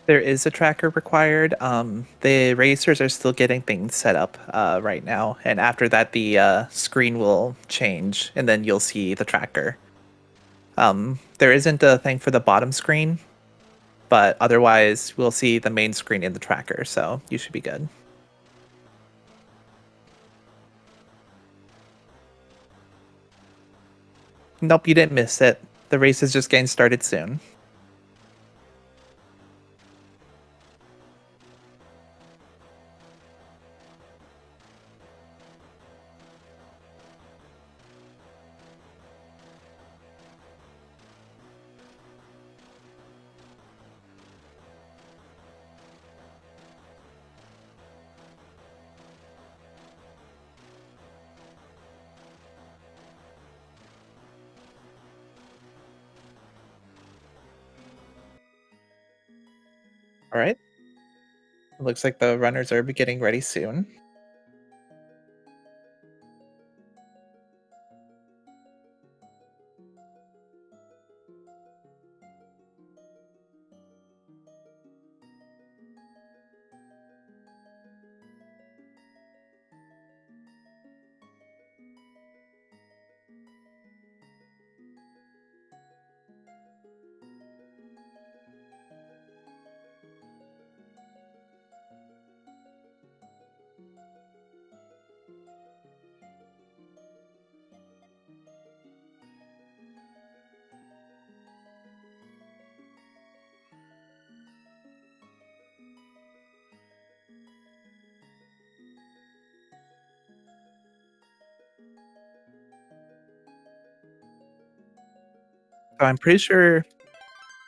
There is a tracker required. The racers are still getting things set up right now, and after that, the screen will change, and then you'll see the tracker. There isn't a thing for the bottom screen, but otherwise, we'll see the main screen in the tracker, so you should be good. Nope, you didn't miss it. The race is just getting started soon. All right. It looks like the runners are getting ready soon. So I'm pretty sure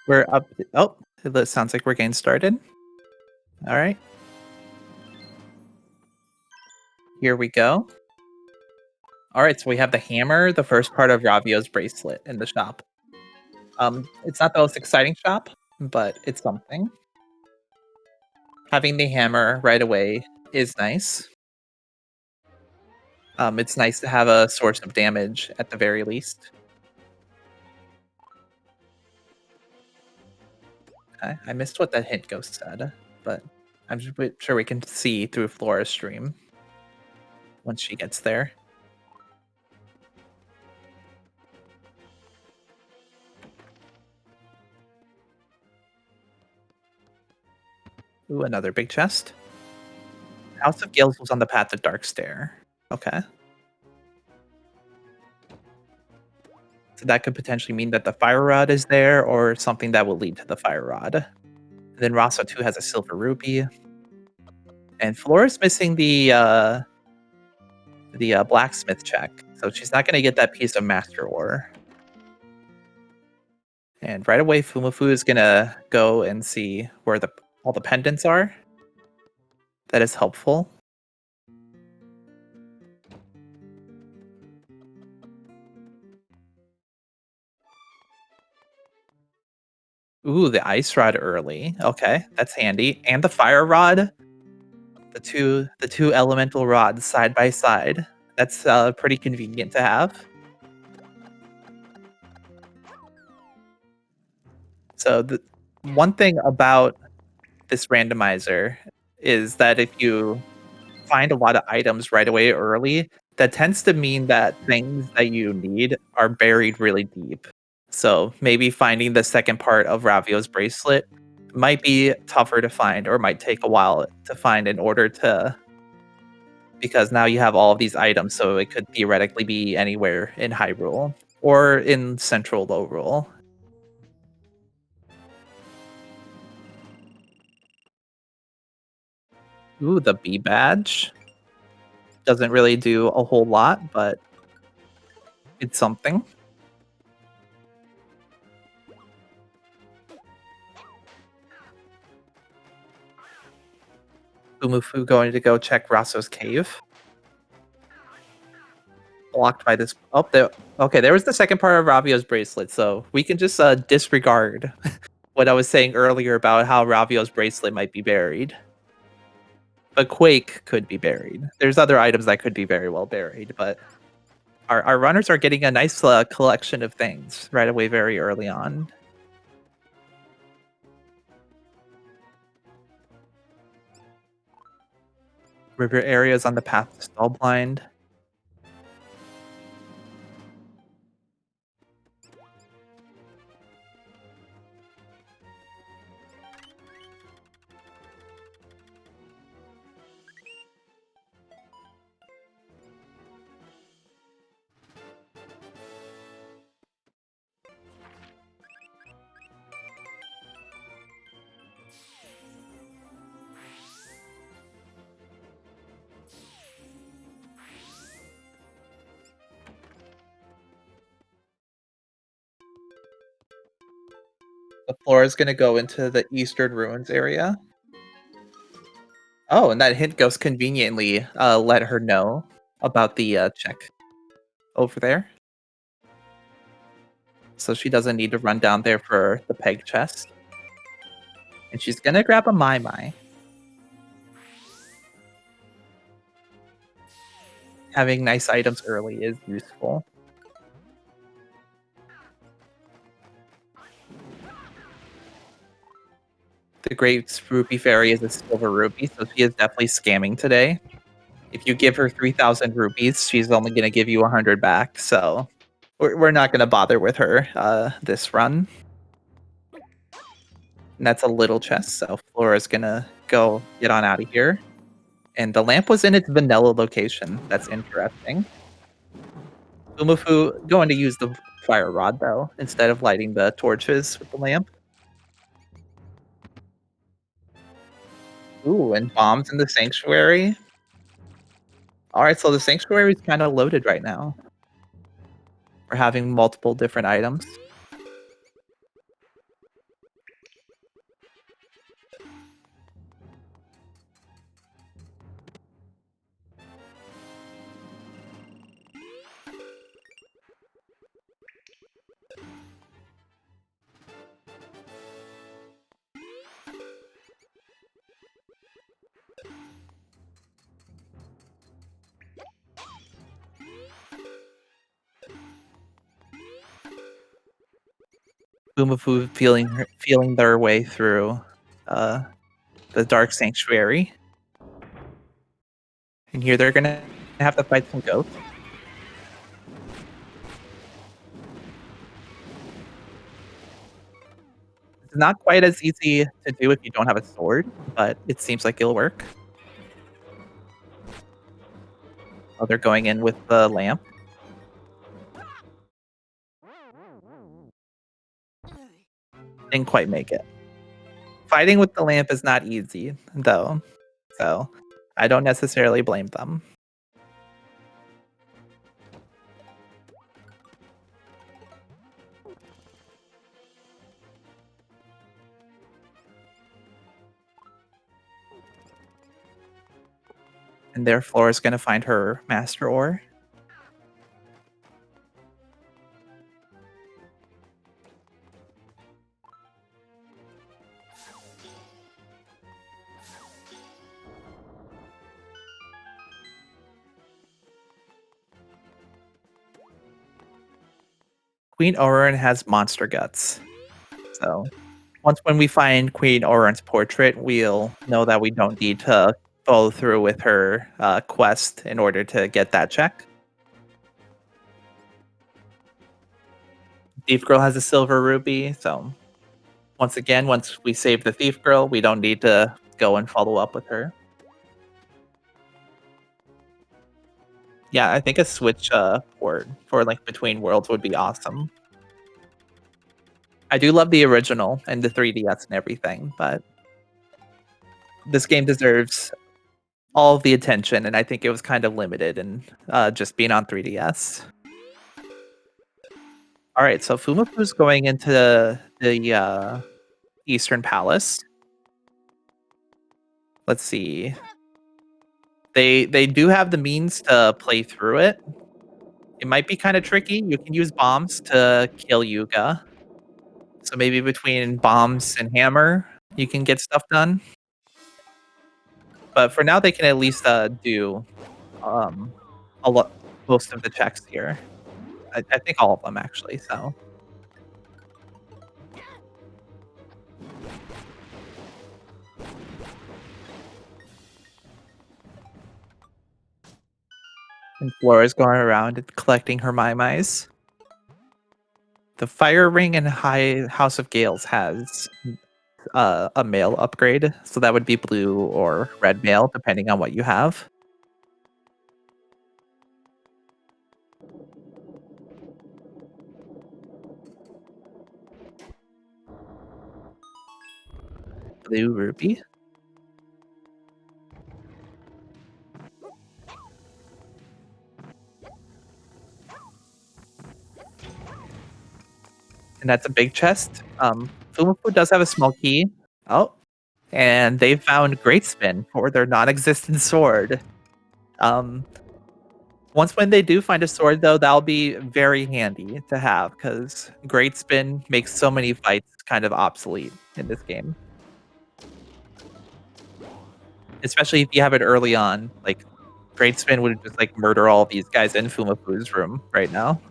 we're up. Oh, it sounds like we're getting started. All right, here we go. All right, so we have the hammer, the first part of Ravio's bracelet in the shop. It's not the most exciting shop, but it's something. Having the hammer right away is nice. It's nice to have a source of damage at the very least. Okay, I missed what that hint ghost said, but sure we can see through Flora's stream once she gets there. Ooh, another big chest. House of Gales was on the path of Dark Stair. Okay. So that could potentially mean that the fire rod is there or something that will lead to the fire rod. And then Rosso 2 has a silver rupee. And Flora's missing the blacksmith check. So she's not gonna get that piece of master ore. And right away Foomafu is gonna go and see where all the pendants are. That is helpful. Ooh, the ice rod early. Okay, that's handy. And the fire rod. The two elemental rods side by side. That's pretty convenient to have. So the one thing about this randomizer is that if you find a lot of items right away early, that tends to mean that things that you need are buried really deep. So maybe finding the second part of Ravio's bracelet might be tougher to find or might take a while to find in order to, because now you have all of these items, so it could theoretically be anywhere in Hyrule or in Central Lowrule. Ooh, the B badge doesn't really do a whole lot, but it's something. Fumufu going to go check Rosso's cave. Blocked by this. Oh, there. Okay, there was the second part of Ravio's bracelet, so we can just disregard what I was saying earlier about how Ravio's bracelet might be buried. But Quake could be buried. There's other items that could be very well buried, but our runners are getting a nice collection of things right away very early on. River areas on the path to Stallblind. The flora is gonna go into the Eastern Ruins area. Oh, and that hint ghost conveniently let her know about the check over there. So she doesn't need to run down there for the peg chest. And she's gonna grab a Mai Mai. Having nice items early is useful. The Great Rupee Fairy is a silver rupee, so she is definitely scamming today. If you give her 3,000 rupees, she's only going to give you 100 back, so we're not going to bother with her this run. And that's a little chest, so Flora's going to go get on out of here. And the lamp was in its vanilla location. That's interesting. Foomafu going to use the fire rod, though, instead of lighting the torches with the lamp. Ooh, and bombs in the sanctuary. Alright, so the sanctuary is kind of loaded right now. We're having multiple different items. Foomafu feeling their way through the Dark Sanctuary. And here they're gonna have to fight some ghosts. It's not quite as easy to do if you don't have a sword, but it seems like it'll work. Oh, they're going in with the lamp. Didn't quite make it. Fighting with the lamp is not easy, though, so I don't necessarily blame them. And therefore is gonna find her Master Ore. Queen Orin has monster guts. So when we find Queen Orin's portrait, we'll know that we don't need to follow through with her quest in order to get that check. Thief Girl has a silver ruby, so once again, once we save the Thief Girl, we don't need to go and follow up with her. Yeah, I think a Switch port for like Between Worlds would be awesome. I do love the original and the 3DS and everything, but this game deserves all of the attention, and I think it was kind of limited in just being on 3DS. All right, so Fumafu's going into the Eastern Palace. Let's see. They do have the means to play through it. It might be kind of tricky. You can use bombs to kill Yuga. So maybe between bombs and hammer, you can get stuff done. But for now, they can at least do um, a lot, most of the checks here. I think all of them actually. So And Flora's going around and collecting her Mai-Mais. The Fire Ring in High House of Gales has a male upgrade, so that would be blue or red male, depending on what you have. Blue ruby. And that's a big chest. Fumafu does have a small key. Oh, and they found Great Spin for their non-existent sword. Um, Once when they do find a sword, though, that'll be very handy to have because Great Spin makes so many fights kind of obsolete in this game. Especially if you have it early on. Like, Great Spin would just like murder all these guys in Fumafu's room right now.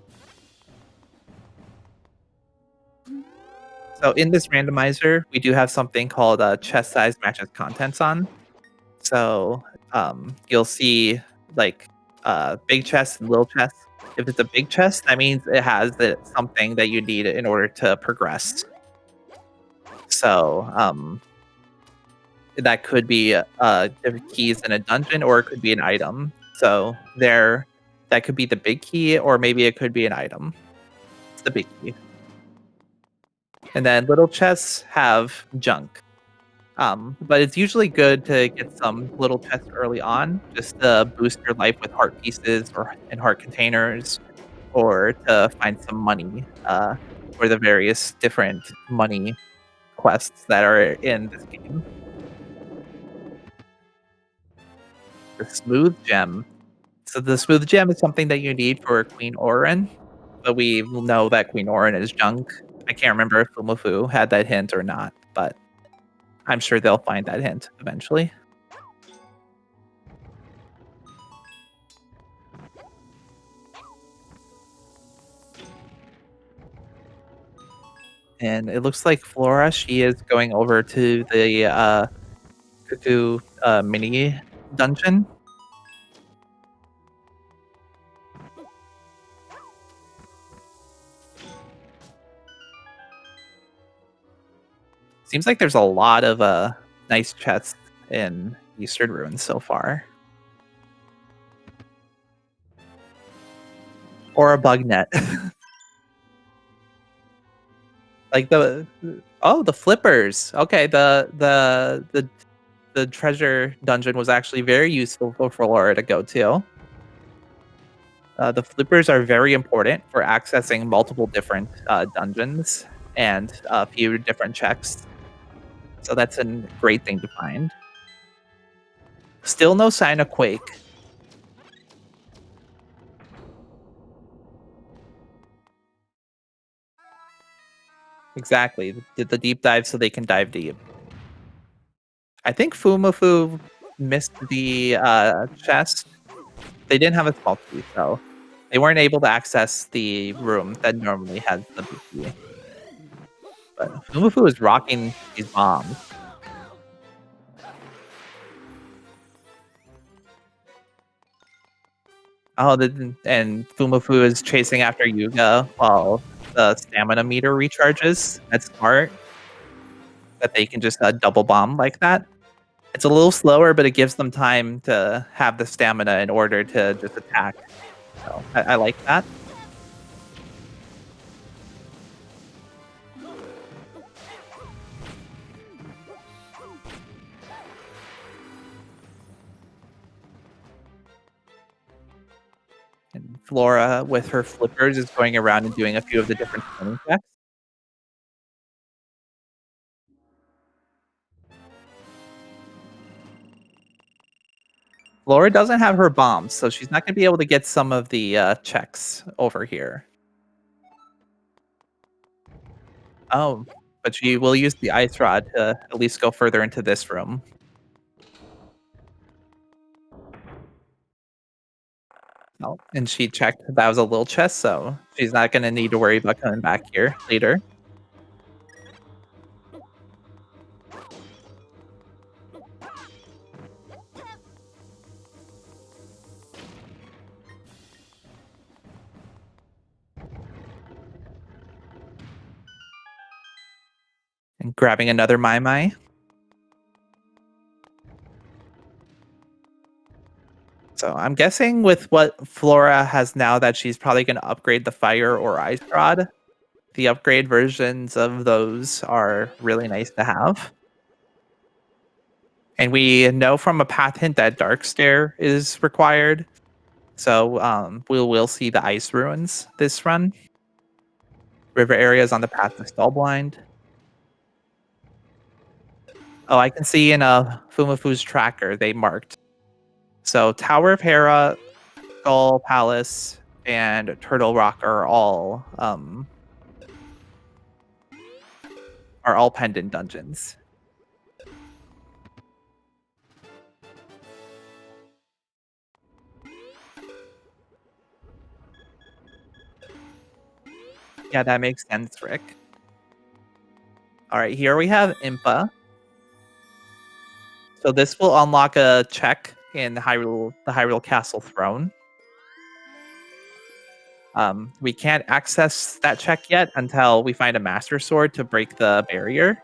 So in this randomizer, we do have something called chest size matches contents on. So you'll see like big chest and little chest. If it's a big chest, that means it has something that you need in order to progress. So that could be different keys in a dungeon, or it could be an item. So that could be the big key, or maybe it could be an item. It's the big key. And then little chests have junk. But it's usually good to get some little chests early on, just to boost your life with heart pieces and heart containers, or to find some money for the various different money quests that are in this game. The smooth gem. So the smooth gem is something that you need for Queen Orin, but we know that Queen Orin is junk. I can't remember if Fumafu had that hint or not, but I'm sure they'll find that hint eventually. And it looks like Flora, she is going over to the Cuckoo mini dungeon. Seems like there's a lot of nice chests in Eastern Ruins so far. Or a bug net. Like the flippers. Okay, the treasure dungeon was actually very useful for Flora to go to. The flippers are very important for accessing multiple different dungeons and a few different checks. So that's a great thing to find. Still no sign of Quake. Exactly. Did the deep dive so they can dive deep. I think Fumafu missed the chest. They didn't have a small key, so they weren't able to access the room that normally has the big key. But Fumafu is rocking these bombs. Oh, and Fumafu is chasing after Yuga while the stamina meter recharges. That's smart. That they can just double bomb like that. It's a little slower, but it gives them time to have the stamina in order to just attack. So I like that. And Flora, with her flippers, is going around and doing a few of the different spinning checks. Flora doesn't have her bombs, so she's not going to be able to get some of the checks over here. Oh, but she will use the ice rod to at least go further into this room. Oh, and she checked that was a little chest, so she's not going to need to worry about coming back here later. And grabbing another Mai Mai. So I'm guessing with what Flora has now that she's probably going to upgrade the Fire or Ice Rod. The upgrade versions of those are really nice to have. And we know from a path hint that Dark Stare is required. So we will see the Ice Ruins this run. River areas on the path to Stallblind. Oh, I can see in Fumafu's tracker they marked. So Tower of Hera, Skull Palace, and Turtle Rock are all pendant dungeons. Yeah, that makes sense, Rick. All right, here we have Impa. So this will unlock a check in the Hyrule Castle throne. We can't access that check yet until we find a Master Sword to break the barrier.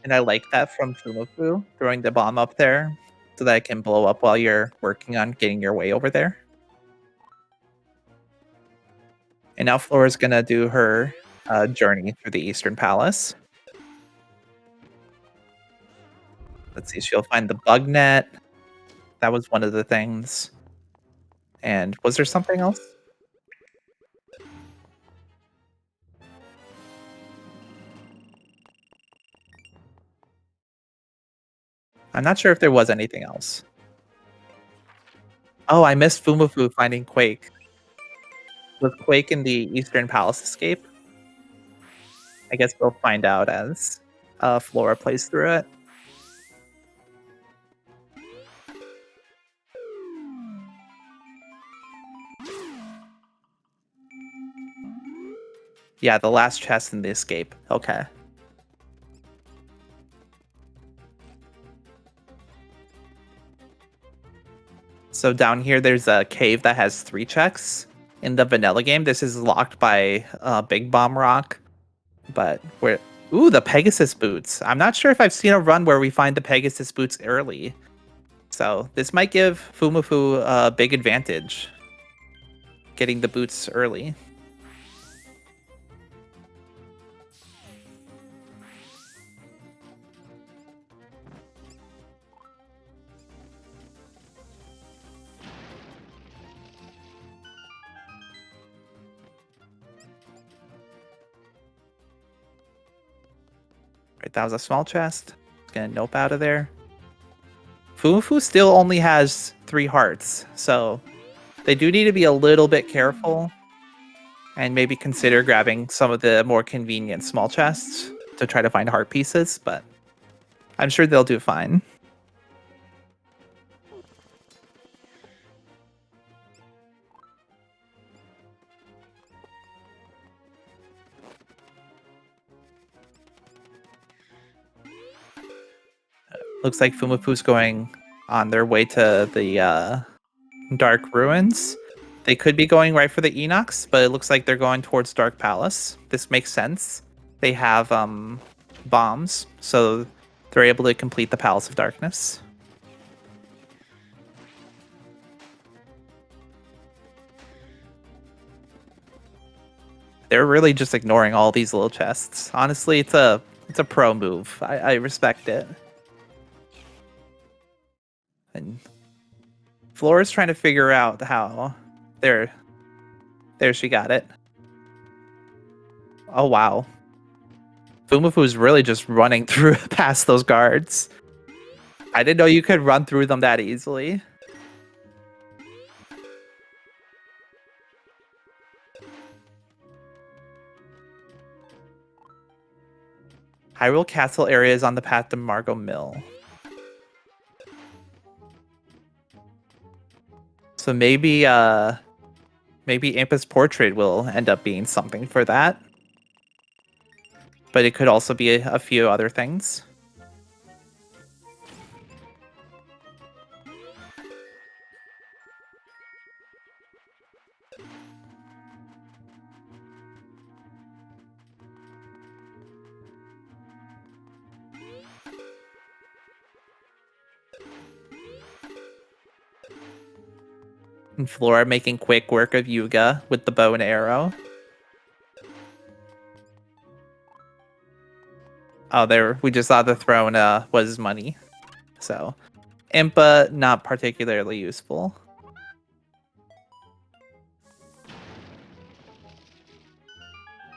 And I like that from Fumafu, throwing the bomb up there so that it can blow up while you're working on getting your way over there. And now Flora's gonna do her journey through the Eastern Palace. Let's see, she'll find the bug net. That was one of the things. And was there something else? I'm not sure if there was anything else. Oh, I missed Fumafu finding Quake. Was Quake in the Eastern Palace escape? I guess we'll find out as Flora plays through it. Yeah, the last chest in the escape. Okay. So down here, there's a cave that has 3 checks. In the vanilla game, this is locked by Big Bomb Rock. But we're... Ooh, the Pegasus boots. I'm not sure if I've seen a run where we find the Pegasus boots early. So this might give Fumafu a big advantage. Getting the boots early. Right, that was a small chest. Gonna nope out of there. Fumafu still only has 3 hearts, so they do need to be a little bit careful and maybe consider grabbing some of the more convenient small chests to try to find heart pieces, but I'm sure they'll do fine. Looks like Fumafu's going on their way to the Dark Ruins. They could be going right for the Enox, but it looks like they're going towards Dark Palace. This makes sense. They have bombs, so they're able to complete the Palace of Darkness. They're really just ignoring all these little chests. Honestly, it's a pro move. I respect it. And Flora's trying to figure out how. There she got it. Oh wow. Fumafu's really just running through past those guards. I didn't know you could run through them that easily. Hyrule Castle area is on the path to Margot Mill. So maybe Impa's portrait will end up being something for that. but it could also be a few other things. And Flora making quick work of Yuga with the bow and arrow. Oh, there, we just saw the throne was money. So, Impa, not particularly useful.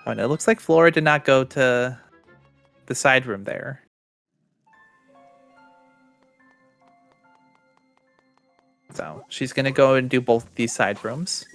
Oh, and it looks like Flora did not go to the side room there. So, she's going to go and do both these side rooms.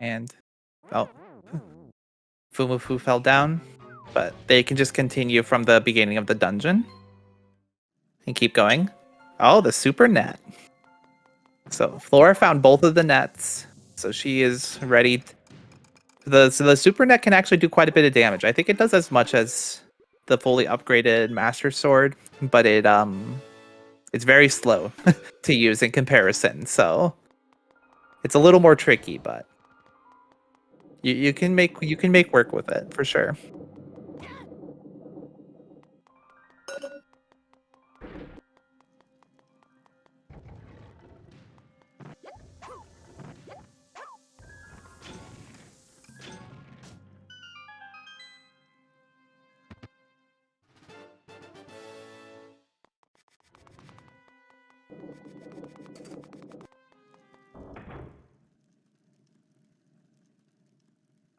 And, oh, foomafu fell down, but they can just continue from the beginning of the dungeon and keep going. Oh, the super net. So Flora found both of the nets, so she is ready. So the super net can actually do quite a bit of damage. I think it does as much as the fully upgraded Master Sword, but it's very slow to use in comparison. So it's a little more tricky, but you can make work with it for sure.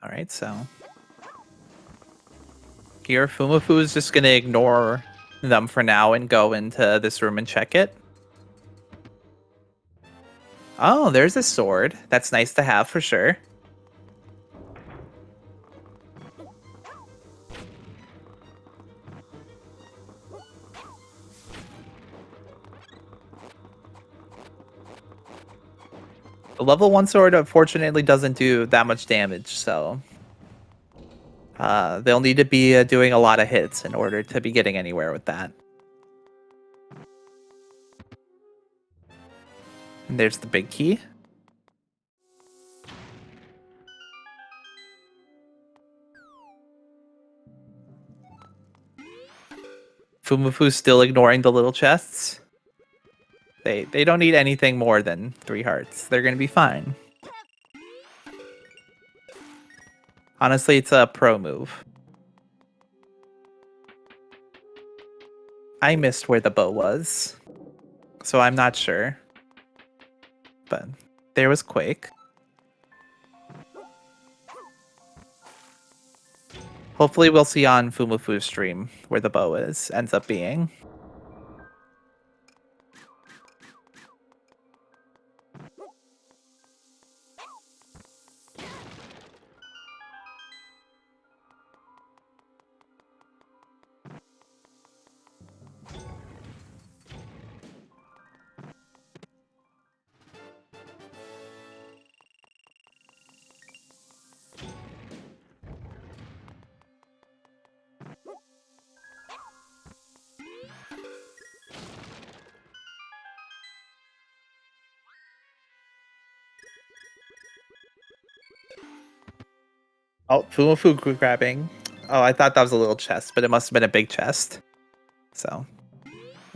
All right, so here Fumafu is just gonna ignore them for now and go into this room and check it. Oh, there's a sword. That's nice to have for sure. The level 1 sword unfortunately doesn't do that much damage, so they'll need to be doing a lot of hits in order to be getting anywhere with that. And there's the big key. Fumafu's still ignoring the little chests. They don't need anything more than 3 hearts. They're gonna be fine. Honestly, it's a pro move. I missed where the bow was, so I'm not sure. But there was Quake. Hopefully we'll see on Fumafu's stream where the bow ends up being. Oh, Fumafu grabbing. Oh, I thought that was a little chest, but it must have been a big chest. So,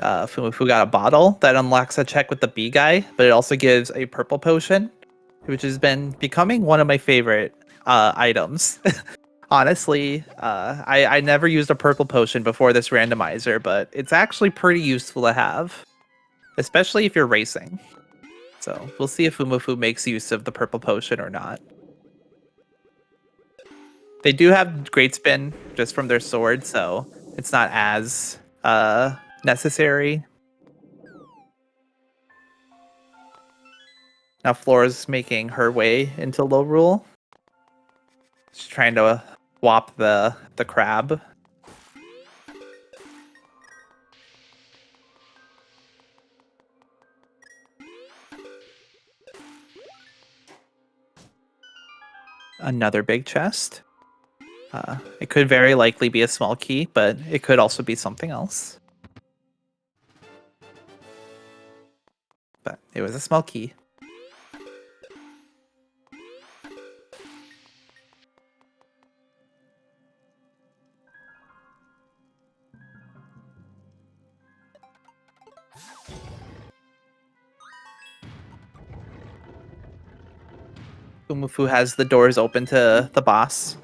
Fumafu got a bottle that unlocks a check with the bee guy, but it also gives a purple potion, which has been becoming one of my favorite items. Honestly, I never used a purple potion before this randomizer, but it's actually pretty useful to have. especially if you're racing. So we'll see if foomafu makes use of the purple potion or not. They do have great spin just from their sword, so it's not as necessary. Now Flora's making her way into low rule. She's trying to whop the crab. Another big chest. It could very likely be a small key, but it could also be something else. But it was a small key. foomafu has the doors open to the boss.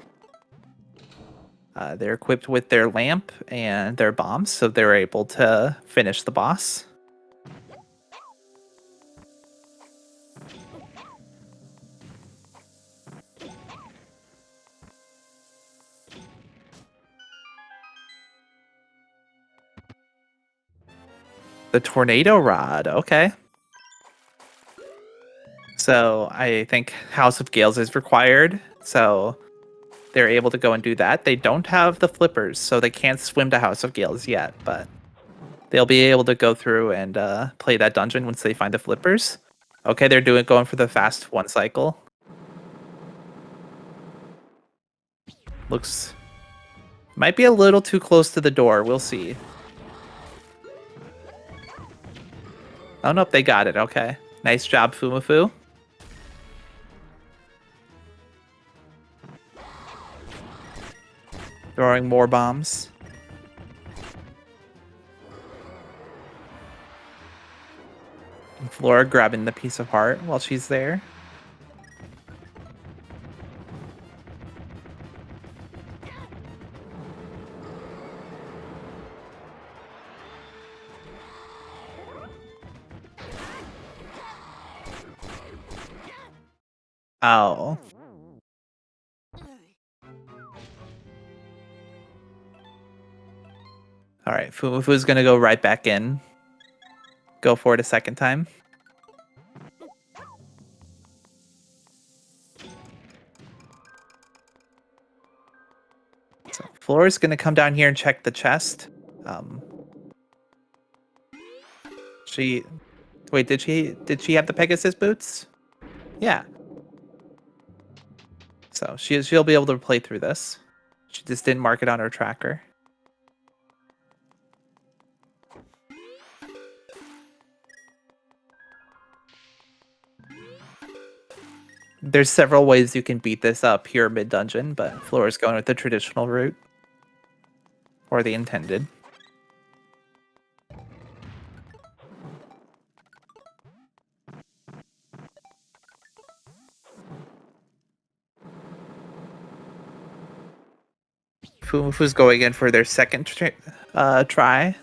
They're equipped with their lamp and their bombs, so they're able to finish the boss. The tornado rod, okay. So I think House of Gales is required, so they're able to go and do that. They don't have the flippers, so they can't swim to House of Gales yet, but they'll be able to go through and play that dungeon once they find the flippers. Okay, they're going for the fast one cycle. Looks might be a little too close to the door. We'll see. Oh nope, they got it. Okay, nice job, foomafu. Throwing more bombs. And Flora grabbing the piece of heart while she's there. Oh. All right, foomafu's gonna go right back in. Go for it a second time. So Flora's gonna come down here and check the chest. She wait, did she have the Pegasus boots? Yeah. So she'll be able to play through this. She just didn't mark it on her tracker. There's several ways you can beat this up here mid dungeon, but Flora's going with the traditional route. Or the intended. Foomafu's going in for their second try.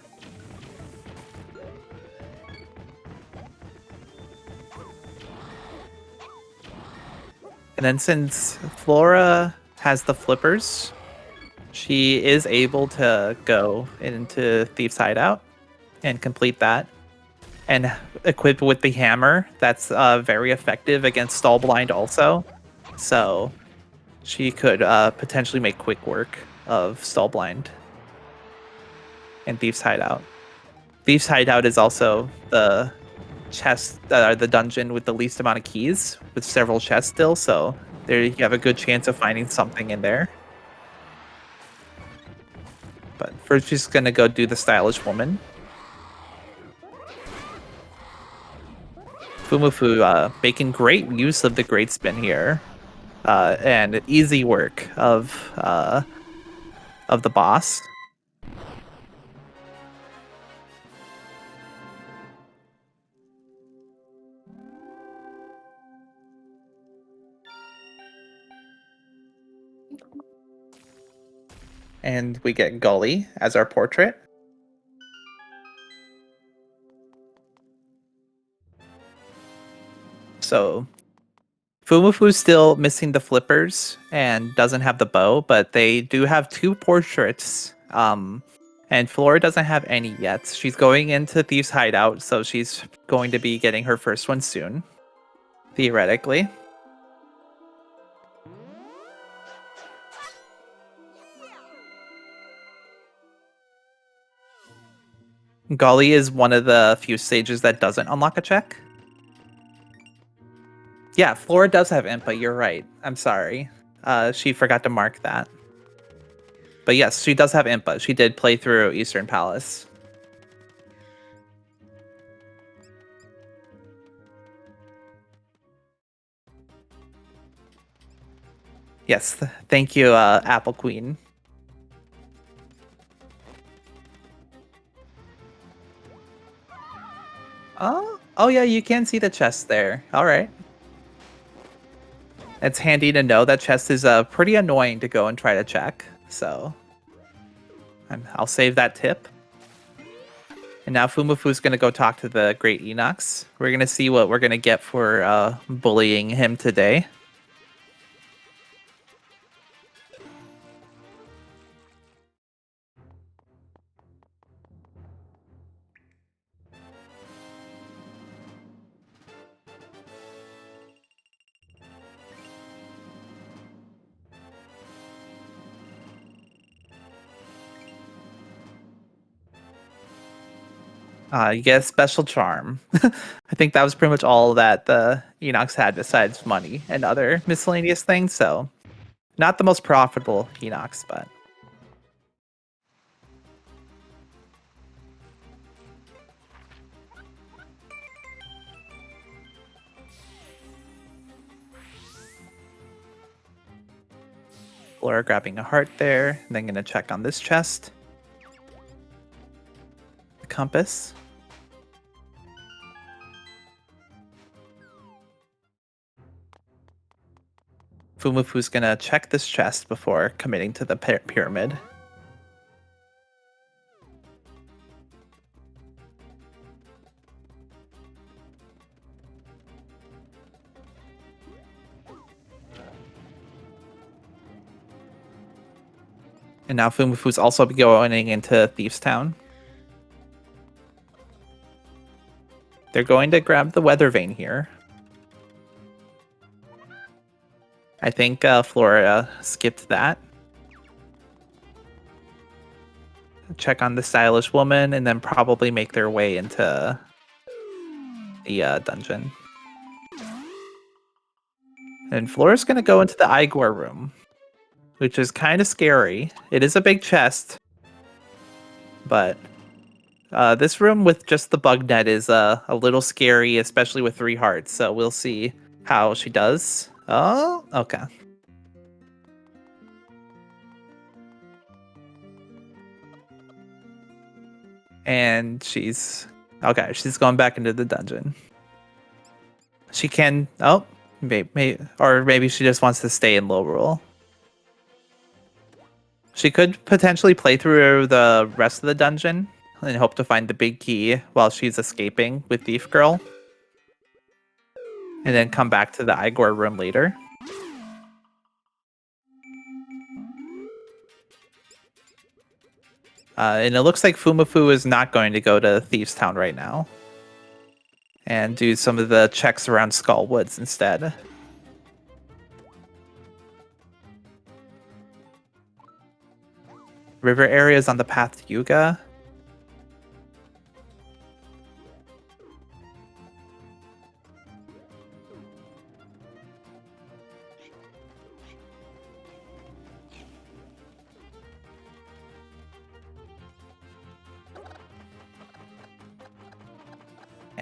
And then since Flora has the flippers, she is able to go into Thief's Hideout and complete that. And equipped with the hammer, that's very effective against Stall Blind also. So she could potentially make quick work of Stall Blind and Thief's Hideout. Thief's Hideout is also the the dungeon with the least amount of keys, with several chests still, so there you have a good chance of finding something in there. But first she's gonna go do the stylish woman. foomafu making great use of the great spin here. And easy work of the boss. And we get Gully as our portrait. So Fumufu's still missing the flippers and doesn't have the bow, but they do have 2 portraits. And Flora doesn't have any yet. She's going into Thief's hideout, so she's going to be getting her first one soon, theoretically. Golly is one of the few stages that doesn't unlock a check. Yeah, Flora does have Impa, you're right. I'm sorry. She forgot to mark that. But yes, she does have Impa. She did play through Eastern Palace. Yes, thank you, Apple Queen. Oh yeah, you can see the chest there. All right. It's handy to know that chest is pretty annoying to go and try to check. So I'll save that tip. And now Fumafu's going to go talk to the Great Enox. We're going to see what we're going to get for bullying him today. You get a special charm. I think that was pretty much all that the Enox had besides money and other miscellaneous things. So not the most profitable Enox, but... Flora grabbing a heart there, and then gonna check on this chest. The compass. Fumafu's gonna check this chest before committing to the pyramid. And now Fumafu's also going into Thieves Town. They're going to grab the weather vane here. I think Flora skipped that. Check on the stylish woman and then probably make their way into the dungeon. And Flora's going to go into the Igor room, which is kind of scary. It is a big chest, but this room with just the bug net is a little scary, especially with 3 hearts. So we'll see how she does. Oh, okay. And she's going back into the dungeon. She can, oh, maybe she just wants to stay in low rule. She could potentially play through the rest of the dungeon and hope to find the big key while she's escaping with Thief Girl. And then come back to the Igor room later. And it looks like Fumafu is not going to go to Thieves Town right now. And do some of the checks around Skull Woods instead. River area is on the path to Yuga.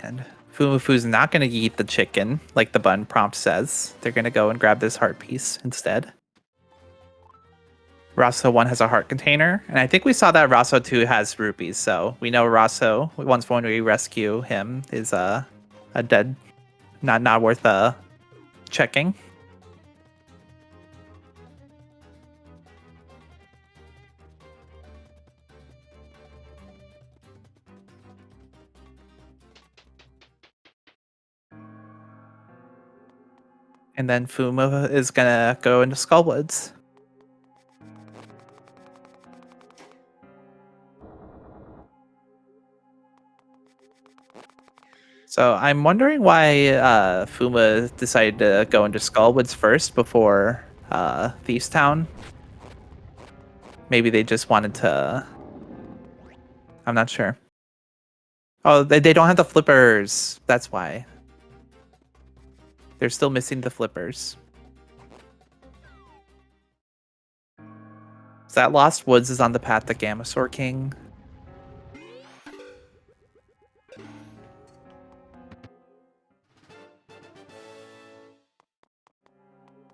And Fumafu's not going to eat the chicken, like the button prompt says. They're going to go and grab this heart piece instead. Raso 1 has a heart container, and I think we saw that Raso 2 has rupees, so we know Raso, once when we rescue him, is a dead, not worth checking. And then Fuma is gonna go into Skullwoods. So I'm wondering why Fuma decided to go into Skullwoods first before Thieves Town. Maybe they just wanted to. I'm not sure. Oh, they don't have the flippers. That's why. They're still missing the flippers. So that Lost Woods is on the path to Gamasaur King.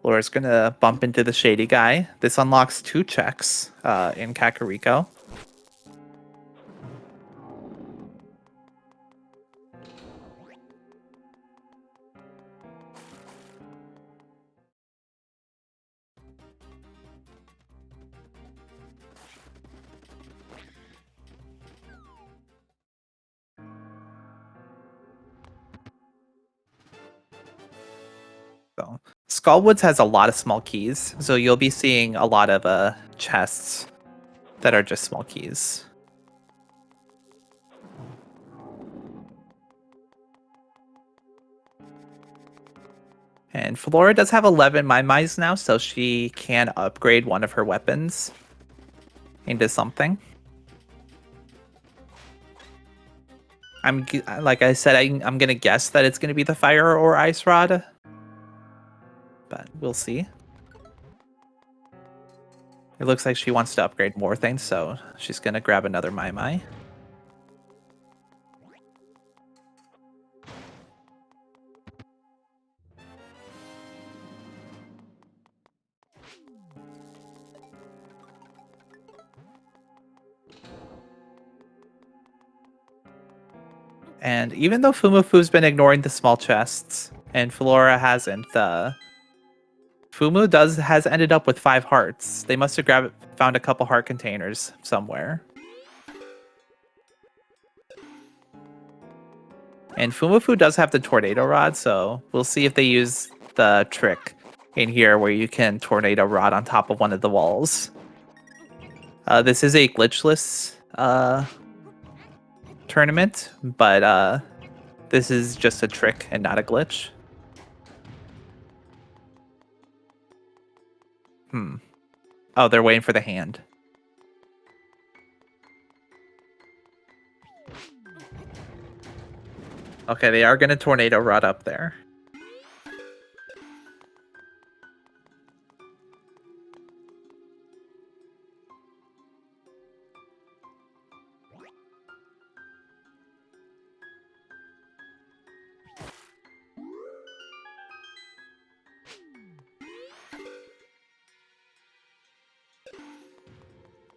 Laura's gonna bump into the Shady Guy. This unlocks 2 checks in Kakariko. So Skullwoods has a lot of small keys, so you'll be seeing a lot of chests that are just small keys. And Flora does have 11 Mai-Mais now, so she can upgrade one of her weapons into something. Like I said, I'm gonna guess that it's gonna be the Fire or Ice Rod, but we'll see. It looks like she wants to upgrade more things, so she's gonna grab another Mai-Mai. And even though Fumafu's been ignoring the small chests, and Flora hasn't, Fumu has ended up with 5 hearts. They must have found a couple heart containers somewhere. And Fumafu does have the Tornado Rod, so we'll see if they use the trick in here where you can Tornado Rod on top of one of the walls. This is a glitchless tournament, but this is just a trick and not a glitch. Oh, they're waiting for the hand. Okay, they are going to Tornado Rod up there.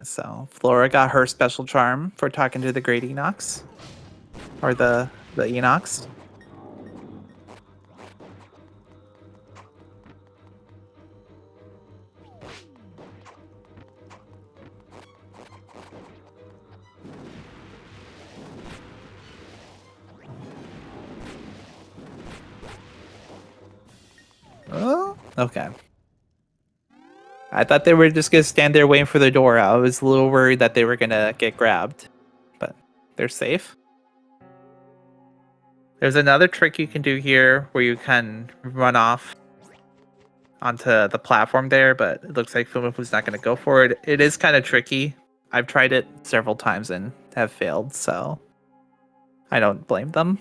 So Flora got her special charm for talking to the Great Enox. Or the Enox. Oh, okay. I thought they were just gonna stand there waiting for the door. I was a little worried that they were gonna get grabbed, but they're safe. There's another trick you can do here where you can run off onto the platform there, but it looks like Fumafu's not gonna go for it. It is kind of tricky. I've tried it several times and have failed, so I don't blame them.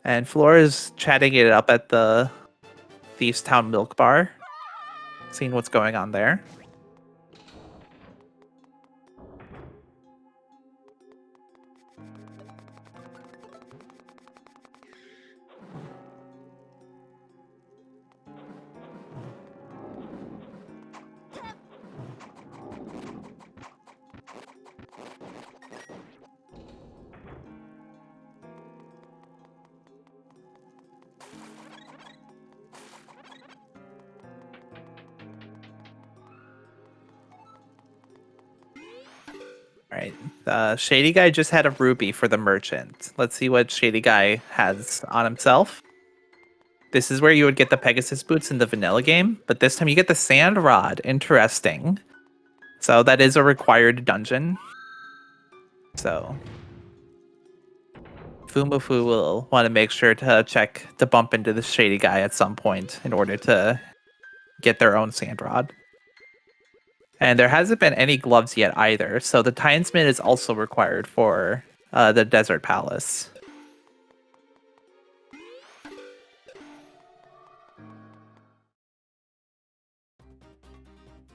And Flora is chatting it up at the Thieves Town Milk Bar, seeing what's going on there. Alright, Shady Guy just had a ruby for the merchant. Let's see what Shady Guy has on himself. This is where you would get the Pegasus boots in the vanilla game, but this time you get the sand rod. Interesting. So that is a required dungeon. So foomafu will want to make sure to check to bump into the shady guy at some point in order to get their own sand rod. And there hasn't been any gloves yet either, so the Tinesman is also required for the Desert Palace.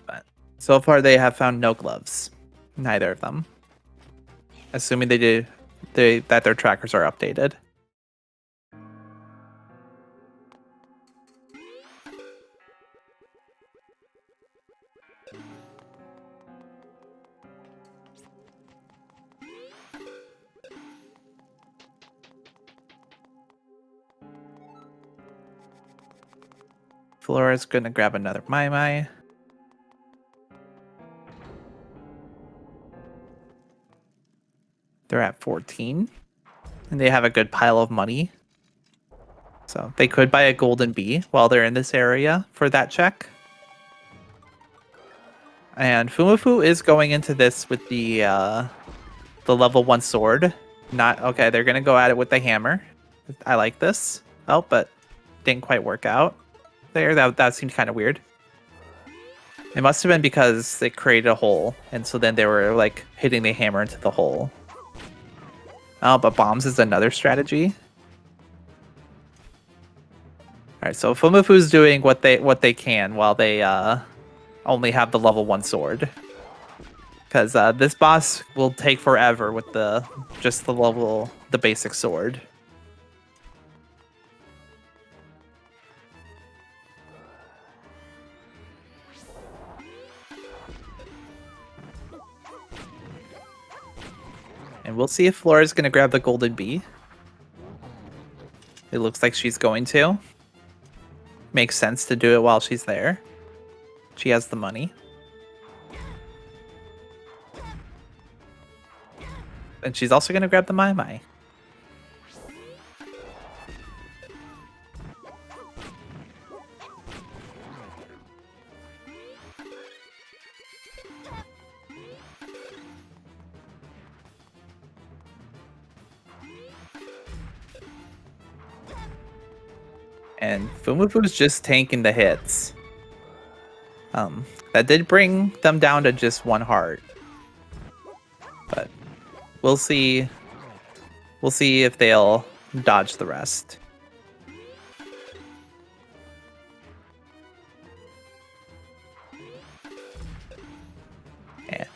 But so far they have found no gloves. Neither of them. Assuming that their trackers are updated. Flora's gonna grab another Mai. They're at 14. And they have a good pile of money. So they could buy a golden bee while they're in this area for that check. And foomafu is going into this with the level 1 sword. Not okay, they're gonna go at it with the hammer. I like this. Oh, but didn't quite work out. There, that seemed kind of weird. It must have been because they created a hole, and so then they were like hitting the hammer into the hole. Oh, but bombs is another strategy. All right, so foomafu's doing what they can while they only have the level 1 sword, because this boss will take forever with the basic sword. And we'll see if Flora's going to grab the golden bee. It looks like she's going to. Makes sense to do it while she's there. She has the money. And she's also going to grab the Mai. And foomafu's just tanking the hits. That did bring them down to just 1 heart. But we'll see. We'll see if they'll dodge the rest. And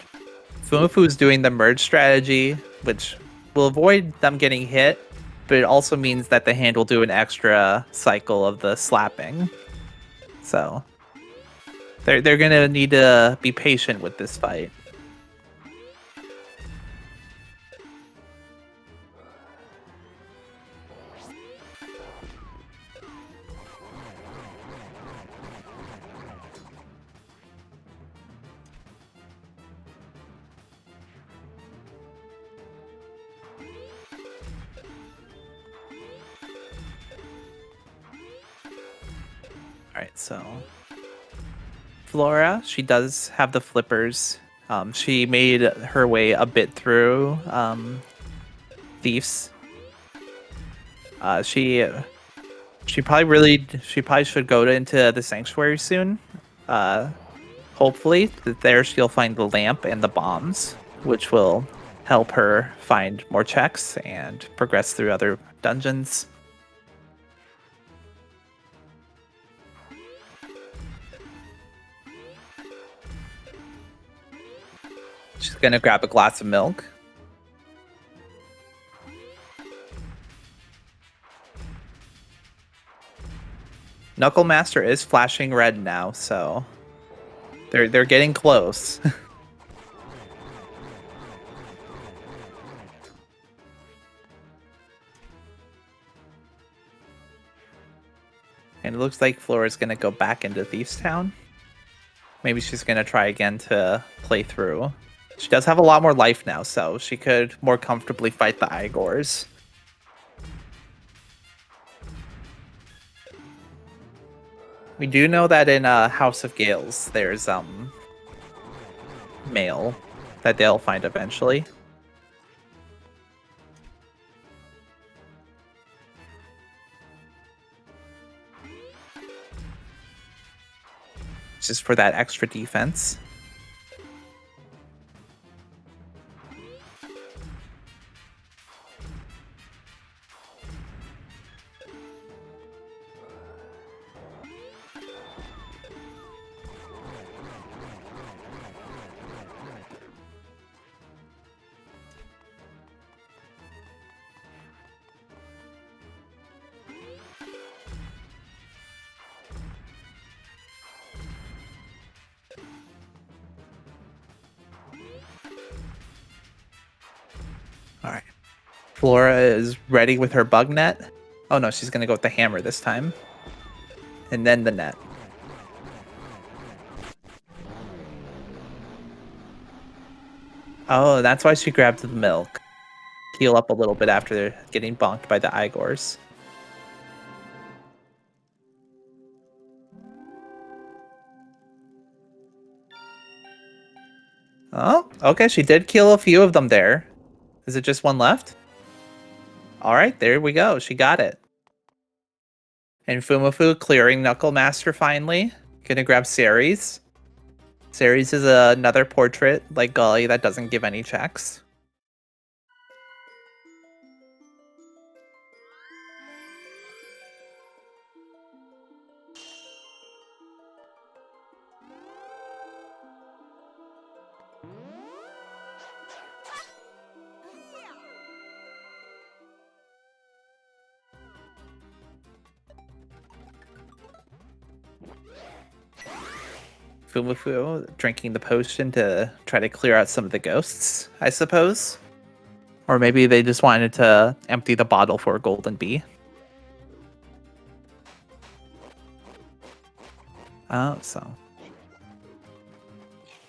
foomafu's doing the merge strategy, which will avoid them getting hit, but it also means that the hand will do an extra cycle of the slapping. So they're gonna need to be patient with this fight. Alright, so Flora, she does have the flippers. She made her way a bit through Thieves. She probably should go into the Sanctuary soon. Hopefully, there she'll find the lamp and the bombs, which will help her find more checks and progress through other dungeons. She's gonna grab a glass of milk. Knuckle Master is flashing red now, so they're getting close. And it looks like Flora's gonna go back into Thieves Town. Maybe she's gonna try again to play through. She does have a lot more life now, so she could more comfortably fight the Igors. We do know that in House of Gales, there's mail that they'll find eventually. Just for that extra defense. All right. Flora is ready with her bug net. Oh no, she's gonna go with the hammer this time. And then the net. Oh, that's why she grabbed the milk. Heal up a little bit after getting bonked by the Igors. Oh, okay, she did kill a few of them there. Is it just one left? All right, there we go. She got it. And Foomafu clearing Knuckle Master finally. Gonna grab Ceres. Ceres is another portrait like Gully that doesn't give any checks. Foomafu drinking the potion to try to clear out some of the ghosts, I suppose. Or maybe they just wanted to empty the bottle for a golden bee. Oh, so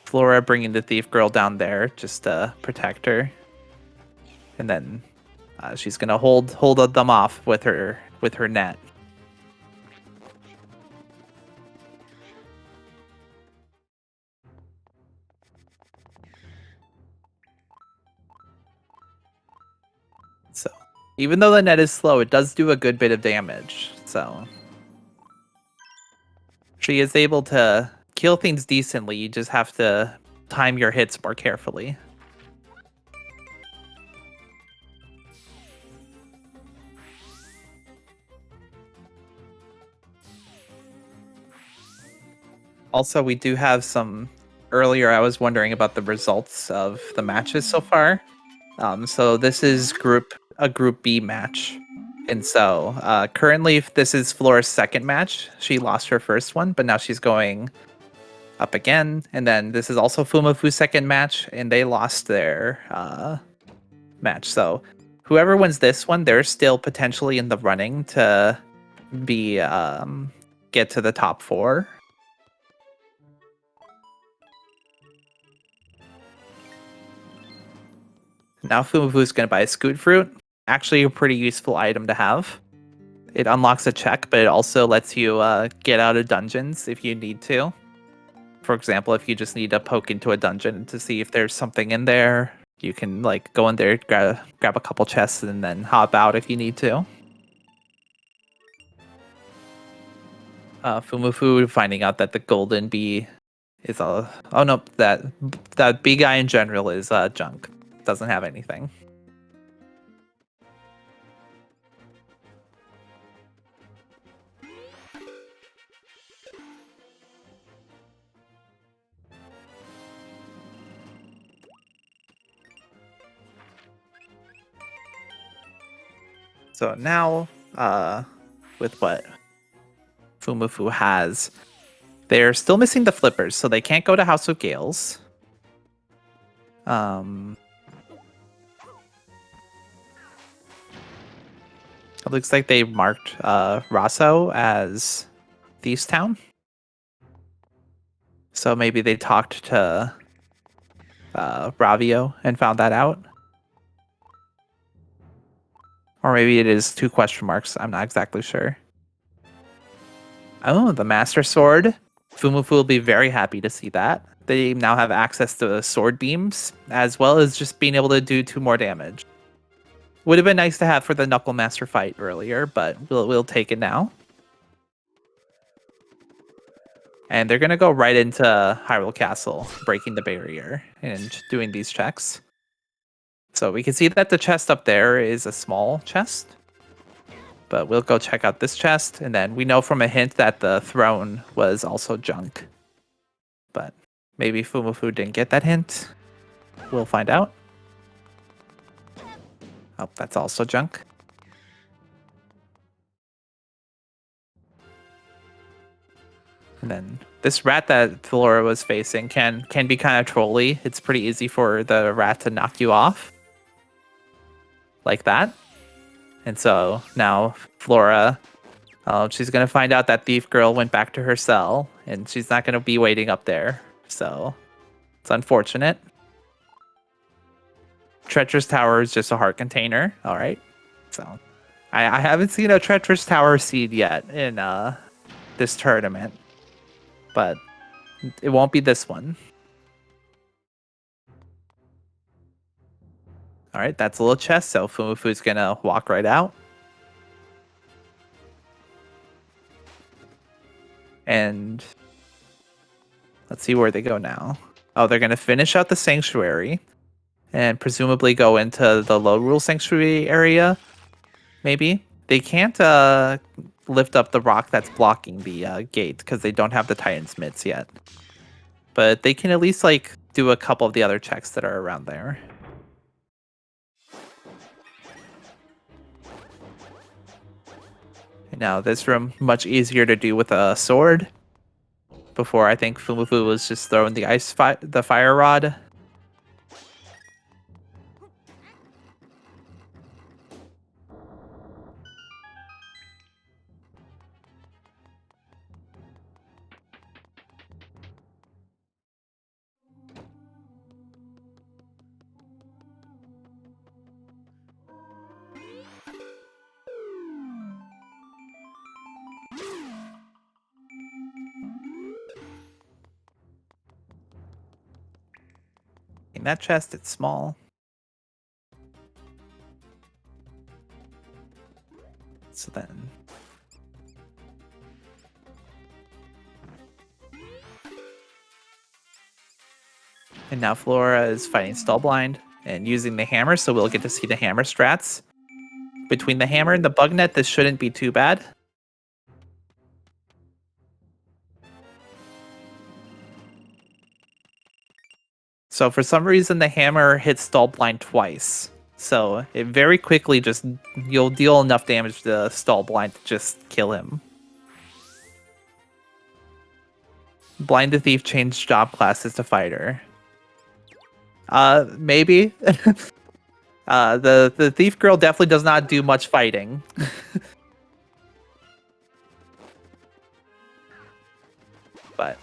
Flora bringing the thief girl down there just to protect her, and then she's gonna hold them off with her net. So even though the net is slow, it does do a good bit of damage. So she is able to kill things decently. You just have to time your hits more carefully. Also, we do have some... Earlier, I was wondering about the results of the matches so far. So this is a Group B match. And so currently, this is Flora's second match. She lost her first one, but now she's going up again. And then this is also Fumafu's second match, and they lost their match. So whoever wins this one, they're still potentially in the running to be get to the top 4. Now Fumafu's going to buy a Scoot Fruit. Actually a pretty useful item to have. It unlocks a check, but it also lets you get out of dungeons if you need to. For example, if you just need to poke into a dungeon to see if there's something in there, you can like go in there, grab a couple chests, and then hop out if you need to. Fumafu finding out that the golden bee is a... Oh no, that bee guy in general is junk. Doesn't have anything. So now, with what Fumafu has, they're still missing the flippers, so they can't go to House of Gales. It looks like they marked Rosso as Thieves Town. So maybe they talked to Ravio and found that out. Or maybe it is 2 question marks. I'm not exactly sure. Oh, the Master Sword. Foomafu will be very happy to see that. They now have access to sword beams, as well as just being able to do 2 more damage. Would have been nice to have for the Knuckle Master fight earlier, but we'll take it now. And they're gonna go right into Hyrule Castle, breaking the barrier and doing these checks. So we can see that the chest up there is a small chest. But we'll go check out this chest, and then we know from a hint that the throne was also junk. But maybe Foomafu didn't get that hint. We'll find out. Oh, that's also junk. And then this rat that Flora was facing can be kind of trolly. It's pretty easy for the rat to knock you off. Like that. And so now Flora, she's going to find out that Thief Girl went back to her cell, and she's not going to be waiting up there. So it's unfortunate. Treacherous Tower is just a heart container. All right. So I haven't seen a Treacherous Tower seed yet in this tournament, but it won't be this one. All right, that's a little chest, so Fumufu's gonna walk right out. And let's see where they go now. Oh, they're gonna finish out the sanctuary and presumably go into the low rule sanctuary area. Maybe. They can't lift up the rock that's blocking the gate because they don't have the Titan's mitts yet. But they can at least like do a couple of the other checks that are around there. Now this room much easier to do with a sword. Before I think Fumufu was just throwing the the fire rod. In that chest, it's small. So then... And now Flora is fighting Stallblind and using the hammer, so we'll get to see the hammer strats. Between the hammer and the bug net, this shouldn't be too bad. So for some reason, the hammer hits Stallblind twice. So it very quickly just, you'll deal enough damage to Stallblind to just kill him. Blind the Thief changed job classes to fighter. Maybe. The Thief Girl definitely does not do much fighting. But...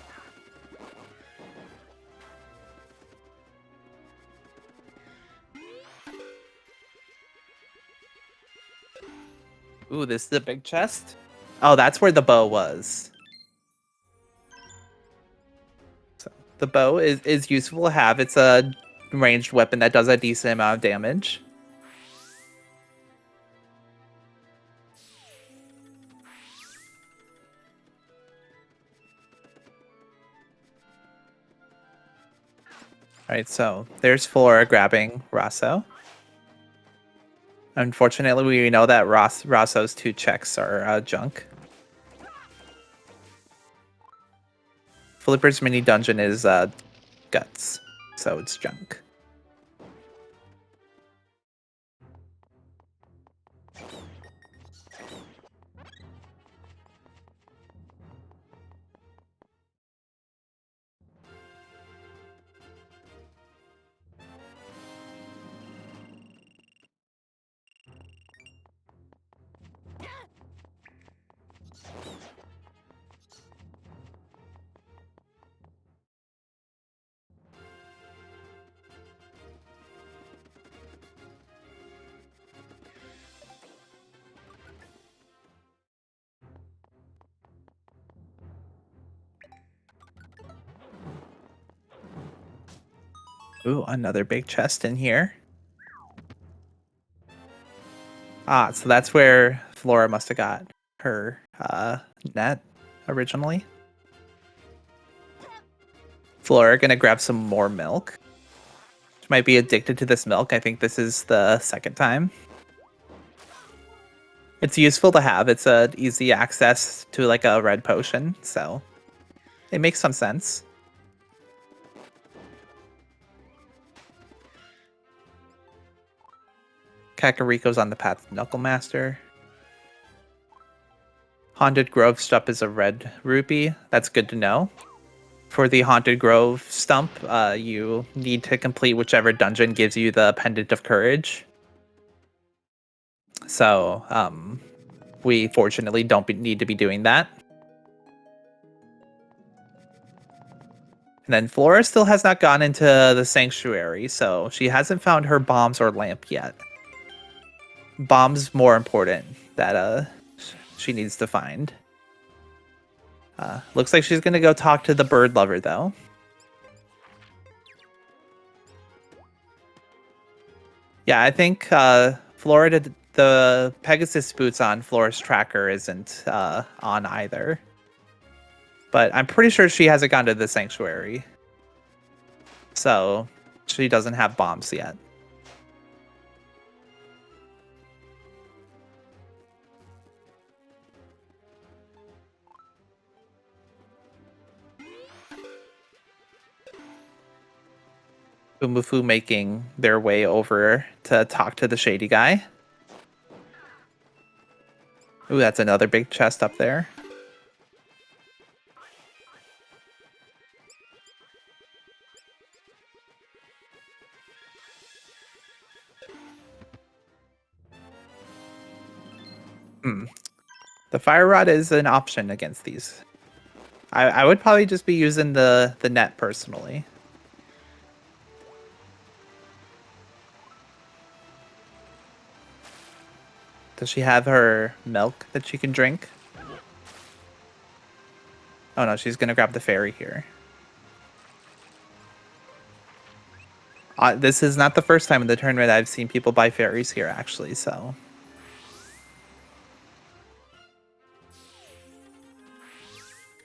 Ooh, this is a big chest? Oh, that's where the bow was. So the bow is useful to have. It's a ranged weapon that does a decent amount of damage. Alright, so there's Flora grabbing Rosso. Unfortunately, we know that Rosso's 2 checks are junk. Flipper's mini dungeon is guts, so it's junk. Ooh, another big chest in here. Ah, so that's where Flora must have got her net originally. Flora gonna grab some more milk. She might be addicted to this milk. I think this is the second time. It's useful to have. It's a easy access to like a red potion, so it makes some sense. Kakariko's on the path to Knuckle Master. Haunted Grove Stump is a red rupee. That's good to know. For the Haunted Grove Stump, you need to complete whichever dungeon gives you the Pendant of Courage. So, we fortunately don't need to be doing that. And then Flora still has not gone into the Sanctuary, so she hasn't found her bombs or lamp yet. Bombs more important that she needs to find. Looks like she's gonna go talk to the bird lover though. Yeah, I think Flora, the Pegasus boots on Flora's tracker isn't on either. But I'm pretty sure she hasn't gone to the Sanctuary. So she doesn't have bombs yet. Foomafu making their way over to talk to the shady guy. Ooh, that's another big chest up there. The fire rod is an option against these. I would probably just be using the net personally. Does she have her milk that she can drink? Oh no, she's gonna grab the fairy here. This is not the first time in the tournament I've seen people buy fairies here, actually, so.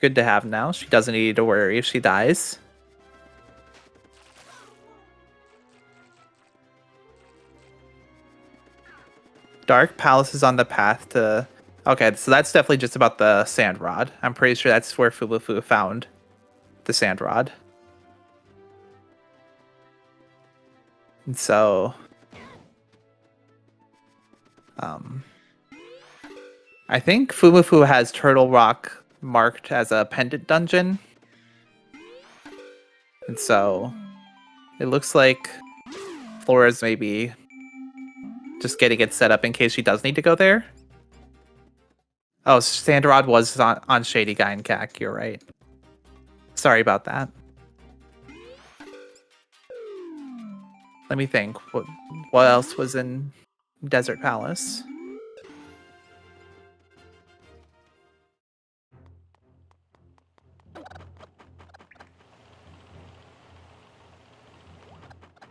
Good to have now. She doesn't need to worry if she dies. Dark Palace is on the path to... Okay, so that's definitely just about the sand rod. I'm pretty sure that's where Fulafu found the sand rod. And so... I think Fumufu has Turtle Rock marked as a pendant dungeon. And so it looks like Flora's maybe just getting it set up in case she does need to go there. Oh, Sandrod was on Shady Guy and Cac, you're right. Sorry about that. Let me think. What else was in Desert Palace?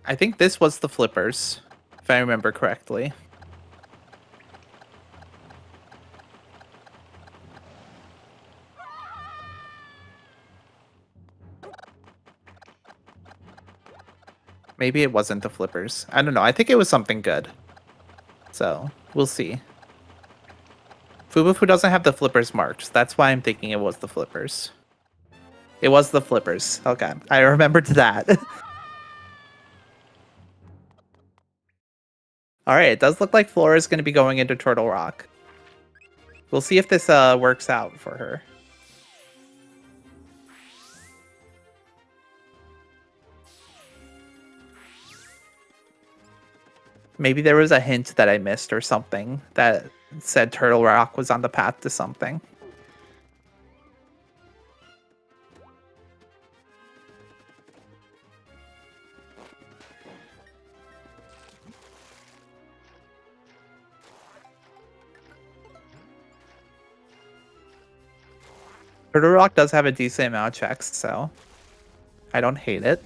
I think this was the Flippers, if I remember correctly. Maybe it wasn't the Flippers. I don't know. I think it was something good. So, we'll see. Fubufu doesn't have the Flippers marked. That's why I'm thinking it was the Flippers. It was the Flippers. Okay. I remembered that. Alright, it does look like Flora is going to be going into Turtle Rock. We'll see if this works out for her. Maybe there was a hint that I missed or something that said Turtle Rock was on the path to something. Turtle Rock does have a decent amount of checks, so I don't hate it.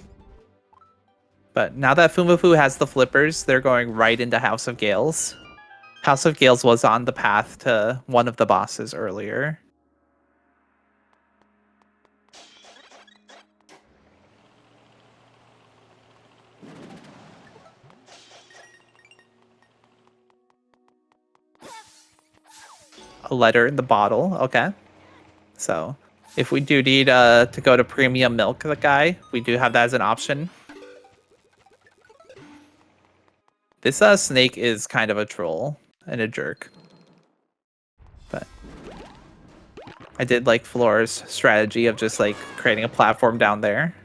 But now that Foomafu has the flippers, they're going right into House of Gales. House of Gales was on the path to one of the bosses earlier. A letter in the bottle. Okay. So if we do need to go to premium milk the guy, we do have that as an option. This snake is kind of a troll and a jerk. But I did like Flora's strategy of just like creating a platform down there.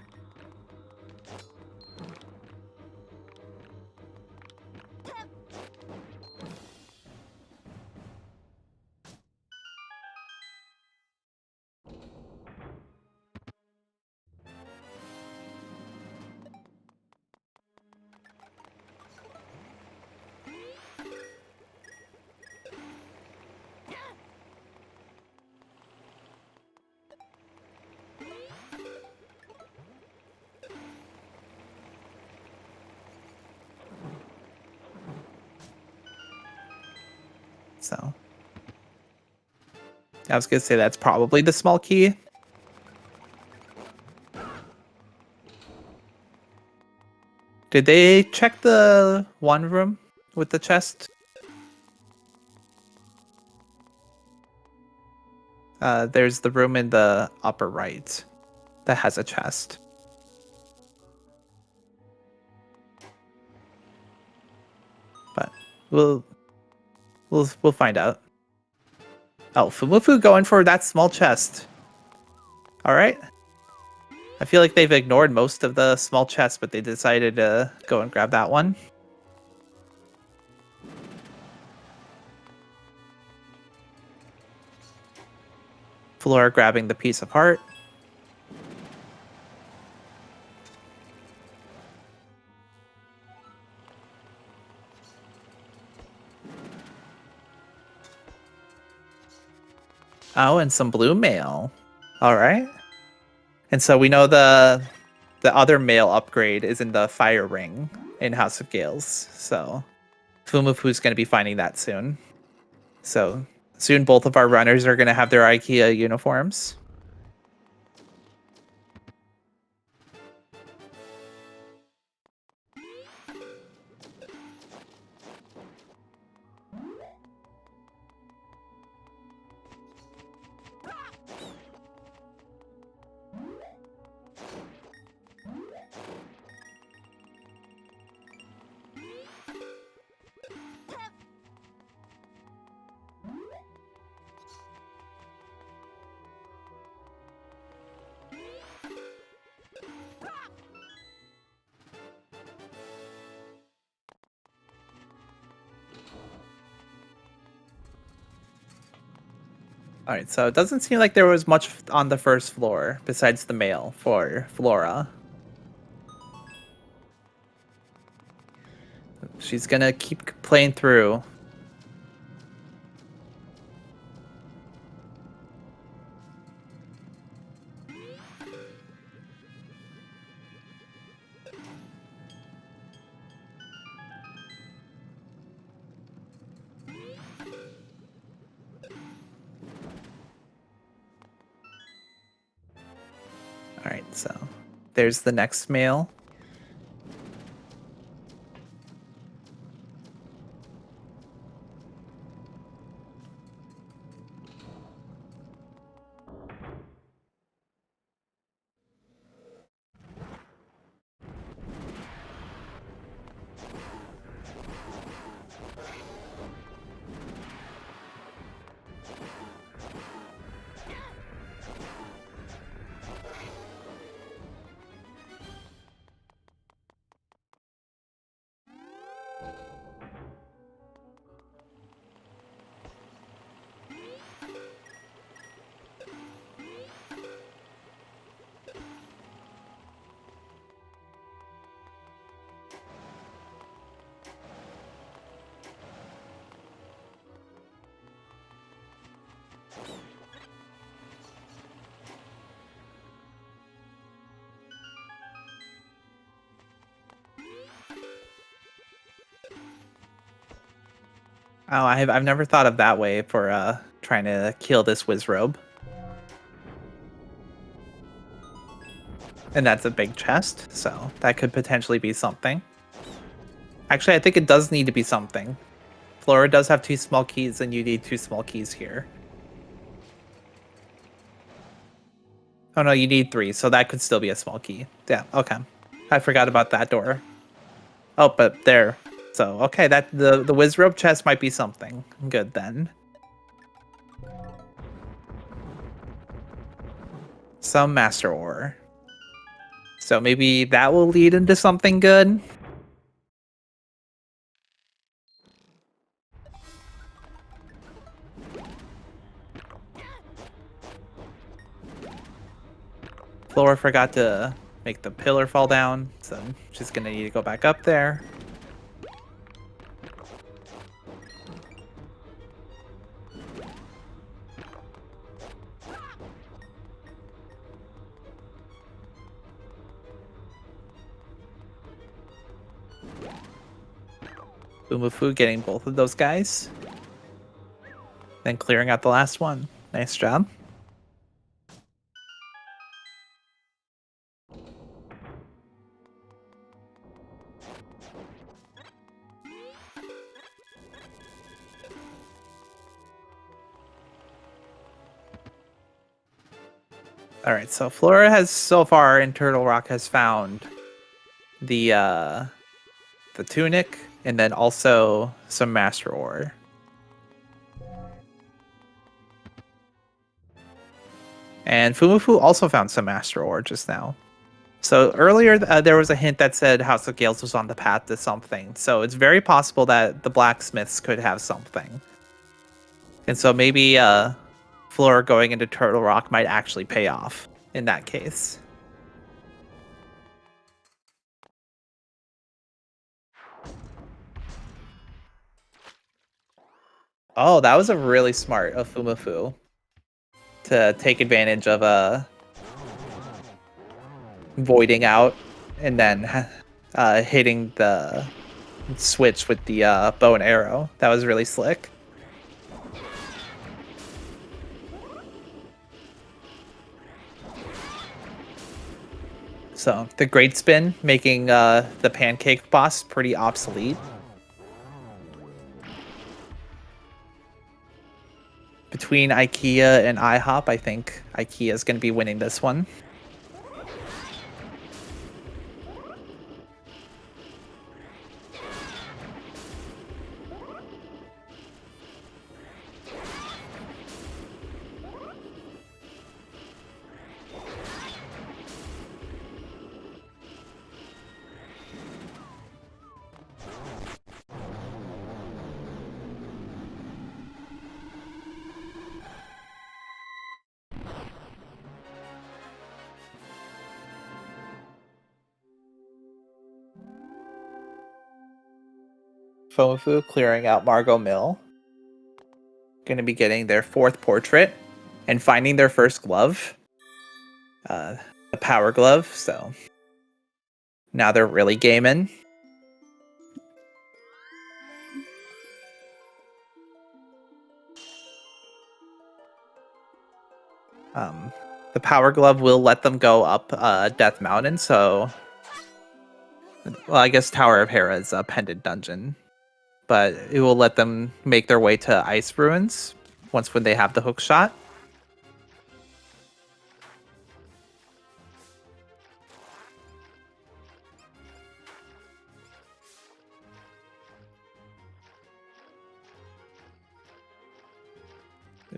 So I was gonna say that's probably the small key. Did they check the one room with the chest? There's the room in the upper right that has a chest. But we'll find out. Oh, Fumufu going for that small chest. All right. I feel like they've ignored most of the small chests, but they decided to go and grab that one. Flora grabbing the piece of heart. Oh, and some blue mail. All right. And so we know the other mail upgrade is in the fire ring in House of Gales. So Fumufu's going to be finding that soon. So soon both of our runners are going to have their IKEA uniforms. All right, so it doesn't seem like there was much on the first floor besides the mail for Flora. She's gonna keep playing through. All right, so there's the next mail. Oh, I've never thought of that way for trying to kill this Wizrobe. And that's a big chest, so that could potentially be something. Actually, I think it does need to be something. Flora does have 2 small keys, and you need 2 small keys here. Oh no, you need 3, so that could still be a small key. Yeah, okay. I forgot about that door. Oh, but there. So, okay, that the Wizrobe chest might be something. Good then. Some Master Ore. So maybe that will lead into something good. Flora forgot to make the pillar fall down, so she's gonna need to go back up there. Foomafu getting both of those guys. Then clearing out the last one. Nice job. All right, so Flora has so far in Turtle Rock has found the tunic and then also some Master Ore. And Fumafu also found some Master Ore just now. So earlier there was a hint that said House of Gales was on the path to something. So it's very possible that the blacksmiths could have something. And so maybe Flora going into Turtle Rock might actually pay off in that case. Oh, that was a really smart of Fumafu to take advantage of voiding out and then hitting the switch with the bow and arrow. That was really slick. So the great spin making the pancake boss pretty obsolete. Between IKEA and IHOP, I think IKEA is going to be winning this one. Fofu clearing out Margot Mill. Going to be getting their 4th portrait and finding their first glove. The power glove, so now they're really gaming. The power glove will let them go up Death Mountain, so well, I guess Tower of Hera is a pendant dungeon, but it will let them make their way to Ice Ruins once when they have the hook shot.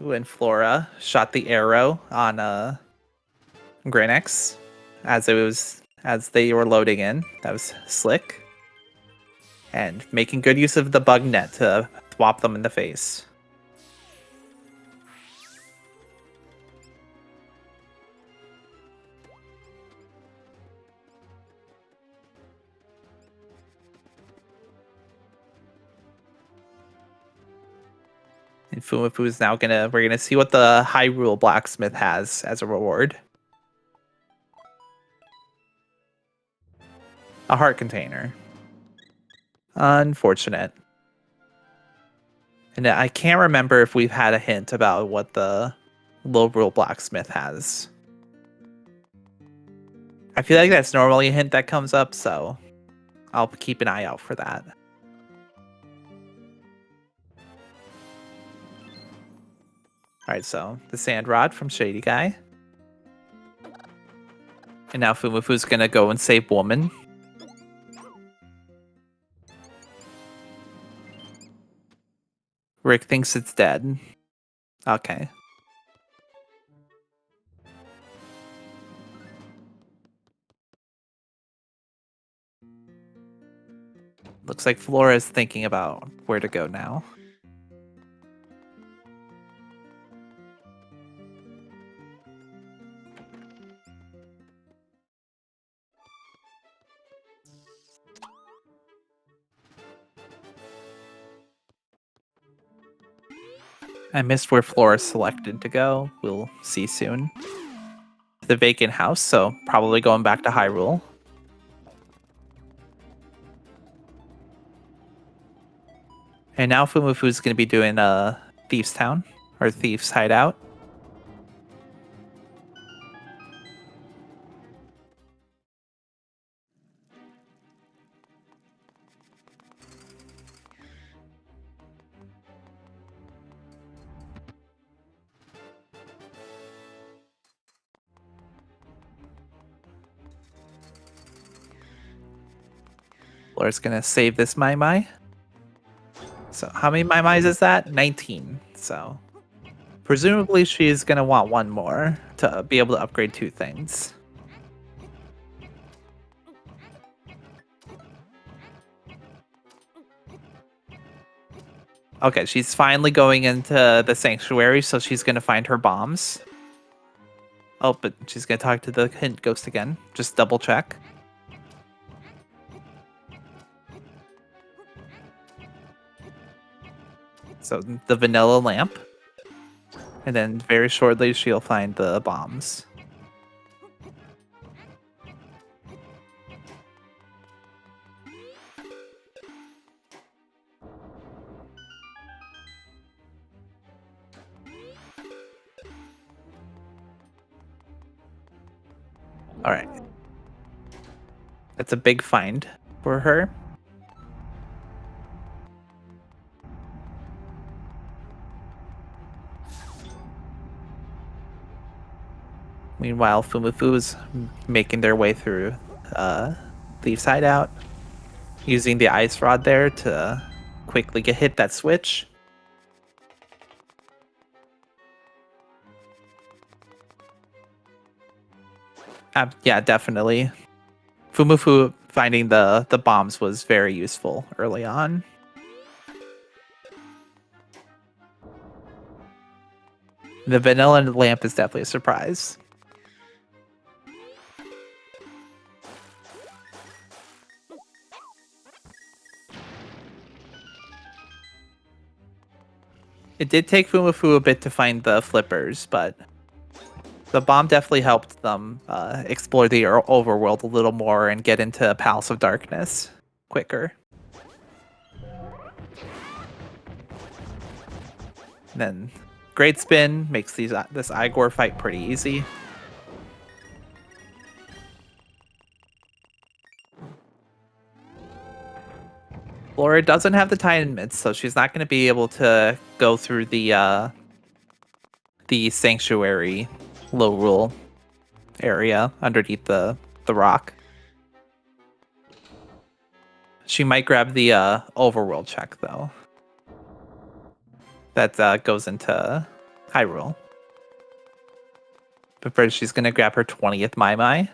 Ooh, and Flora shot the arrow on Granax as they were loading in. That was slick. And making good use of the bug net to swap them in the face. And Fumafu is now we're gonna see what the Hyrule Blacksmith has as a reward. A heart container. Unfortunate. And I can't remember if we've had a hint about what the low rule blacksmith has. I feel like that's normally a hint that comes up, so I'll keep an eye out for that. Alright, so the sand rod from Shady Guy. And now foomafu's gonna go and save Woman. Rick thinks it's dead. Okay. Looks like Flora's thinking about where to go now. I missed where Flora selected to go. We'll see soon. The vacant house, so probably going back to Hyrule. And now foomafu's going to be doing Thieves Town, or Thieves Hideout. Flora's going to save this Mai Mai. So how many Mai Mai's is that? 19. So presumably she's going to want one more to be able to upgrade 2 things. Okay, she's finally going into the sanctuary, so she's going to find her bombs. Oh, but she's going to talk to the hint ghost again. Just double check. So the vanilla lamp. And then very shortly she'll find the bombs. Alright. That's a big find for her. Meanwhile, foomafu's making their way through Thieves' Hideout, using the ice rod there to quickly hit that switch. Yeah, definitely. Foomafu finding the bombs was very useful early on. The vanilla lamp is definitely a surprise. It did take foomafu a bit to find the flippers, but the bomb definitely helped them explore the overworld a little more and get into Palace of Darkness quicker. And then Great Spin makes this Igor fight pretty easy. Flora doesn't have the Titan Mitts, so she's not going to be able to go through the Sanctuary low rule area underneath the rock. She might grab the overworld check though. That goes into Hyrule. But first she's gonna grab her 20th Mai Mai.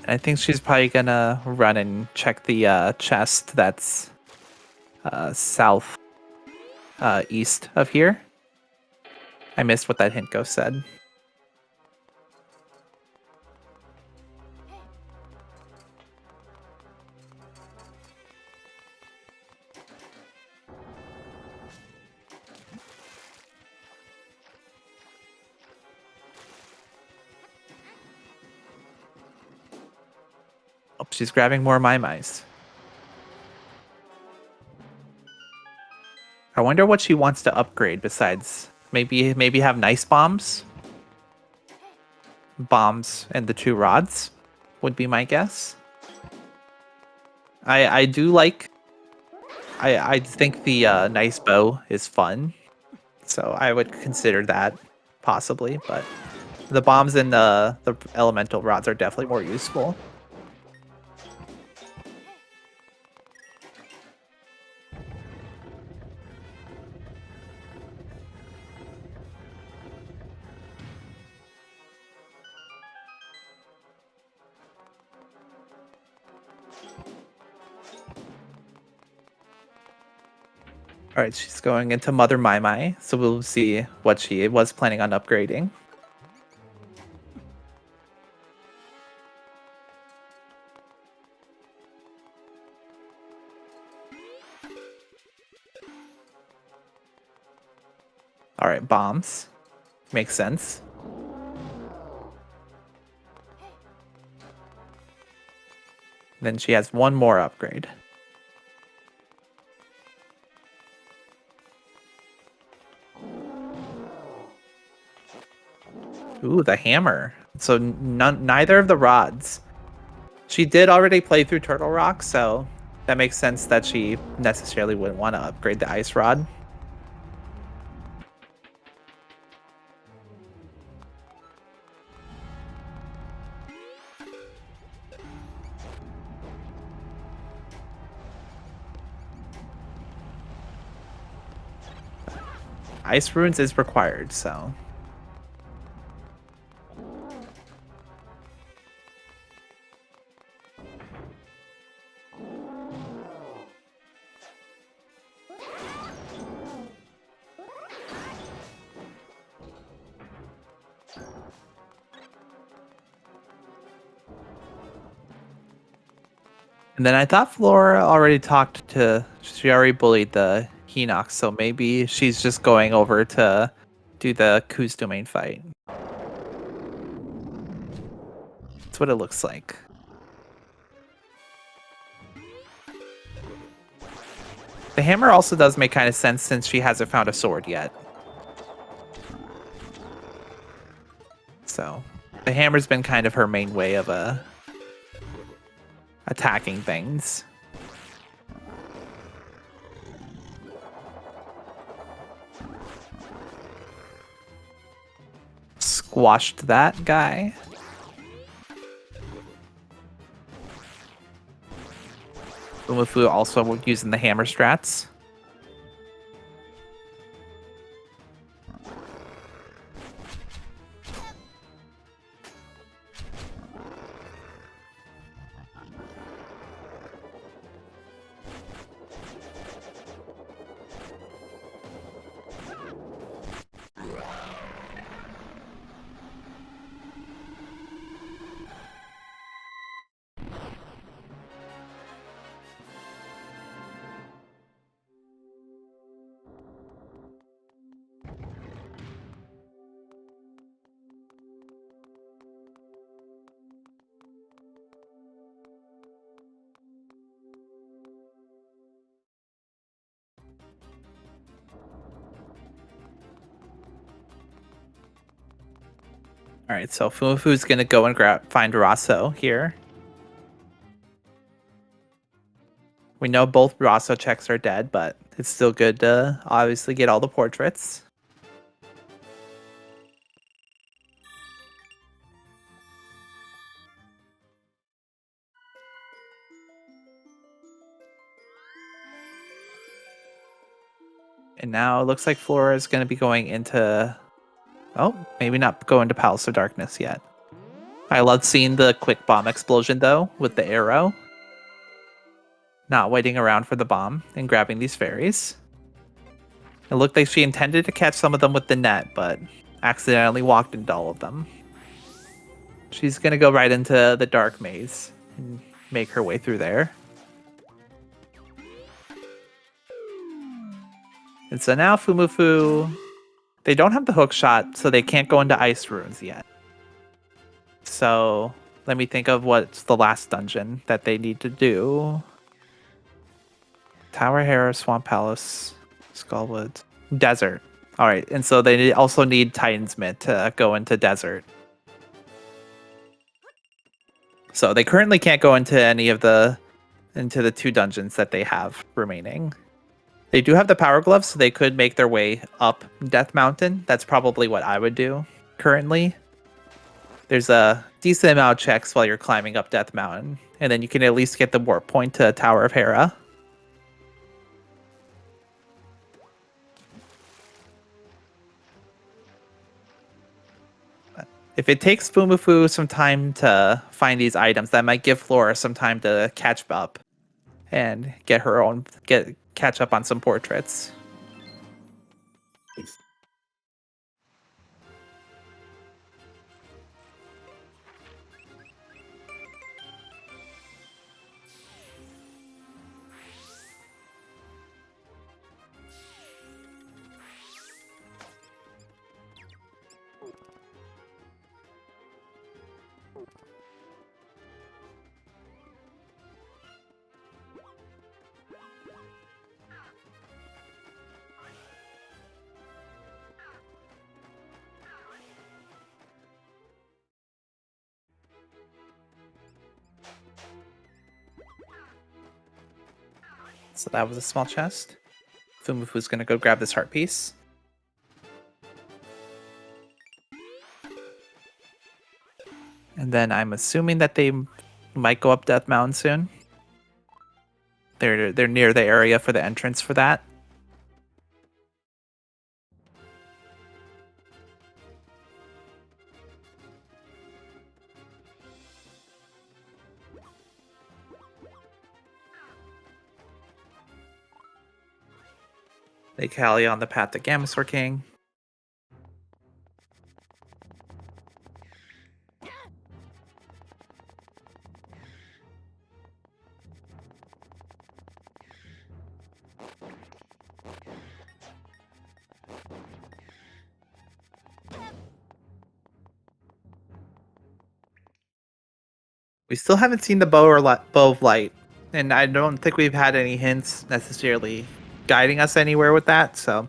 I think she's probably gonna run and check the chest that's south east of here. I missed what that hint ghost said. Oh, she's grabbing more my mice. I wonder what she wants to upgrade besides maybe have nice bombs. Bombs and the 2 rods would be my guess. I do like. I think the nice bow is fun, so I would consider that possibly. But the bombs and the elemental rods are definitely more useful. All right, she's going into Mother Mai Mai, so we'll see what she was planning on upgrading. All right, bombs. Makes sense. Then she has one more upgrade. Ooh, the hammer. So neither of the rods. She did already play through Turtle Rock, so that makes sense that she necessarily wouldn't want to upgrade the ice rod. Ice runes is required, so. And then I thought Flora already talked to, she already bullied the Hinox, so maybe she's just going over to do the Ku's domain fight. That's what it looks like. The hammer also does make kind of sense since she hasn't found a sword yet. So the hammer's been kind of her main way of attacking things. Squashed that guy. Foomafu also using the hammer strats. All right, so Foomafu's gonna go and find Rosso here. We know both Rosso checks are dead, but it's still good to obviously get all the portraits. And now it looks like Flora is going to be going into... Oh, maybe not go into Palace of Darkness yet. I love seeing the quick bomb explosion though with the arrow. Not waiting around for the bomb and grabbing these fairies. It looked like she intended to catch some of them with the net, but accidentally walked into all of them. She's gonna go right into the dark maze and make her way through there. And so now Foomafu, they don't have the hook shot, so they can't go into ice ruins yet. So let me think of what's the last dungeon that they need to do. Tower Hare, Swamp Palace, Skullwood, Desert. All right, and so they also need Titan's Mitt to go into Desert. So they currently can't go into any of the 2 dungeons that they have remaining. They do have the Power Gloves, so they could make their way up Death Mountain. That's probably what I would do currently. There's a decent amount of checks while you're climbing up Death Mountain, and then you can at least get the warp point to Tower of Hera. If it takes Foomafu some time to find these items, that might give Flora some time to catch up and catch up on some portraits. So that was a small chest. Foomafu's gonna go grab this heart piece. And then I'm assuming that they might go up Death Mountain soon. They're near the area for the entrance for that. They Callie on the path to Gammasaur King. We still haven't seen the bow of light, and I don't think we've had any hints necessarily guiding us anywhere with that. So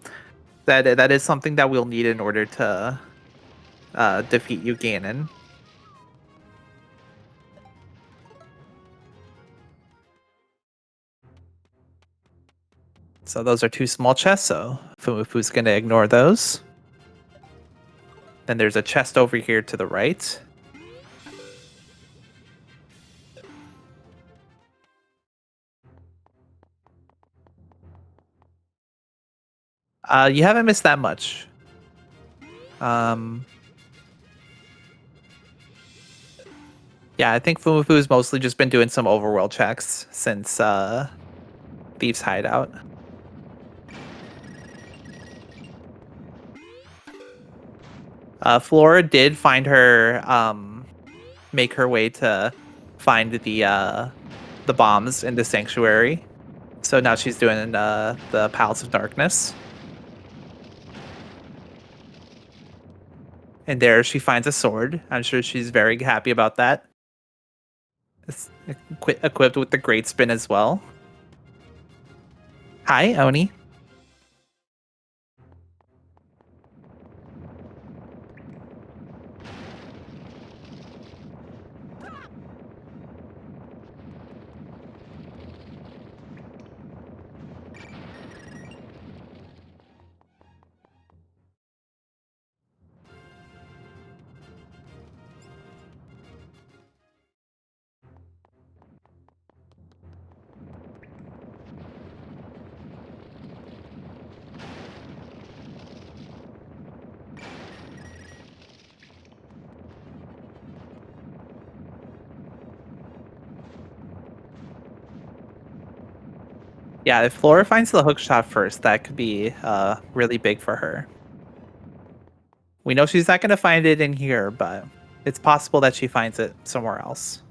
that is something that we'll need in order to defeat you, Ganon. So those are 2 small chests. So Foomafu's gonna ignore those. Then there's a chest over here to the right. You haven't missed that much. Yeah, I think Foomafu's mostly just been doing some overworld checks since Thief's Hideout. Flora did find her, make her way to find the bombs in the sanctuary. So now she's doing the Palace of Darkness. And there she finds a sword. I'm sure she's very happy about that. It's equipped with the Great Spin as well. Hi, Oni. Yeah, if Flora finds the hook shot first, that could be really big for her. We know she's not going to find it in here, but it's possible that she finds it somewhere else.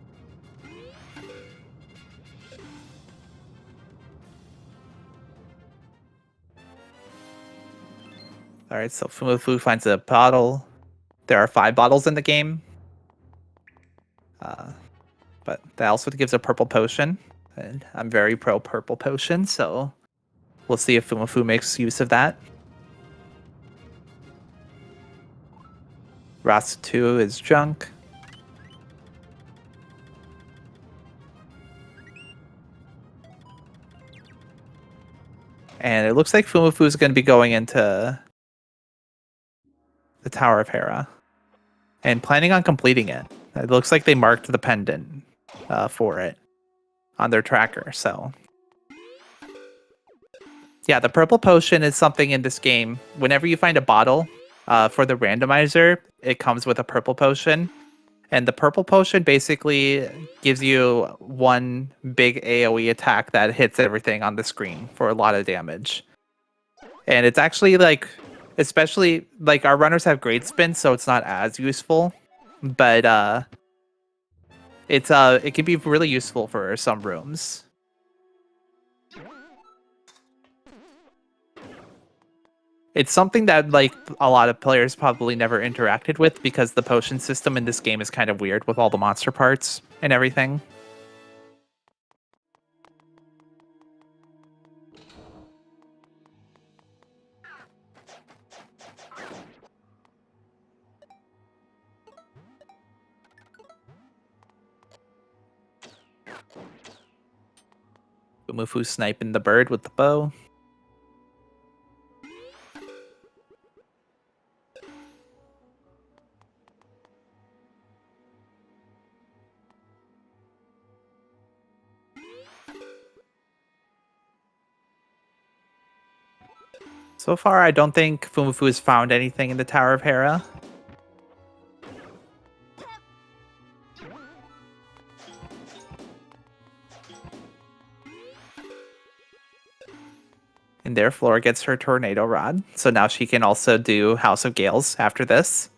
All right, so foomafu finds a bottle. There are 5 bottles in the game. But that also gives a purple potion. And I'm very pro purple potion, so we'll see if foomafu makes use of that. Rasta 2 is junk. And it looks like foomafu is going to be going into the Tower of Hera and planning on completing it. It looks like they marked the pendant for it on their tracker. So, yeah, the purple potion is something in this game. Whenever you find a bottle for the randomizer, it comes with a purple potion. And the purple potion basically gives you one big AoE attack that hits everything on the screen for a lot of damage. And it's actually like, especially like our runners have great spin, so it's not as useful. But it can be really useful for some rooms. It's something that like a lot of players probably never interacted with because the potion system in this game is kind of weird with all the monster parts and everything. Foomafu sniping the bird with the bow. So far, I don't think Foomafu has found anything in the Tower of Hera. And there, Flora gets her Tornado Rod. So now she can also do House of Gales after this.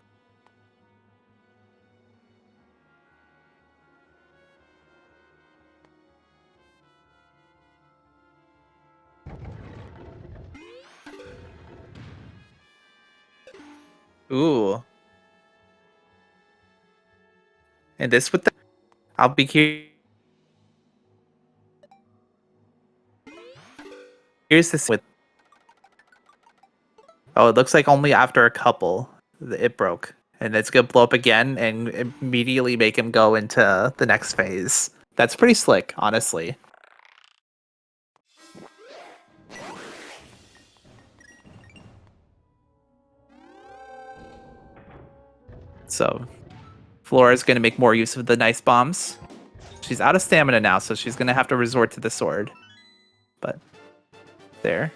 Ooh. And this with the... I'll be curious. Here's this with... Oh, it looks like only after a couple it broke. And it's going to blow up again and immediately make him go into the next phase. That's pretty slick, honestly. So, Flora's going to make more use of the nice bombs. She's out of stamina now, so she's going to have to resort to the sword. But, there.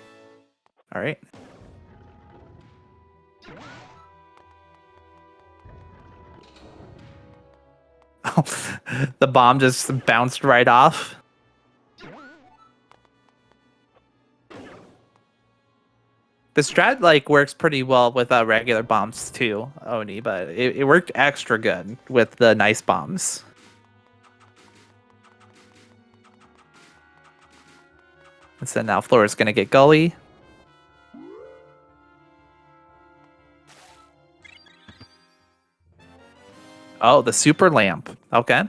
Alright. Oh, the bomb just bounced right off. The strat like works pretty well with regular bombs too, Oni, but it worked extra good with the nice bombs. And so now Flora's gonna get Gully. Oh, the super lamp. Okay.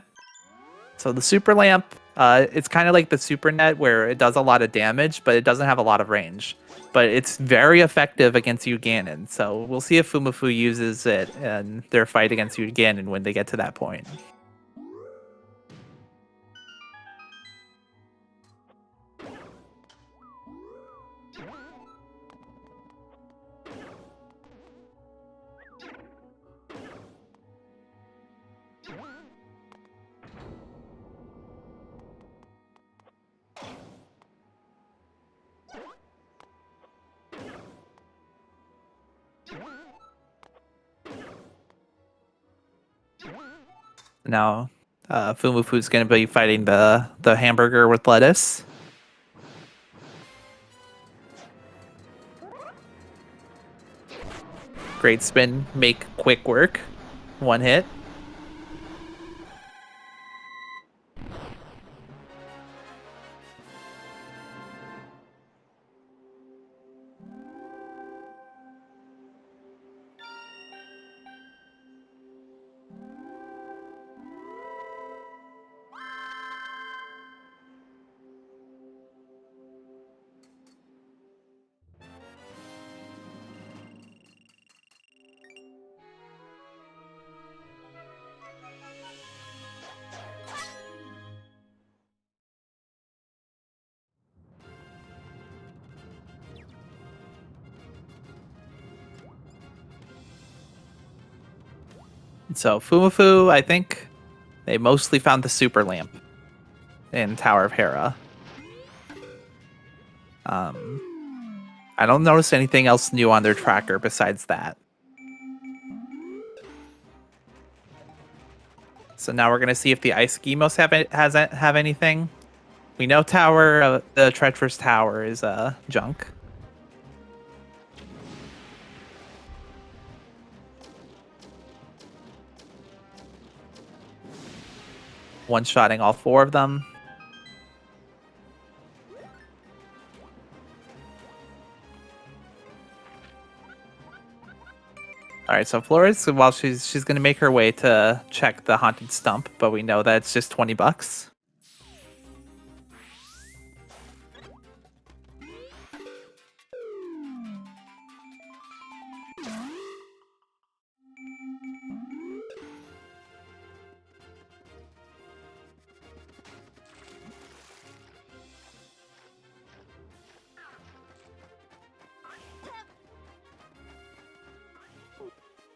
So the super lamp, it's kind of like the super net where it does a lot of damage, but it doesn't have a lot of range. But it's very effective against Ganon. So we'll see if Foomafu uses it in their fight against Ganon when they get to that point. Now, Foomafu's going to be fighting the hamburger with lettuce. Great spin, make quick work. One hit. So foomafu, I think they mostly found the super lamp in Tower of Hera. I don't notice anything else new on their tracker besides that. So now we're gonna see if the ice schemos have anything. We know the treacherous tower is junk. One-shotting all 4 of them. All right, so Flores, well, she's gonna make her way to check the haunted stump, but we know that it's just $20.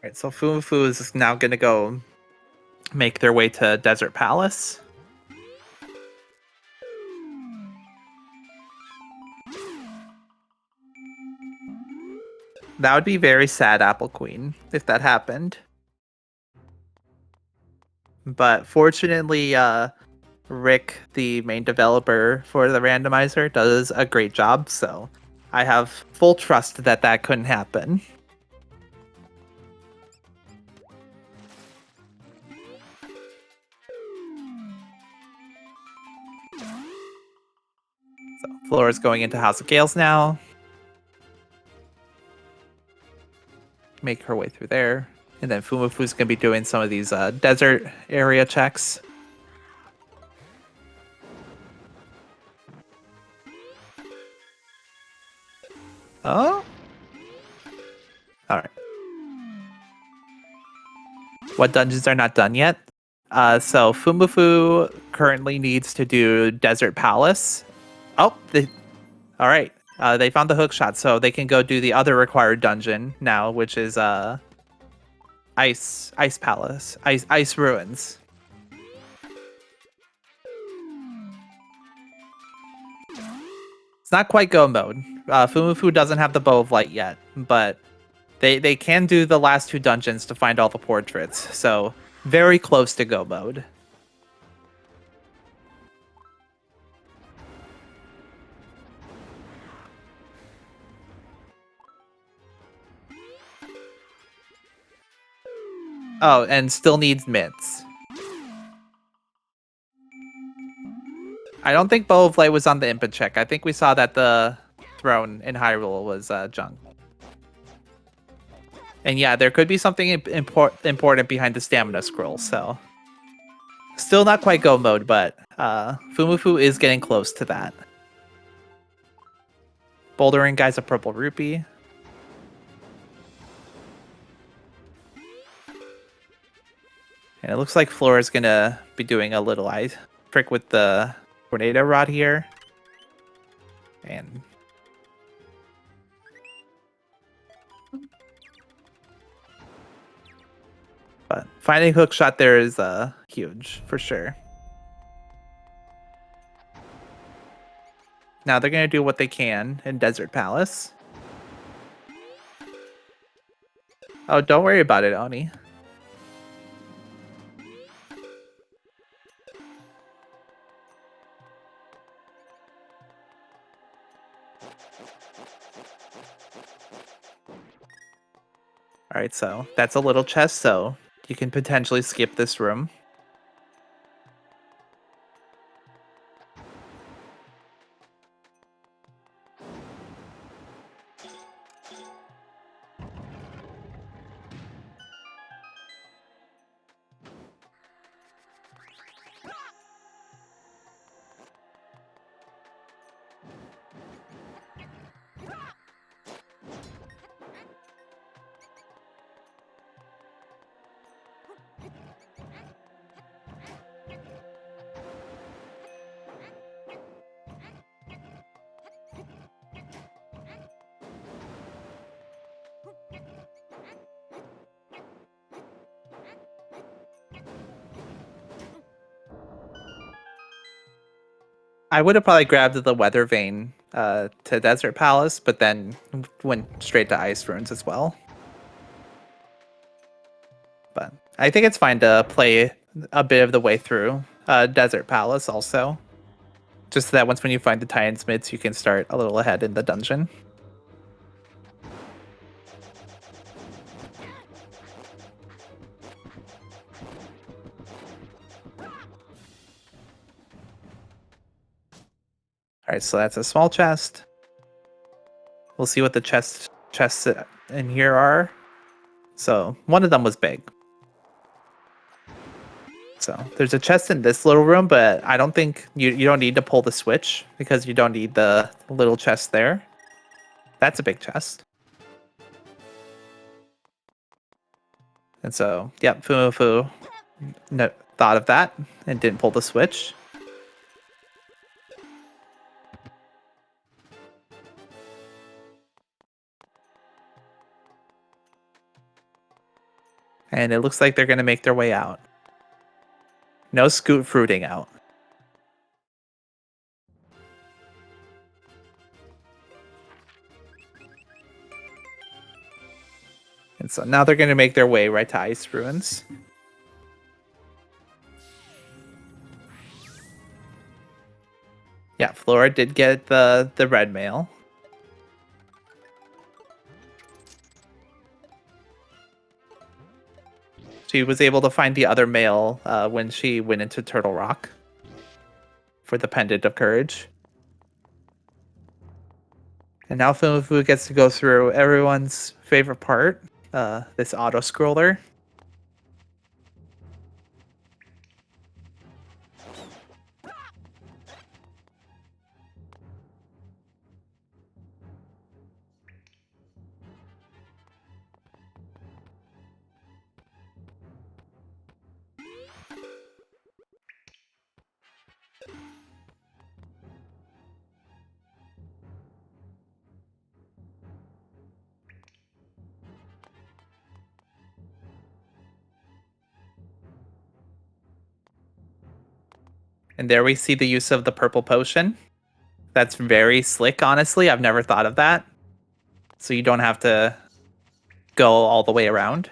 All right, so Fufu is now gonna go make their way to Desert Palace. That would be very sad, Apple Queen, if that happened. But fortunately, Rick, the main developer for the randomizer, does a great job, so I have full trust that that couldn't happen. So Flora's going into House of Gales now. Make her way through there. And then Fumafu's going to be doing some of these desert area checks. Oh? Alright. What dungeons are not done yet? So Fumafu currently needs to do Desert Palace. Oh, alright. They found the hook shot, so they can go do the other required dungeon now, which is Ice Palace. Ice Ruins. It's not quite go mode. Fumafu doesn't have the Bow of Light yet, but they can do the last 2 dungeons to find all the portraits, so very close to go mode. Oh, and still needs mitts. I don't think Bow of Light was on the input check. I think we saw that the throne in Hyrule was junk. And yeah, there could be something important behind the stamina scroll, so... Still not quite go mode, but Fumafu is getting close to that. Bouldering guy's a purple rupee. And it looks like Flora's gonna be doing a little eye trick with the tornado rod here. And but finding hook shot there is huge for sure. Now they're gonna do what they can in Desert Palace. Oh, don't worry about it, Oni. All right, so that's a little chest, so you can potentially skip this room. I would have probably grabbed the weather vein to Desert Palace, but then went straight to Ice Ruins as well. But I think it's fine to play a bit of the way through Desert Palace also. Just so that once when you find the Titan's Mids, you can start a little ahead in the dungeon. Alright, so that's a small chest. We'll see what the chests in here are. So one of them was big. So there's a chest in this little room, but I don't think you don't need to pull the switch because you don't need the little chest there. That's a big chest. And so, yep, foomafu thought of that and didn't pull the switch. And it looks like they're going to make their way out. No scoot fruiting out. And so now they're going to make their way right to Ice Ruins. Yeah, Flora did get the red mail. She was able to find the other mail when she went into Turtle Rock for the Pendant of Courage. And now Foomafu gets to go through everyone's favorite part, this auto-scroller. And there we see the use of the purple potion. That's very slick, honestly. I've never thought of that. So you don't have to go all the way around.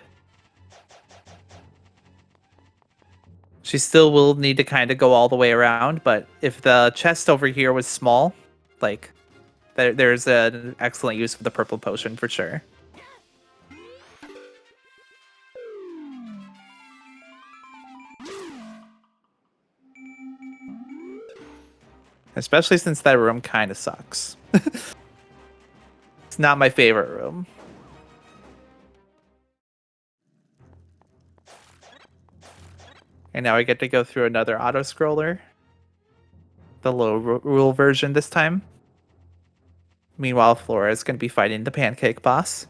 She still will need to kind of go all the way around, but if the chest over here was small, like, there's an excellent use of the purple potion for sure. Especially since that room kind of sucks. It's not my favorite room. And now I get to go through another auto-scroller. The low rule version this time. Meanwhile, Flora is going to be fighting the pancake boss.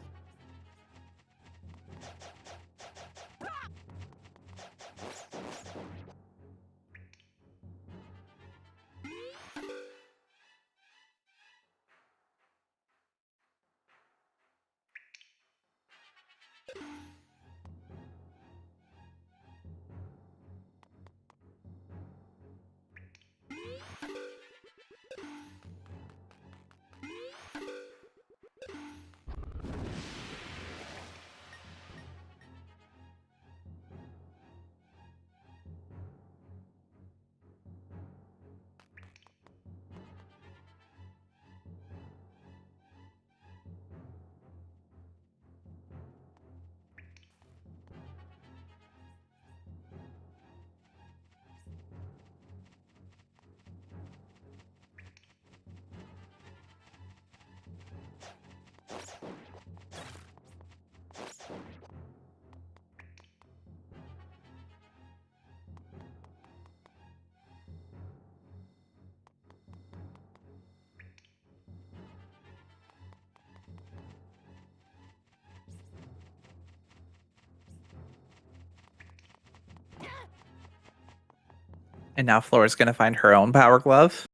And now Flora's gonna find her own power glove.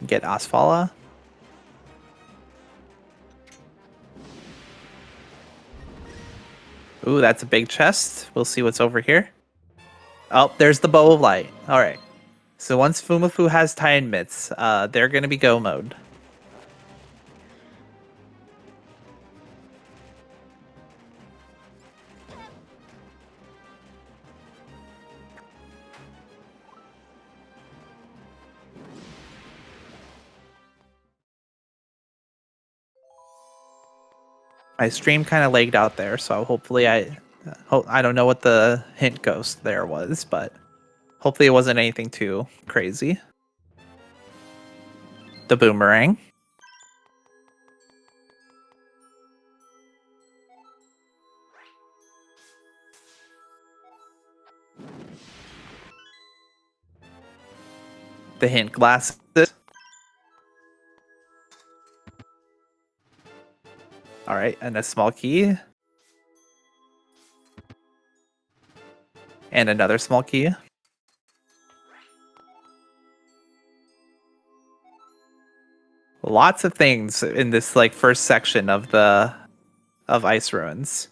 Get Asfala. Ooh, that's a big chest. We'll see what's over here. Oh, there's the bow of light. All right. So once Foomafu has Titan Mitts, they're gonna be go mode. My stream kind of lagged out there, so hopefully I don't know what the hint ghost there was, but hopefully it wasn't anything too crazy. The boomerang. The hint glasses. All right, and a small key. And another small key. Lots of things in this like first section of Ice Ruins.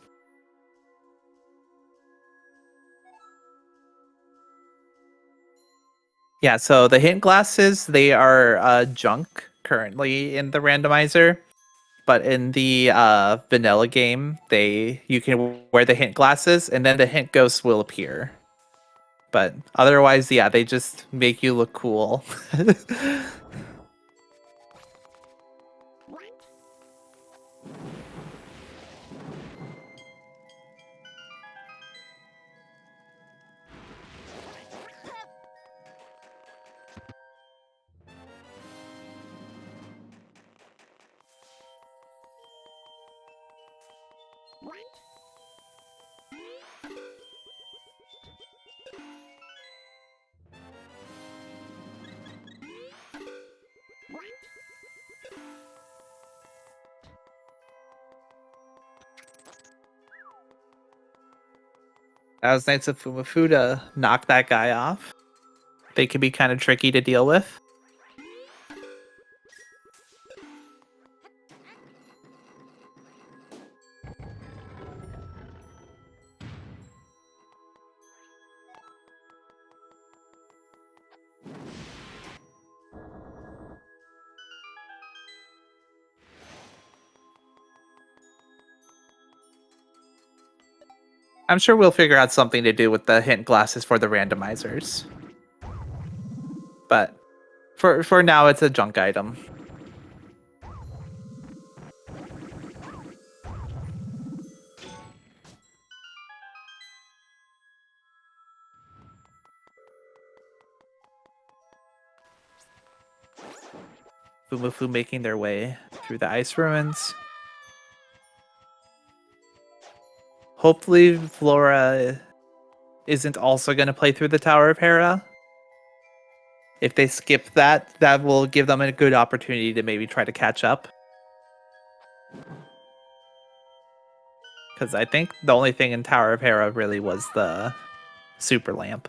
Yeah, so the hint glasses, they are junk currently in the randomizer. But in the vanilla game, you can wear the hint glasses and then the hint ghosts will appear. But otherwise, yeah, they just make you look cool. That was nice of Fumafu to knock that guy off. They can be kind of tricky to deal with. I'm sure we'll figure out something to do with the hint glasses for the randomizers. But for now, it's a junk item. Fumufu making their way through the ice ruins. Hopefully, Flora isn't also going to play through the Tower of Hera. If they skip that, that will give them a good opportunity to maybe try to catch up. Because I think the only thing in Tower of Hera really was the super lamp.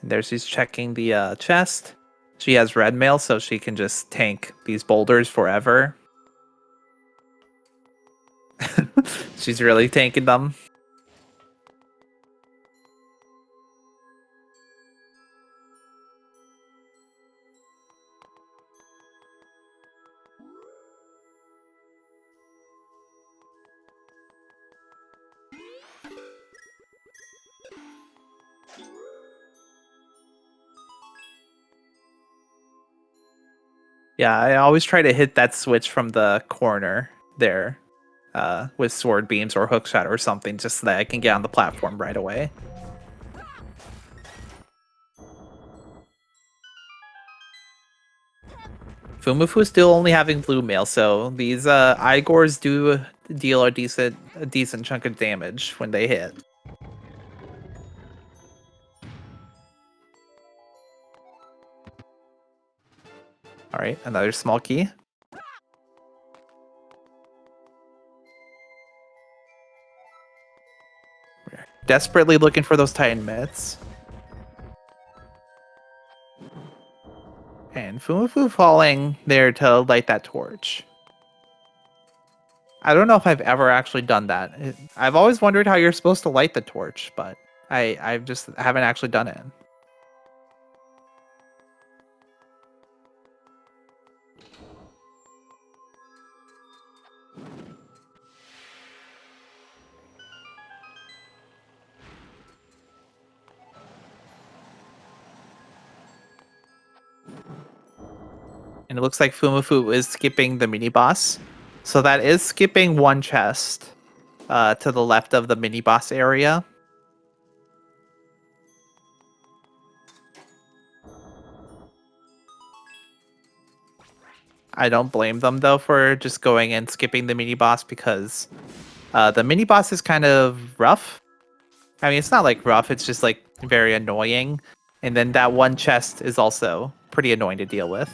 And there she's checking the chest. She has red mail, so she can just tank these boulders forever. She's really tanking them. Yeah, I always try to hit that switch from the corner there with sword beams or hookshot or something, just so that I can get on the platform right away. Fumufu is still only having blue mail, so these Igors do deal a decent chunk of damage when they hit. All right, another small key. We're desperately looking for those Titan mitts. And foomafu falling there to light that torch. I don't know if I've ever actually done that. I've always wondered how you're supposed to light the torch, but I just haven't actually done it. And it looks like Foomafu is skipping the mini boss. So that is skipping one chest to the left of the mini boss area. I don't blame them though for just going and skipping the mini boss because the mini boss is kind of rough. I mean, it's not like rough, it's just like very annoying. And then that one chest is also pretty annoying to deal with.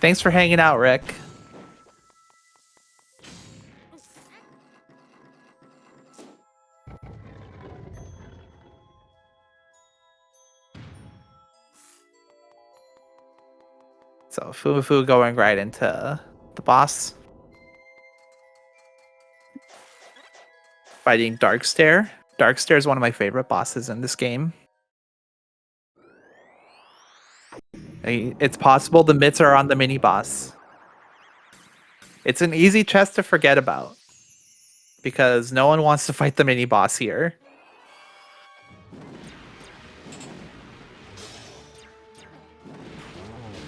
Thanks for hanging out, Rick. So Foomafu going right into the boss. Fighting Darkstare. Darkstare is one of my favorite bosses in this game. It's possible the mitts are on the mini boss. It's an easy chest to forget about because no one wants to fight the mini boss here.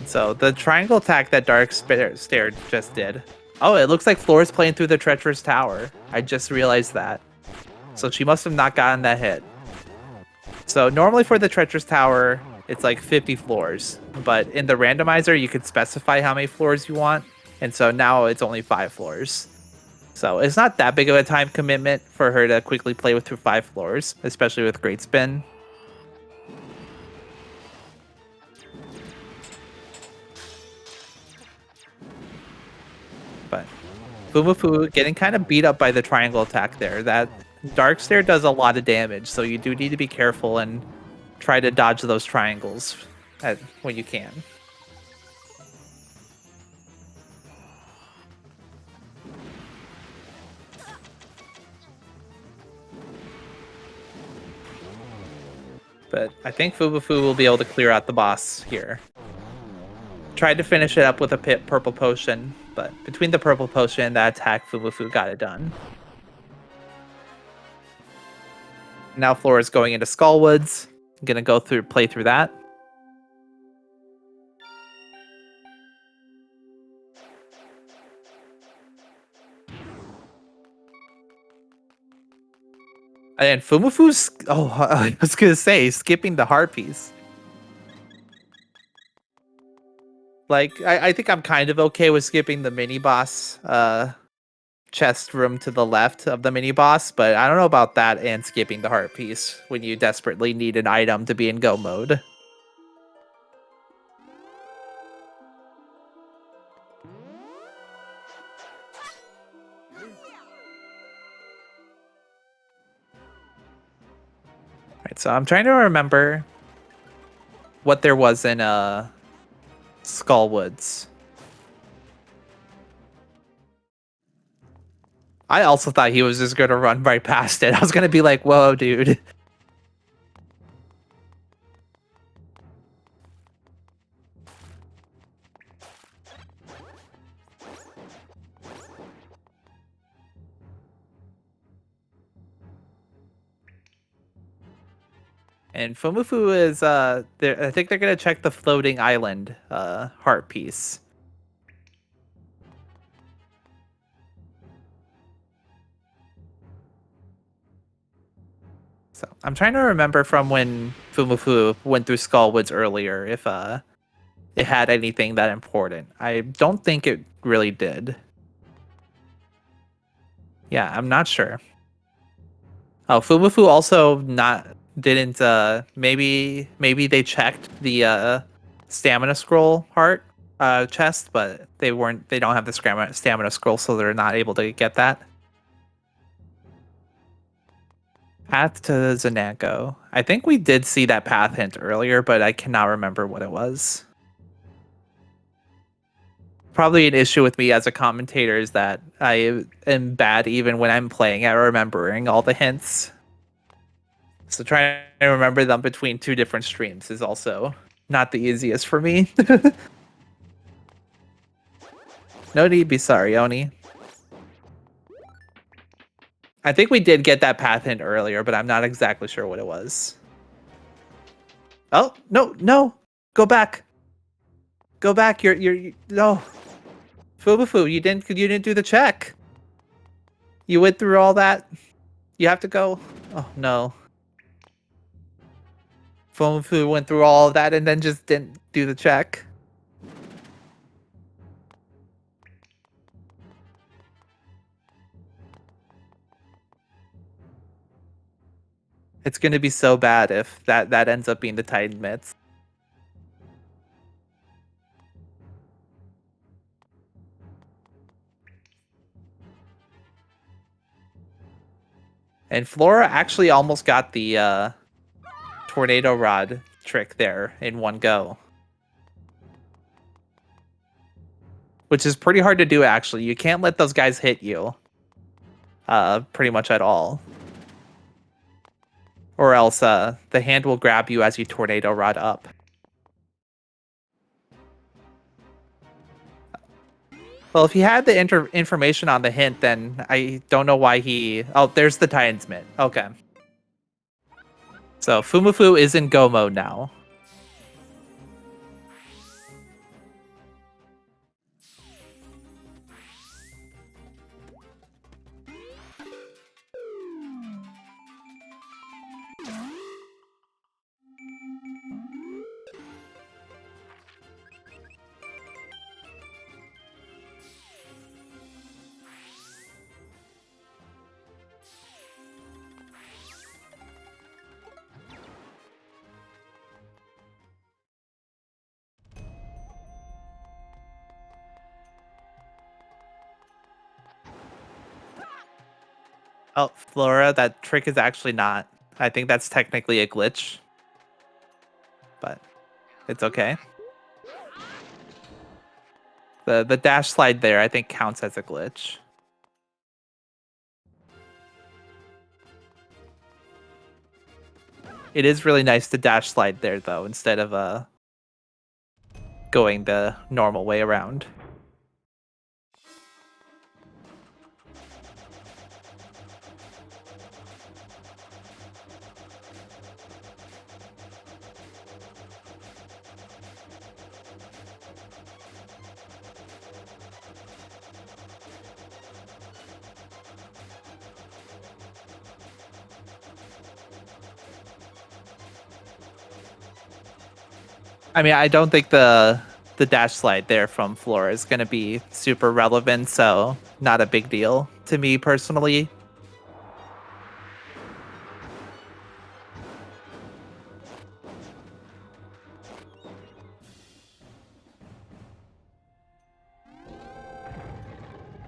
So the triangle attack that Darkstare just did. Oh, it looks like Flora's playing through the treacherous tower. I just realized that. So she must have not gotten that hit. So normally for the treacherous tower, it's like 50 floors. But in the randomizer, you could specify how many floors you want. And so now it's only 5 floors. So it's not that big of a time commitment for her to quickly play through 5 floors, especially with Great Spin. But Foomafu getting kind of beat up by the triangle attack there. That Darkstare does a lot of damage, so you do need to be careful and try to dodge those triangles when you can. But I think Foomafu will be able to clear out the boss here. Tried to finish it up with a purple potion, but between the purple potion and that attack, Foomafu got it done. Now Flora's going into Skullwoods. I'm gonna play through that. And Fumafu's I was gonna say skipping the heart piece. Like I think I'm kind of okay with skipping the mini boss chest room to the left of the mini boss, but I don't know about that and skipping the heart piece when you desperately need an item to be in go mode. Alright, so I'm trying to remember what there was in Skullwoods. I also thought he was just gonna run right past it. I was gonna be like, whoa, dude. And Fumafu is I think they're gonna check the floating island heart piece. So I'm trying to remember from when Fumafu went through Skullwoods earlier if it had anything that important. I don't think it really did. Yeah, I'm not sure. Oh, Fumafu also didn't maybe they checked the stamina scroll heart chest, but they don't have the stamina scroll, so they're not able to get that. Path to Zananko. I think we did see that path hint earlier, but I cannot remember what it was. Probably an issue with me as a commentator is that I am bad even when I'm playing at remembering all the hints. So trying to remember them between two different streams is also not the easiest for me. No need to be sorry, Oni. I think we did get that path hint earlier, but I'm not exactly sure what it was. Oh, no. Go back. Go back. No. foomafu, you didn't do the check. You went through all that. You have to go. Oh no. foomafu went through all of that and then just didn't do the check. It's gonna be so bad if that ends up being the Titan Mitts. And Flora actually almost got the tornado rod trick there in one go. Which is pretty hard to do, actually. You can't let those guys hit you. Pretty much at all. Or else the hand will grab you as you tornado rod up. Well, if he had the information on the hint, then I don't know why he... Oh, there's the Titan's Mitt. Okay. So, foomafu is in go mode now. Oh, Flora, that trick is actually not. I think that's technically a glitch. But it's okay. The dash slide there, I think, counts as a glitch. It is really nice to dash slide there, though, instead of going the normal way around. I mean, I don't think the dash slide there from Flora is going to be super relevant, so not a big deal to me personally.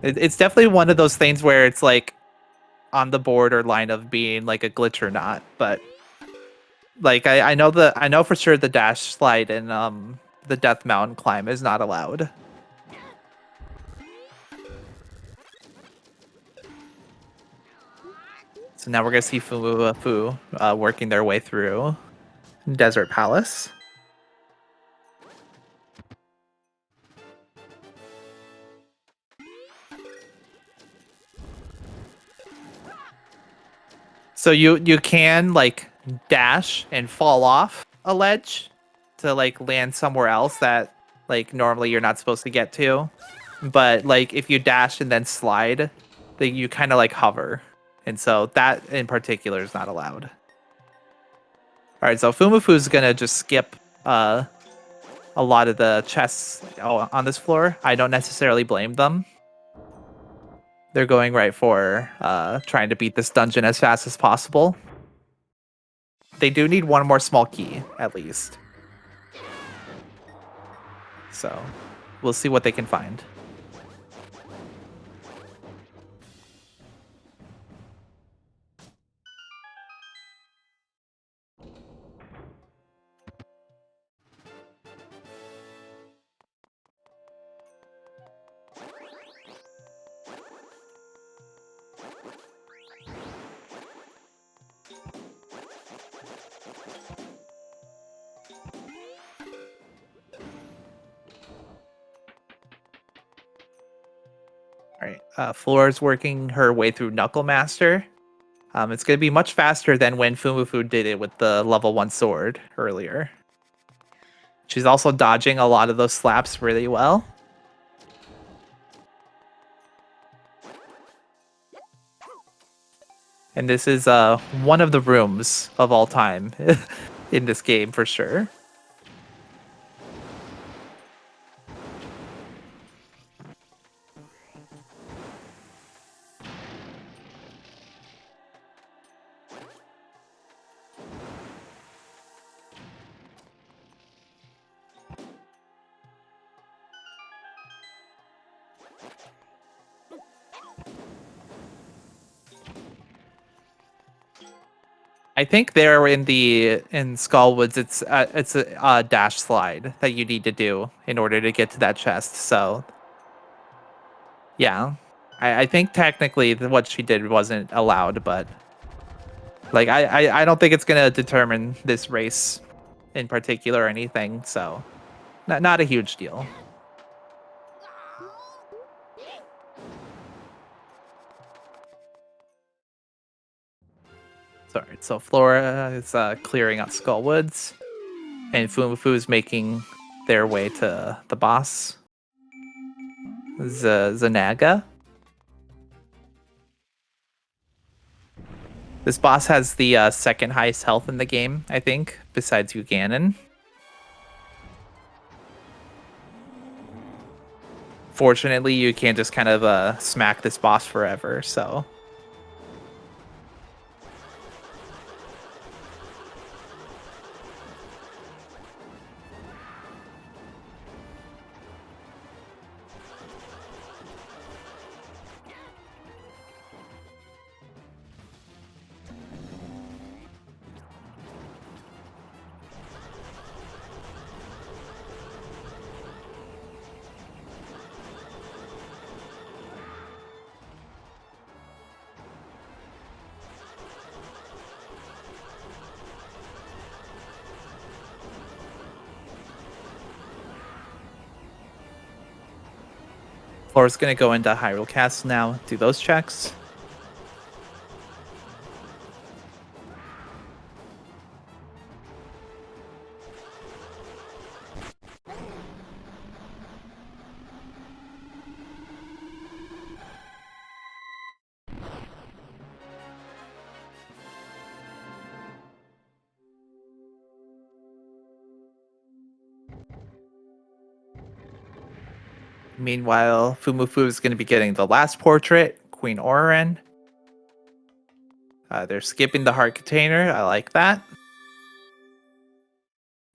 It's definitely one of those things where it's like on the borderline of being like a glitch or not, but like I know for sure the dash slide in the Death Mountain climb is not allowed. So now we're gonna see foomafu working their way through Desert Palace. So you can like dash and fall off a ledge to like land somewhere else that like normally you're not supposed to get to. But like if you dash and then slide, then you kind of like hover. And so that in particular is not allowed. All right, so foomafu's gonna just skip a lot of the chests on this floor. I don't necessarily blame them. They're going right for trying to beat this dungeon as fast as possible. They do need one more small key, at least. So we'll see what they can find. All right, Flora's working her way through Knuckle Master. It's going to be much faster than when Foomafu did it with the level 1 sword earlier. She's also dodging a lot of those slaps really well. And this is one of the rooms of all time in this game for sure. I think there in Skullwoods, it's a dash slide that you need to do in order to get to that chest. So, yeah, I think technically what she did wasn't allowed, but like I don't think it's gonna determine this race in particular or anything. So, not a huge deal. Sorry, so Flora is clearing out Skullwoods, and Fumafu is making their way to the boss, Zanaga. This boss has the second highest health in the game, I think, besides Uganon. Fortunately, you can't just kind of smack this boss forever, so... Flora's gonna go into Hyrule Cast now, do those checks. Meanwhile, Fumufu is going to be getting the last portrait, Queen Oren. They're skipping the heart container. I like that.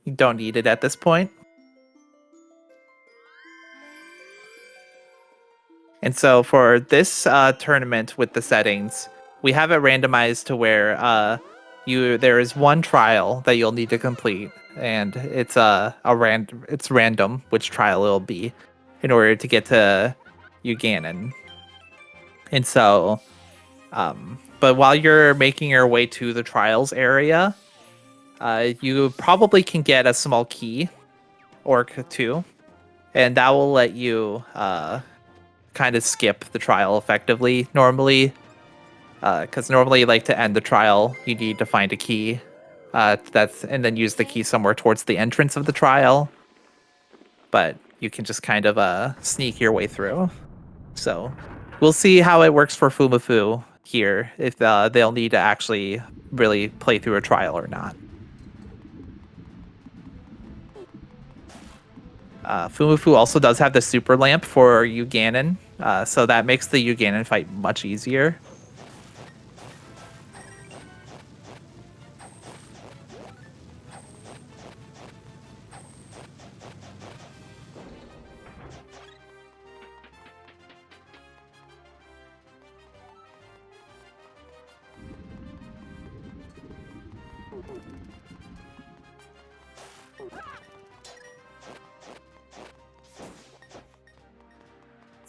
You don't need it at this point. And so for this tournament with the settings, we have it randomized to where there is one trial that you'll need to complete, and it's it's random which trial it'll be in order to get to Uganon. And so, but while you're making your way to the trials area, you probably can get a small key or two, and that will let you kind of skip the trial effectively normally, because normally, like, to end the trial you need to find a key and then use the key somewhere towards the entrance of the trial, but you can just kind of sneak your way through. So we'll see how it works for Fumafu here, if they'll need to actually really play through a trial or not. Fumafu also does have the super lamp for Uganon, so that makes the Uganon fight much easier.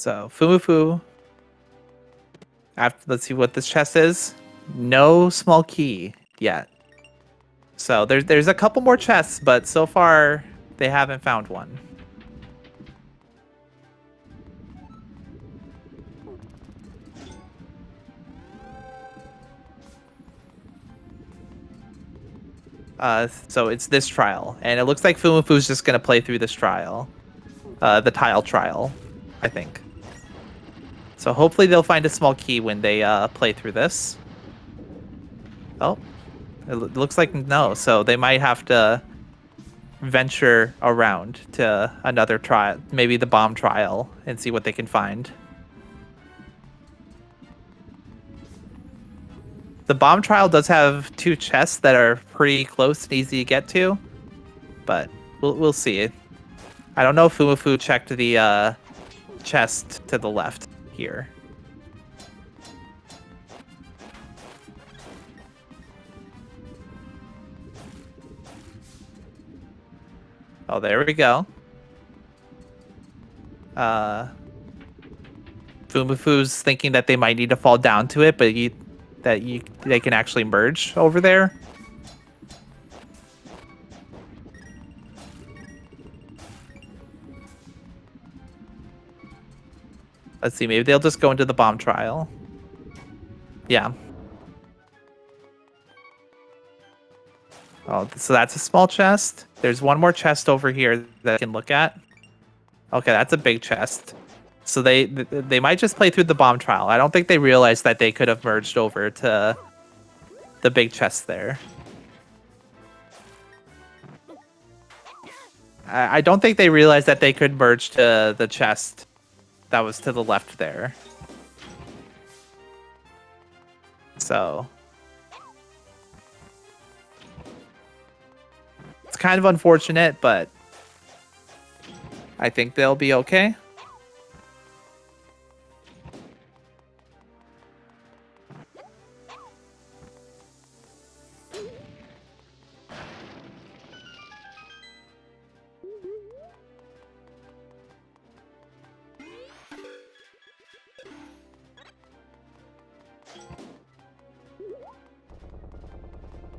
So foomafu. Let's see what this chest is. No small key yet. So there's a couple more chests, but so far they haven't found one. So it's this trial, and it looks like foomafu's just gonna play through this trial, the tile trial, I think. So hopefully they'll find a small key when they play through this. Oh, it looks like no. So they might have to venture around to another trial, maybe the bomb trial, and see what they can find. The bomb trial does have 2 chests that are pretty close and easy to get to, but we'll see. I don't know if foomafu checked the chest to the left here. Oh, there we go. Foomafu's thinking that they might need to fall down to it, but they can actually merge over there. Let's see, maybe they'll just go into the bomb trial. Yeah. Oh, so that's a small chest. There's one more chest over here that I can look at. Okay, that's a big chest. So they might just play through the bomb trial. I don't think they realized that they could have merged over to the big chest there. I don't think they realized that they could merge to the chest that was to the left there. So it's kind of unfortunate, but I think they'll be okay.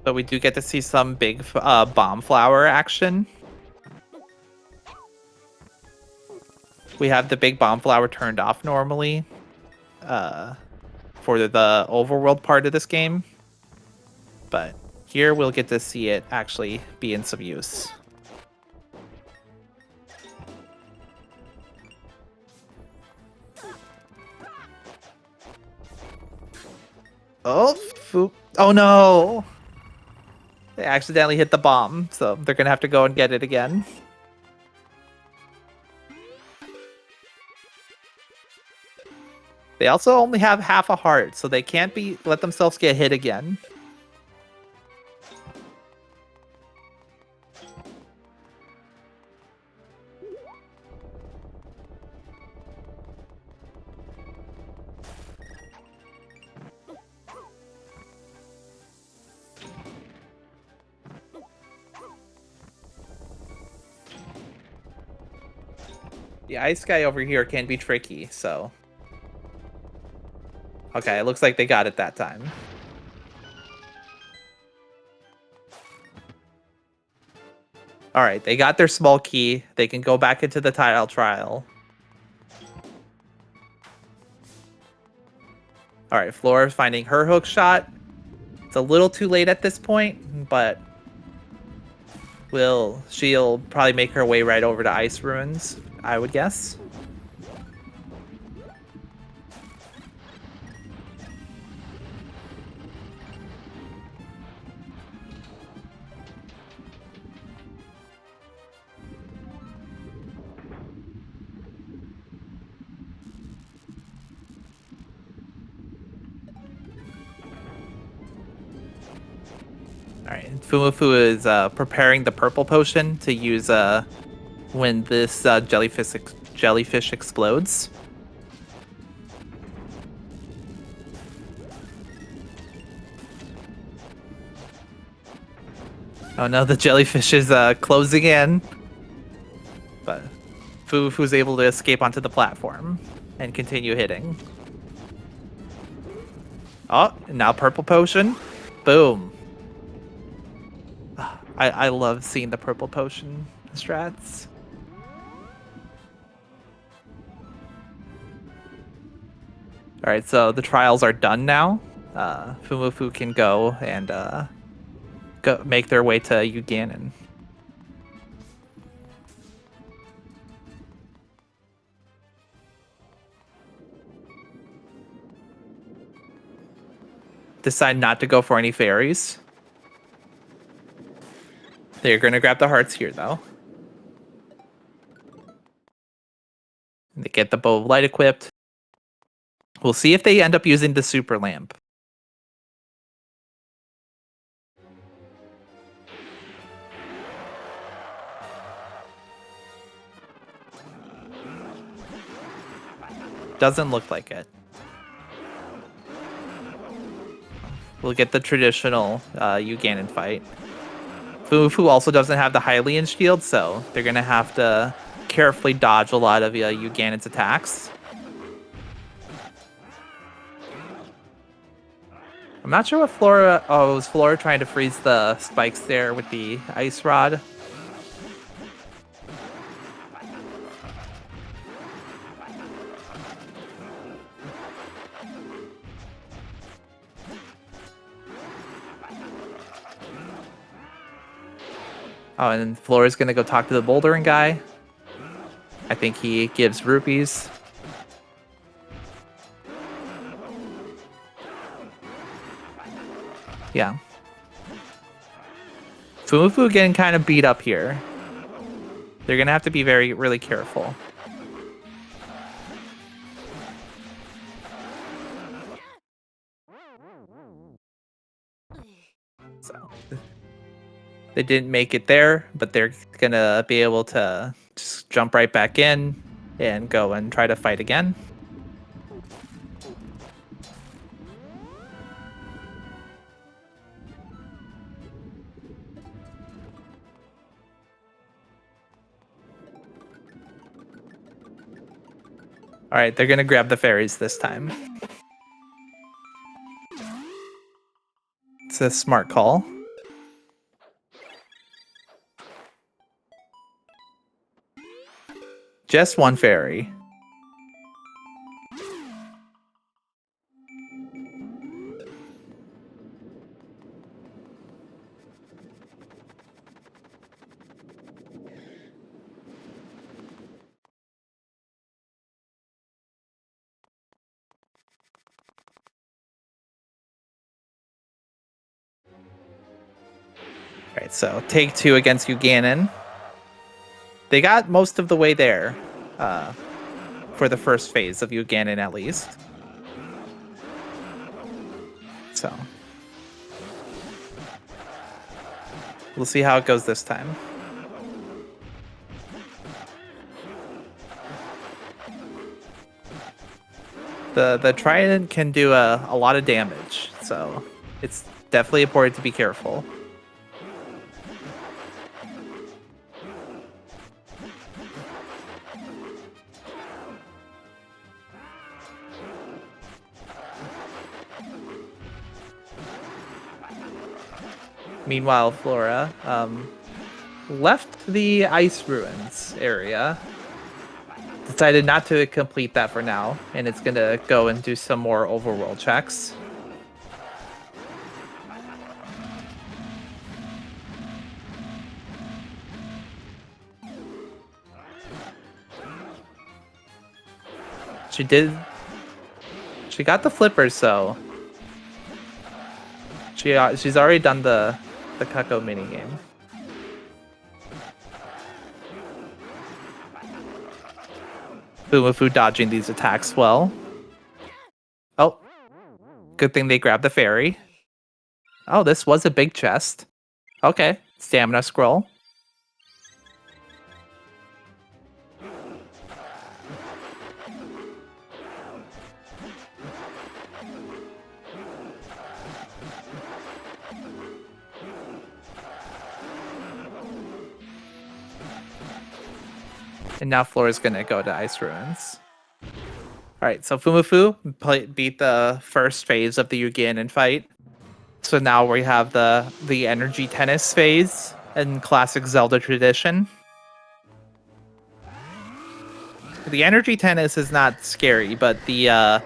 But we do get to see some big bomb flower action. We have the big bomb flower turned off normally for the overworld part of this game. But here we'll get to see it actually be in some use. Oh, oh no! They accidentally hit the bomb, so they're gonna have to go and get it again. They also only have half a heart, so they can't let themselves get hit again. The ice guy over here can be tricky, so... Okay, it looks like they got it that time. Alright, they got their small key. They can go back into the tile trial. Alright, Flora's finding her hook shot. It's a little too late at this point, but... she'll probably make her way right over to Ice Ruins, I would guess. Alright, foomafu is preparing the purple potion to use when this jellyfish explodes. Oh no, the jellyfish is closing in. But foomafu's able to escape onto the platform. and continue hitting. Oh, now purple potion. Boom. I love seeing the purple potion strats. All right, so the trials are done now. Foomafu can go and go make their way to Uganon. Decide not to go for any fairies. They're going to grab the hearts here, though. They get the bow of light equipped. We'll see if they end up using the super lamp. Doesn't look like it. We'll get the traditional Uganon fight. Foomafu also doesn't have the Hylian shield, so they're going to have to carefully dodge a lot of Uganon's attacks. I'm not sure what Flora... Oh, it was Flora trying to freeze the spikes there with the ice rod. Oh, and then Flora's gonna go talk to the bouldering guy. I think he gives rupees. Yeah. Foomafu getting kind of beat up here. They're gonna have to be really careful. So they didn't make it there, but they're gonna be able to just jump right back in and go and try to fight again. All right, they're gonna grab the fairies this time. It's a smart call. Just one fairy. All right, so take two against Uganon. They got most of the way there for the first phase of Uganon, at least. So we'll see how it goes this time. The trident can do a lot of damage, so it's definitely important to be careful. Meanwhile, Flora left the ice ruins area. Decided not to complete that for now, and it's gonna go and do some more overworld checks. She got the flippers, so she's already done the Cucko minigame. Foomafu dodging these attacks well. Oh, good thing they grabbed the fairy. Oh, this was a big chest. Okay, stamina scroll. And now Flora's gonna go to Ice Ruins. Alright, so Foomafu beat the first phase of the Uganon fight. So now we have the energy tennis phase in classic Zelda tradition. The energy tennis is not scary, but the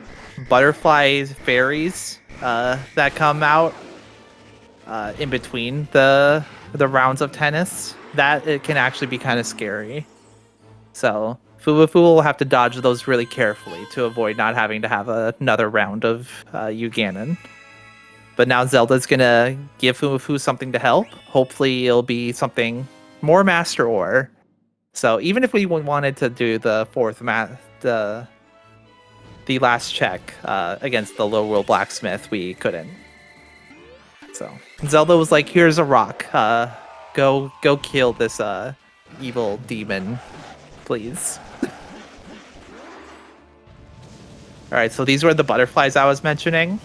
butterflies, fairies that come out in between the rounds of tennis, that it can actually be kind of scary. So Fuwafu will have to dodge those really carefully to avoid not having to have another round of Uganon. But now Zelda's gonna give Fuwafu something to help. Hopefully it'll be something more Master Ore. So even if we wanted to do the the last check against the low world blacksmith, we couldn't. So Zelda was like, "Here's a rock. Go kill this evil demon, please." All right, so these were the butterflies I was mentioning.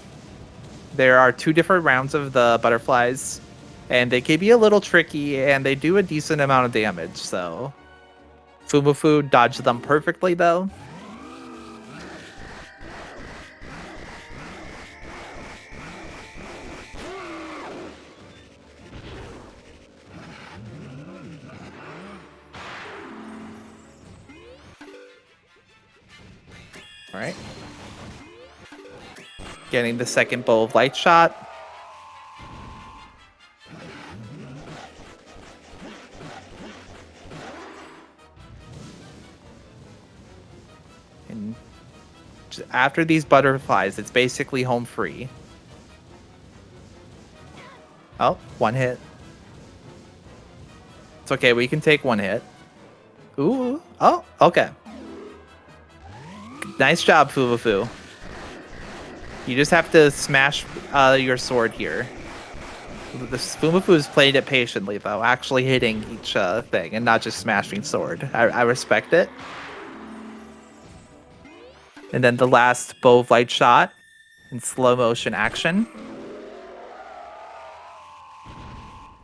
There are 2 different rounds of the butterflies, and they can be a little tricky, and they do a decent amount of damage. So Fumafu dodged them perfectly, though. All right. Getting the second bow of light shot. And after these butterflies, it's basically home free. Oh, 1 hit. It's okay, we can take 1 hit. Ooh, oh, okay. Nice job, Fuwafu. You just have to smash your sword here. The Fumafu has played it patiently, though, actually hitting each thing and not just smashing sword. I respect it. And then the last bow of light shot in slow motion action.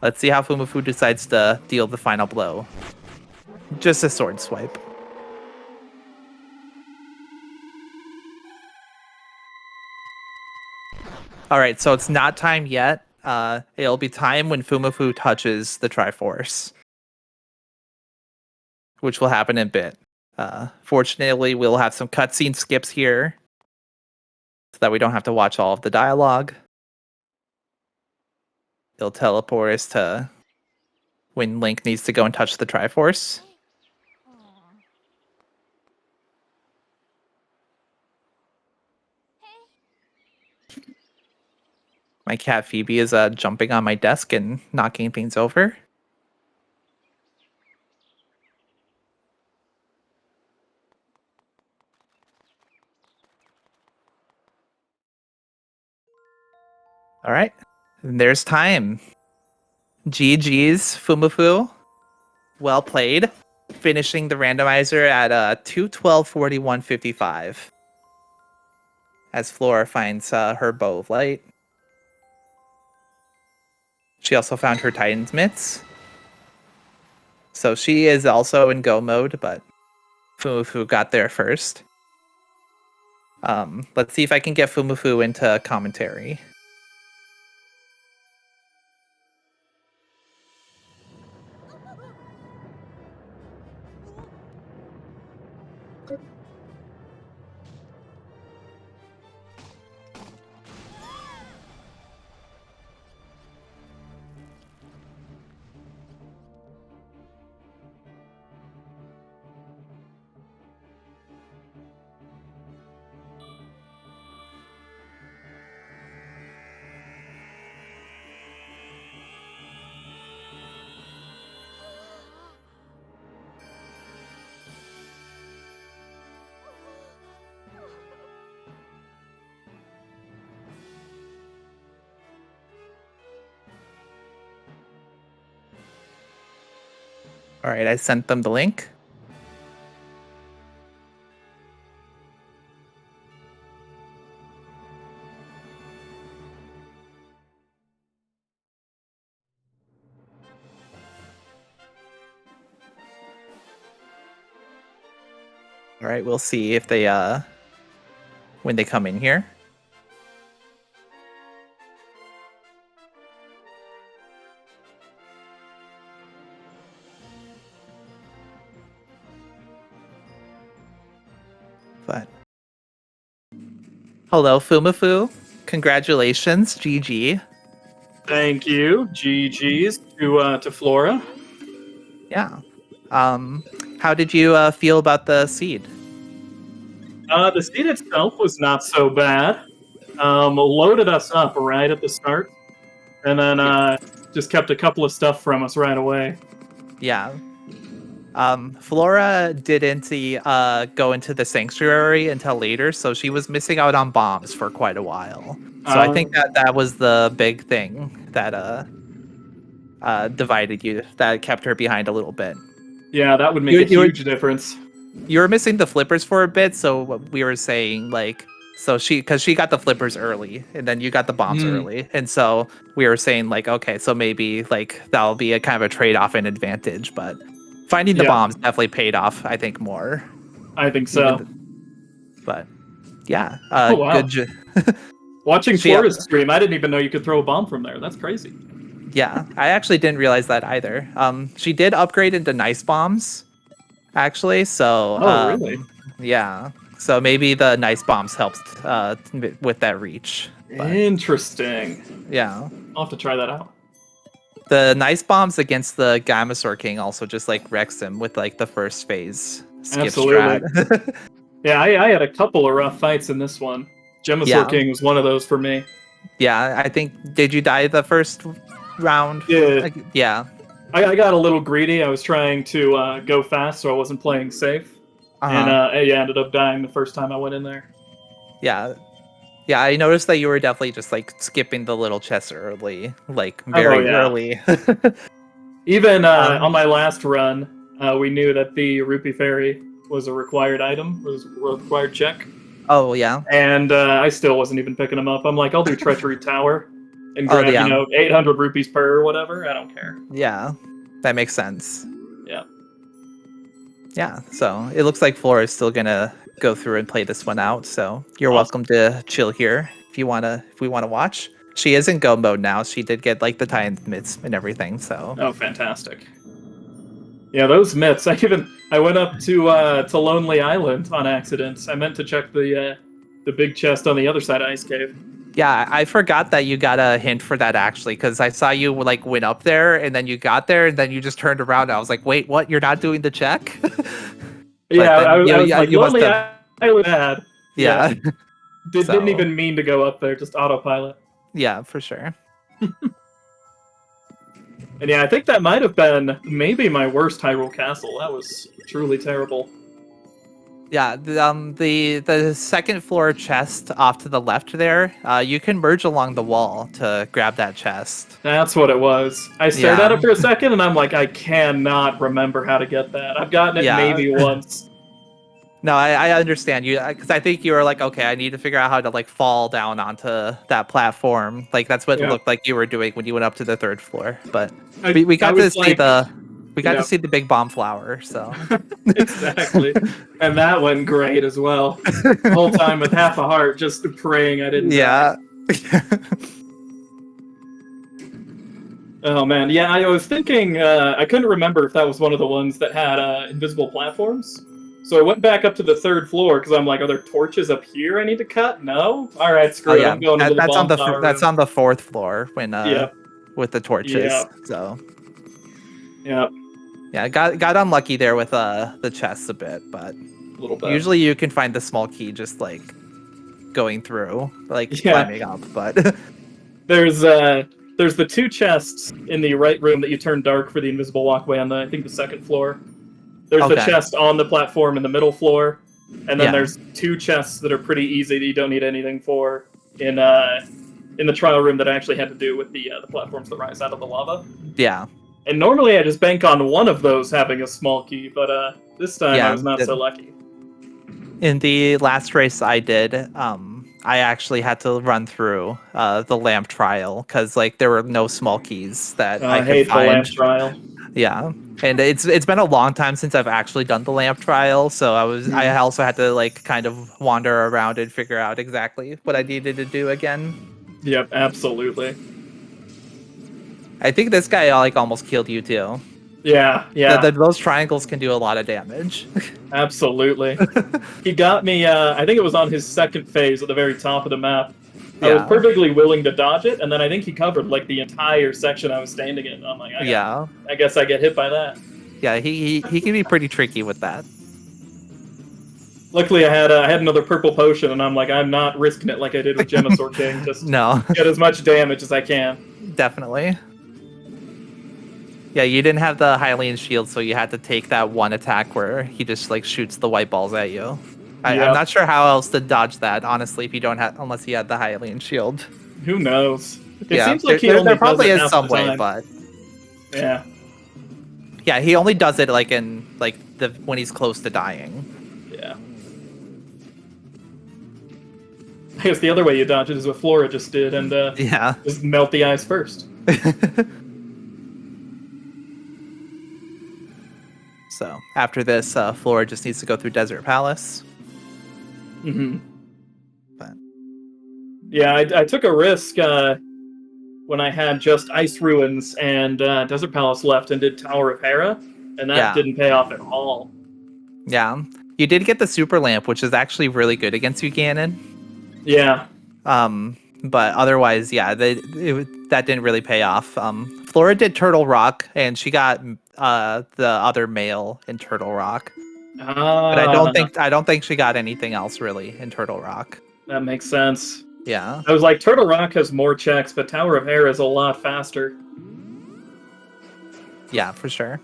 Let's see how Fumafu decides to deal the final blow. Just a sword swipe. All right, so it's not time yet. It'll be time when Fumafu touches the Triforce, which will happen in a bit. Fortunately, we'll have some cutscene skips here so that we don't have to watch all of the dialogue. It'll teleport us to when Link needs to go and touch the Triforce. My cat Phoebe is jumping on my desk and knocking things over. All right, and there's time. GG's, Fumafu. Well played. Finishing the randomizer at 212.41.55. As Flora finds her bow of light. She also found her Titan's mitts. So she is also in go mode, but Fumafu got there first. Let's see if I can get Fumafu into commentary. All right, I sent them the link. All right, we'll see if they when they come in here. But hello, foomafu. Congratulations, GG. Thank you. GG's to Flora. Yeah. How did you feel about the seed? The seed itself was not so bad. Loaded us up right at the start, and then just kept a couple of stuff from us right away. Yeah. Flora didn't go into the sanctuary until later, so she was missing out on bombs for quite a while. So I think that was the big thing that divided you, that kept her behind a little bit. Yeah, that would make a huge difference. You were missing the flippers for a bit, so we were saying because she got the flippers early, and then you got the bombs early, and so we were saying okay, so maybe that'll be a kind of a trade-off and advantage, but finding the bombs definitely paid off, I think, more. I think so. But yeah, oh, wow. good. Watching Flora's stream, I didn't even know you could throw a bomb from there. That's crazy. Yeah, I actually didn't realize that either. She did upgrade into nice bombs, actually. So. Oh, really? Yeah. So maybe the nice bombs helped with that reach. But, interesting. Yeah. I'll have to try that out. The nice bombs against the Gamasaur King also just wrecks him with the first phase skip strat. Yeah, I had a couple of rough fights in this one. Gemasaur King was one of those for me. Yeah, I think, did you die the first round? Yeah. Yeah. I got a little greedy. I was trying to go fast, so I wasn't playing safe. And I ended up dying the first time I went in there. Yeah. Yeah, I noticed that you were definitely just skipping the little chests early, very early. Even on my last run, we knew that the Rupee Fairy was a required item, was a required check. Oh, yeah. And I still wasn't even picking them up. I'm like, I'll do Treachery Tower and grab, 800 rupees per or whatever. I don't care. Yeah, that makes sense. Yeah. Yeah, so it looks like Flora is still going to go through and play this one out. So you're welcome to chill here if we want to watch. She is in go mode now. She did get the tie-in mitts and everything. So. Oh, fantastic. Yeah, those mitts. I went up to Lonely Island on accident. I meant to check the big chest on the other side of Ice Cave. Yeah, I forgot that you got a hint for that actually, because I saw you went up there and then you got there and then you just turned around. And I was like, wait, what? You're not doing the check? Yeah, I was like, Lonely Island bad. Yeah. Didn't even mean to go up there, just autopilot. Yeah, for sure. And yeah, I think that might have been maybe my worst Hyrule Castle. That was truly terrible. Yeah, the second floor chest off to the left there, you can merge along the wall to grab that chest. That's what it was. I stared at it for a second, and I'm like, I cannot remember how to get that. I've gotten it maybe once. No, I understand you, because I think you were like, okay, I need to figure out how to fall down onto that platform. That's what it looked like you were doing when you went up to the third floor. But we got to see to see the big bomb flower. So exactly, and that went great as well. The whole time with half a heart, just praying I didn't. Yeah. Oh man, yeah. I was thinking I couldn't remember if that was one of the ones that had invisible platforms. So I went back up to the third floor because I'm like, are there torches up here I need to cut? No? All right, screw it. I'm going to the bomb tower. That's on the fourth floor when with the torches. Yeah. So. Yeah. Yeah, got unlucky there with the chests a bit, but a little bit. Usually you can find the small key just going through, climbing up, but there's the two chests in the right room that you turn dark for the invisible walkway on I think the second floor. There's the chest on the platform in the middle floor, and then there's two chests that are pretty easy that you don't need anything for in the trial room that I actually had to do with the platforms that rise out of the lava. Yeah. And normally I just bank on one of those having a small key, but this time I was not so lucky. In the last race I did, I actually had to run through the lamp trial because there were no small keys that I could find. hate the lamp trial. Yeah, and it's been a long time since I've actually done the lamp trial, so I also had to like kind of wander around and figure out exactly what I needed to do again. Yep, absolutely. I think this guy like almost killed you too. Yeah, yeah, Those triangles can do a lot of damage. absolutely. He got me, I think it was on his second phase at the very top of the map. I was Yeah, perfectly willing to dodge it, and then I think he covered like the entire section I was standing in. I'm like, yeah, I guess I get hit by that. yeah. He can be pretty tricky with that. Luckily, I had another purple potion, and I'm like, I'm not risking it like I did with Gemosaur King. Just No, get as much damage as I can. definitely. Yeah, you didn't have the Hylian shield, so you had to take that one attack where he just like shoots the white balls at you. I'm Yep. not sure how else to dodge that, honestly, if you don't have unless he had the Hylian shield. Who knows? It Yeah, seems like he only there does probably it is half some the way, time. but Yeah. yeah, he only does it like in like the when he's close to dying. Yeah. I guess the other way you dodge it is what Flora just did, and Yeah. just melt the ice first. So after this, Flora just needs to go through Desert Palace. Mm-hmm. But Yeah, I took a risk when I had just Ice Ruins and Desert Palace left and did Tower of Hera, and that yeah, didn't pay off at all. yeah, you did get the Super Lamp, which is actually really good against Buchanan. Yeah. But otherwise, yeah, that didn't really pay off. Flora did Turtle Rock, and she got the other male in Turtle Rock. But I don't think she got anything else really in Turtle Rock. That makes sense. Yeah. I was like, Turtle Rock has more checks, but Tower of Hera is a lot faster. Yeah, for sure.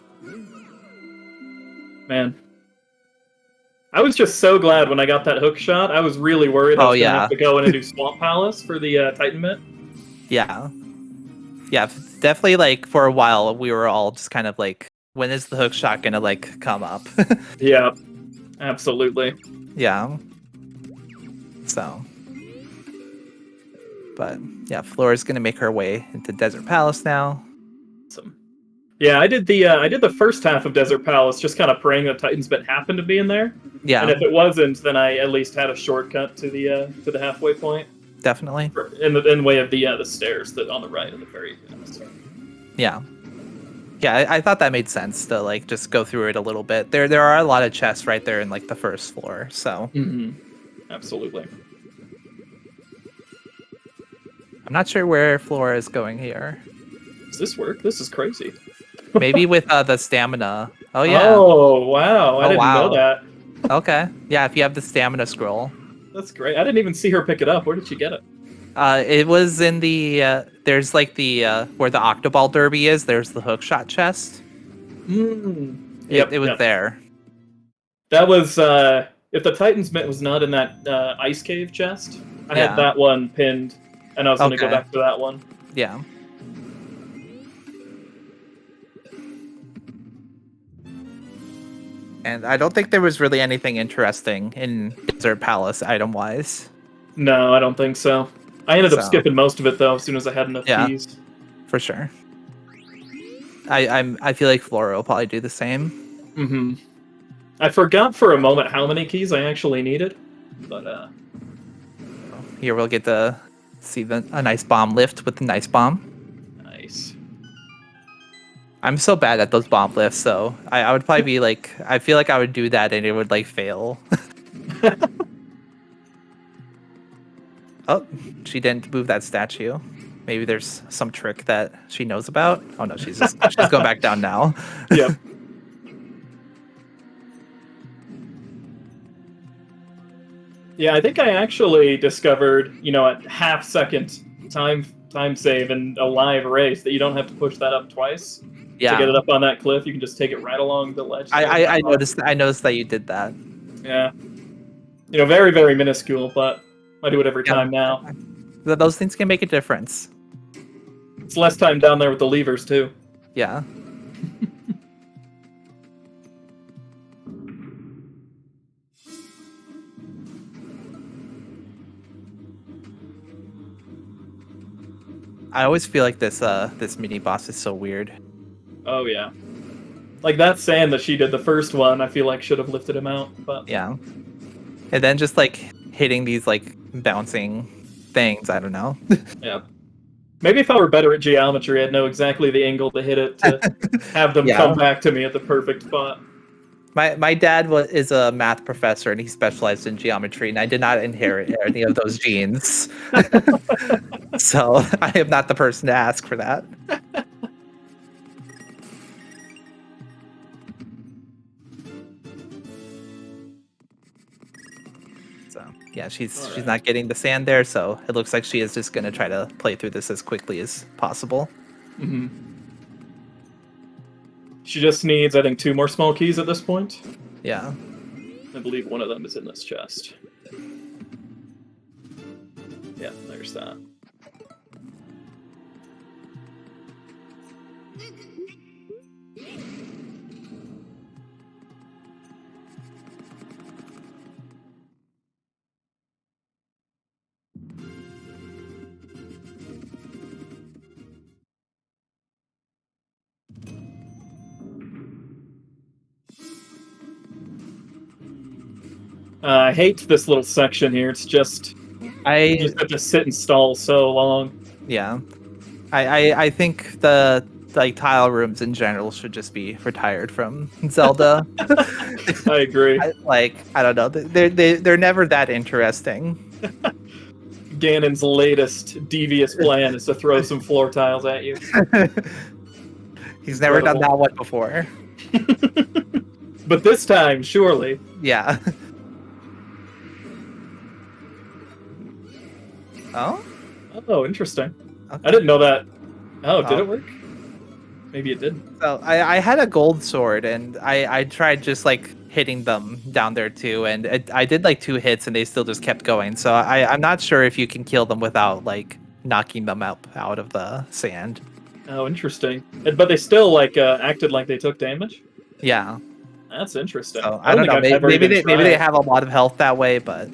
Man. I was just so glad when I got that hook shot. I was really worried I was going to have to go in and do Swamp Palace for the Titan Mitt. Yeah. Yeah, definitely like for a while we were all just kind of like, when is the hook shot gonna like come up? Yeah, absolutely. Yeah. So. But yeah, Flora's gonna make her way into Desert Palace now. Awesome. Yeah, I did the first half of Desert Palace, just kind of praying that Titan's Mitt happened to be in there. Yeah. And if it wasn't, then I at least had a shortcut to the halfway point. Definitely. In the way of the stairs that on the right at the very start. Yeah. Yeah, I thought that made sense to like just go through it a little bit. There are a lot of chests right there in like the first floor, so Absolutely. I'm not sure where Flora is going here. Does this work? This is crazy. Maybe with the stamina. Oh yeah. Oh wow! I didn't know that. Okay. Yeah, if you have the stamina scroll. That's great. I didn't even see her pick it up. Where did she get it? It was in the there's like the where the Octoball Derby is. There's the hookshot chest. Yep, it was there. That was if the Titan's Mitt was not in that ice cave chest. I had that one pinned, and I was going to go back to that one. Yeah. And I don't think there was really anything interesting in Desert Palace item-wise. No, I don't think so. I ended up skipping most of it though as soon as I had enough keys. For sure. I feel like Flora will probably do the same. I forgot for a moment how many keys I actually needed, but here we'll get to see a nice bomb lift with the nice bomb. Nice. I'm so bad at those bomb lifts, so I would probably be like, I feel like I would do that and it would like fail. Oh, she didn't move that statue. Maybe there's some trick that she knows about. Oh no, she's going back down now. Yep. Yeah, I think I actually discovered, a half-second time save in a live race that you don't have to push that up twice to get it up on that cliff. You can just take it right along the ledge. I noticed that you did that. Yeah. Very, very minuscule, but I do it every time now. Those things can make a difference. It's less time down there with the levers, too. Yeah. I always feel like this mini boss is so weird. Oh yeah. Like that sand that she did the first one, I feel like should have lifted him out. But Yeah. And then just like hitting these like bouncing things, I don't know. yeah. Maybe if I were better at geometry, I'd know exactly the angle to hit it to have them come back to me at the perfect spot. My dad is a math professor and he specialized in geometry, and I did not inherit any of those genes. So I am not the person to ask for that. So yeah, she's not getting the sand there, so it looks like she is just gonna try to play through this as quickly as possible. Mm-hmm. She just needs, I think, 2 more small keys at this point. Yeah. I believe one of them is in this chest. Yeah, there's that. I hate this little section here. It's just you just have to sit and stall so long. Yeah, I think the like tile rooms in general should just be retired from Zelda. I agree. I don't know. They're never that interesting. Ganon's latest devious plan is to throw some floor tiles at you. He's never done that one before. But this time, surely. Yeah. Oh? Oh, interesting. Okay. I didn't know that. Oh, did it work? Maybe it didn't. So I had a gold sword, and I tried just like hitting them down there too, and I did like 2 hits, and they still just kept going. So I'm not sure if you can kill them without like knocking them out of the sand. Oh, interesting. But they still like acted like they took damage? Yeah. That's interesting. So, I don't know. Maybe they have a lot of health that way, but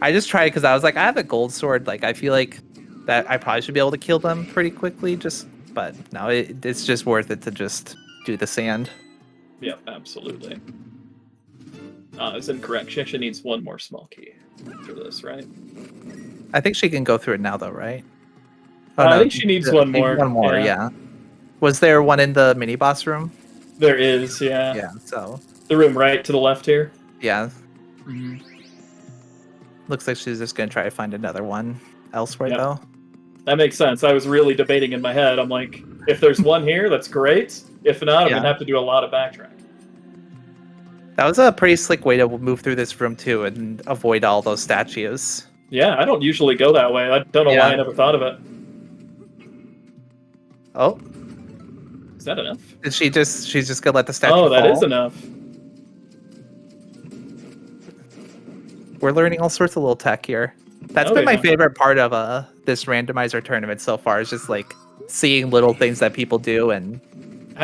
I just tried because I was like, I have a gold sword. Like, I feel like that I probably should be able to kill them pretty quickly. But no, it's just worth it to just do the sand. Yeah, absolutely. I was incorrect. She actually needs 1 more small key for this, right? I think she can go through it now, though, right? Oh, no, I think she needs 1 more. 1 more, yeah. Was there one in the mini boss room? There is, yeah. Yeah, so. The room right to the left here? Yeah. Looks like she's just going to try to find another one elsewhere, though. That makes sense. I was really debating in my head. I'm like, if there's one here, that's great. If not, I'm going to have to do a lot of backtrack. That was a pretty slick way to move through this room, too, and avoid all those statues. Yeah, I don't usually go that way. I don't know why I never thought of it. Oh. Is that enough? She's just going to let the statue fall? Oh, that is enough. We're learning all sorts of little tech here. That's been my favorite part of this randomizer tournament so far, is just like seeing little things that people do and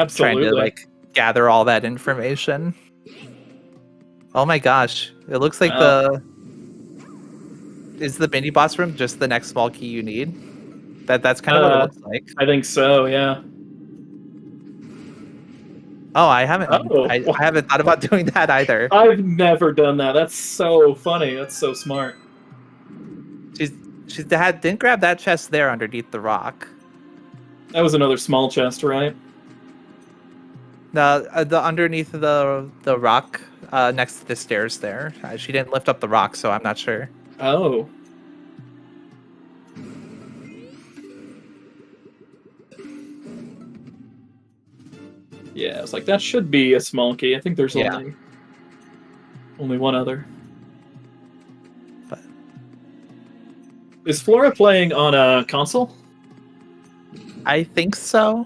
trying to like gather all that information. Oh my gosh. It looks like is the mini boss room just the next small key you need? That's kind of what it looks like. I think so, yeah. Oh, I haven't I haven't thought about doing that either. I've never done that. That's so funny. That's so smart. She didn't grab that chest there underneath the rock. That was another small chest, right? The underneath the rock next to the stairs there. She didn't lift up the rock, so I'm not sure. Oh. Yeah, I was like, that should be a small key. I think there's only one other. But is Flora playing on a console? I think so.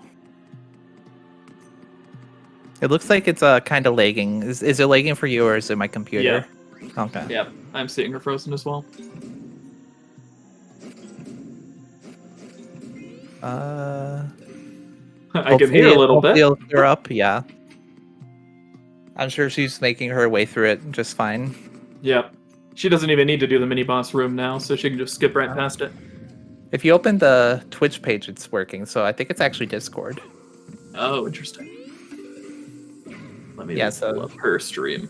It looks like it's kind of lagging. Is it lagging for you, or is it my computer? Yeah. Okay. Yeah, I'm seeing her frozen as well. I can hear a little bit. He'll clear up, yeah. I'm sure she's making her way through it just fine. Yep. She doesn't even need to do the mini boss room now, so she can just skip right past it. If you open the Twitch page, it's working, so I think it's actually Discord. Oh, interesting. Let me Yeah, pull up her stream.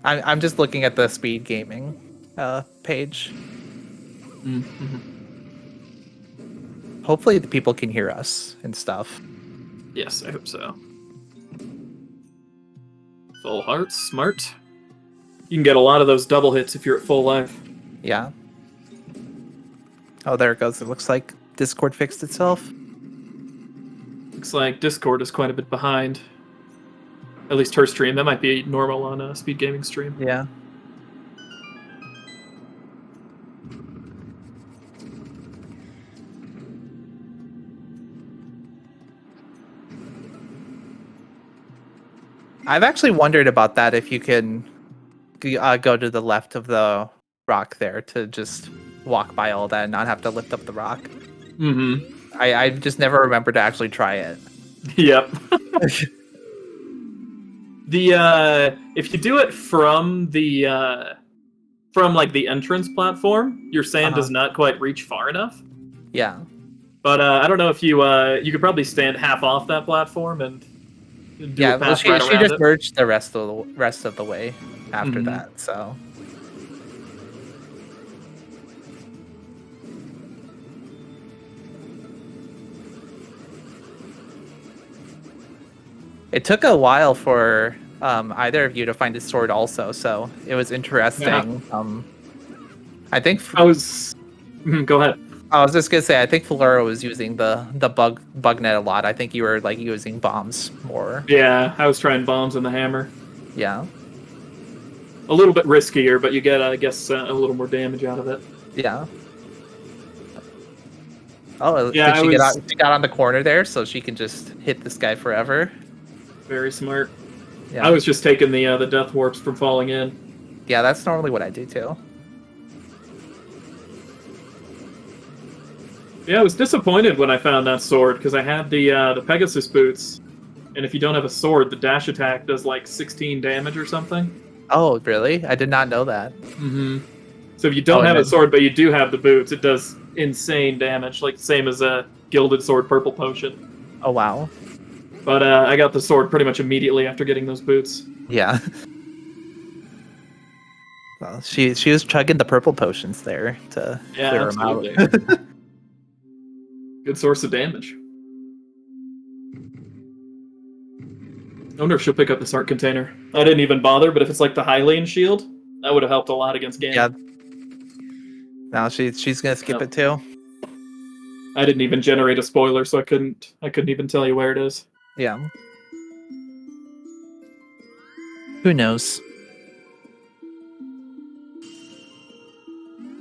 I'm just looking at the Speedgaming page. Hopefully the people can hear us and stuff. Yes, I hope so. Full hearts, smart. You can get a lot of those double hits if you're at full life. Yeah. Oh, there it goes. It looks like Discord fixed itself. Looks like Discord is quite a bit behind. At least her stream. That might be normal on a Speedgaming stream. Yeah. I've actually wondered about that, if you can go to the left of the rock there to just walk by all that and not have to lift up the rock. Mm-hmm. I just never remember to actually try it. Yep. If you do it from the like the entrance platform, your sand does not quite reach far enough. Yeah. But I don't know if you could probably stand half off that platform and do a path she right around just it. merged the rest of the way after that, so. It took a while for either of you to find a sword also, so it was interesting. Yeah. I think Go ahead. I was just gonna say, I think Flora was using the bug net a lot. I think you were like using bombs more. Yeah, I was trying bombs and the hammer. Yeah. A little bit riskier, but you get, I guess, a little more damage out of it. Yeah. Oh, yeah, she got on the corner there, so she can just hit this guy forever. Very smart. Yeah. I was just taking the death warps from falling in. Yeah, that's normally what I do too. Yeah, I was disappointed when I found that sword, because I had the Pegasus boots, and if you don't have a sword, the dash attack does like 16 damage or something. Oh, really? I did not know that. Mm-hmm. So if you don't have a sword, but you do have the boots, it does insane damage, like same as a Gilded Sword Purple Potion. Oh, wow. But I got the sword pretty much immediately after getting those boots. Yeah. Well, she was chugging the purple potions there to clear absolutely. them out. Good source of damage. I wonder if she'll pick up this art container. I didn't even bother, but if it's like the Hylian shield, that would have helped a lot against Gan. Yeah. Now she's gonna skip it too. I didn't even generate a spoiler, so I couldn't even tell you where it is. Yeah. Who knows?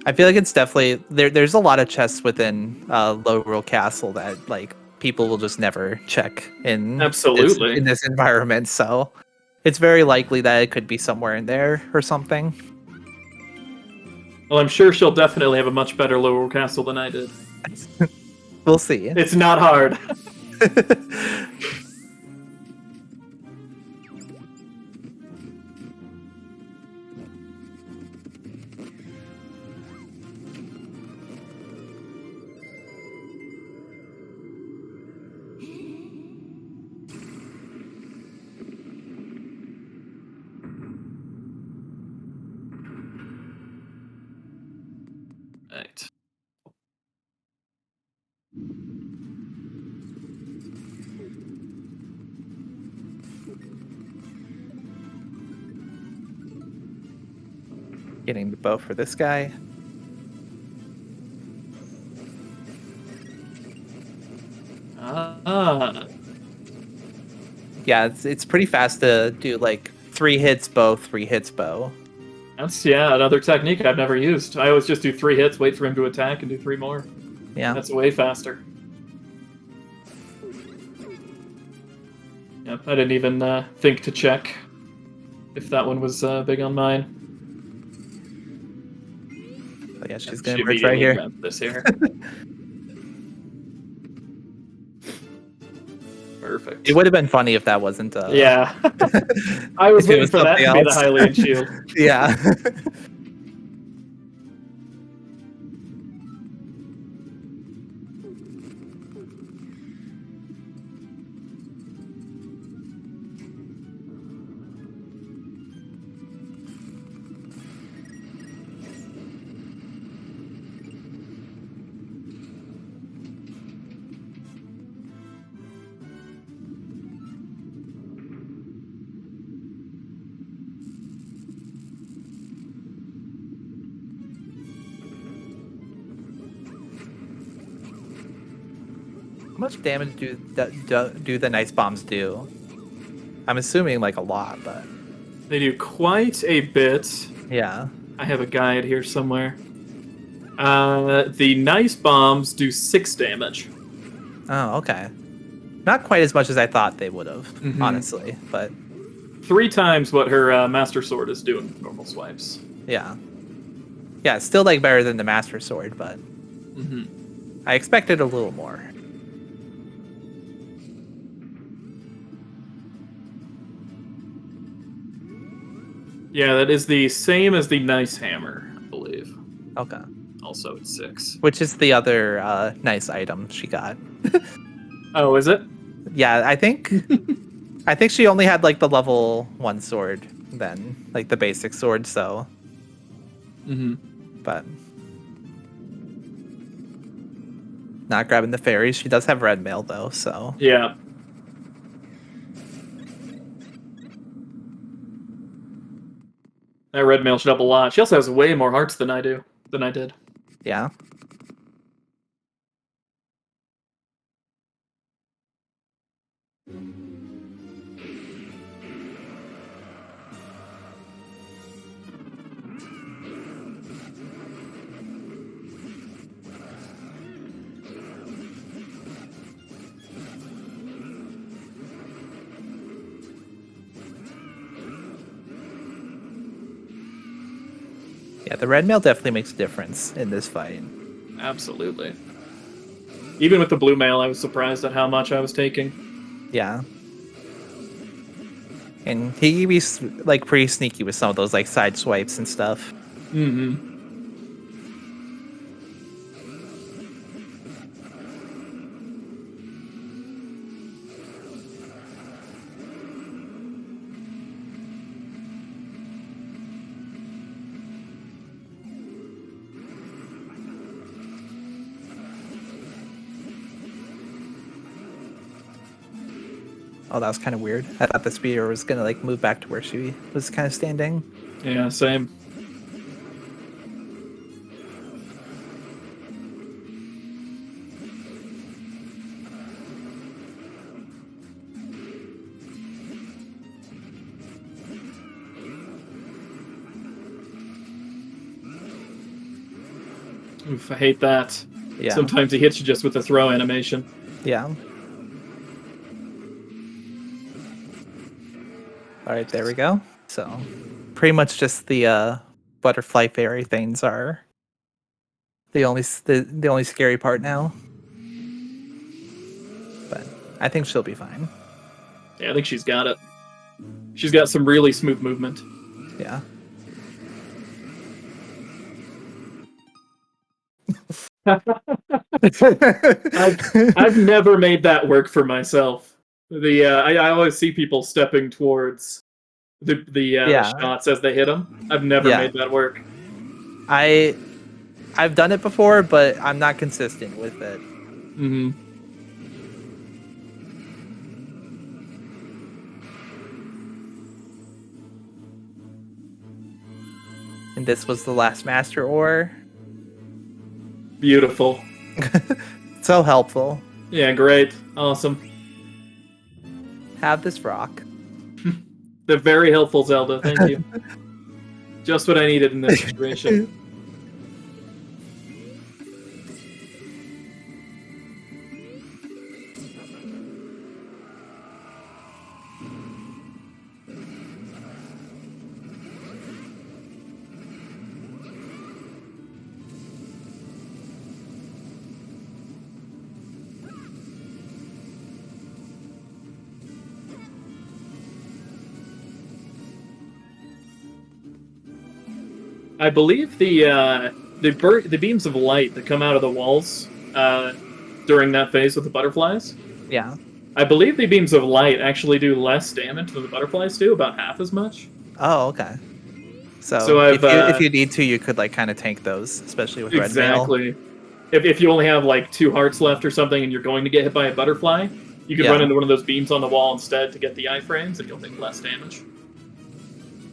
I feel like it's definitely there's a lot of chests within Low Rural Castle that like people will just never check in Absolutely in this environment, so it's very likely that it could be somewhere in there or something. Well, I'm sure she'll definitely have a much better Low Rural Castle than I did. We'll see. It's not hard. Right. Getting the bow for this guy. Yeah, it's pretty fast to do like 3 hits bow, 3 hits bow. That's another technique I've never used. I always just do 3 hits, wait for him to attack, and do 3 more. Yeah, that's way faster. Yep, I didn't even think to check if that one was big on mine. Oh, yeah, she's gonna merge right here. This here. Perfect. It would have been funny if that wasn't. Yeah. I was waiting for that to be the Hylian shield. Yeah. How much damage do the nice bombs do? I'm assuming like a lot, but They do quite a bit. yeah. I have a guide here somewhere. The nice bombs do 6 damage. Oh, okay. Not quite as much as I thought they would have, honestly, but 3 times what her Master Sword is doing with normal swipes. yeah. Yeah, it's still like better than the Master Sword, but I expected a little more. Yeah, that is the same as the nice hammer, I believe. Okay. Also, it's 6. Which is the other nice item she got. Oh, is it? Yeah, I think she only had like the level 1 sword then, like the basic sword, so but not grabbing the fairies. She does have red mail though, so Yeah. That red mail should up a lot. She also has way more hearts than I did. yeah. Yeah, the red mail definitely makes a difference in this fight. Absolutely. Even with the blue mail, I was surprised at how much I was taking. Yeah. And he be like pretty sneaky with some of those like side swipes and stuff. Oh, that was kind of weird. I thought the speeder was gonna like move back to where she was kind of standing. Yeah, same. Oof, I hate that. Yeah. Sometimes he hits you just with the throw animation. Yeah. All right, there we go. So, pretty much just the butterfly fairy things are the only scary part now. But I think she'll be fine. Yeah, I think she's got it. She's got some really smooth movement. Yeah. I've never made that work for myself. I always see people stepping towards the shots as they hit them. I've never made that work. I've done it before, but I'm not consistent with it. And this was the last master ore. Beautiful. So helpful. Yeah, great. Awesome. Have this rock. They're very helpful, Zelda. Thank you. Just what I needed in this situation. I believe the beams of light that come out of the walls during that phase with the butterflies. Yeah. I believe the beams of light actually do less damage than the butterflies do, about half as much. Oh, okay. So if you need to, you could like kind of tank those, especially with red mail. Exactly. If you only have like 2 hearts left or something, and you're going to get hit by a butterfly, you could run into one of those beams on the wall instead to get the iframes, and you'll take less damage.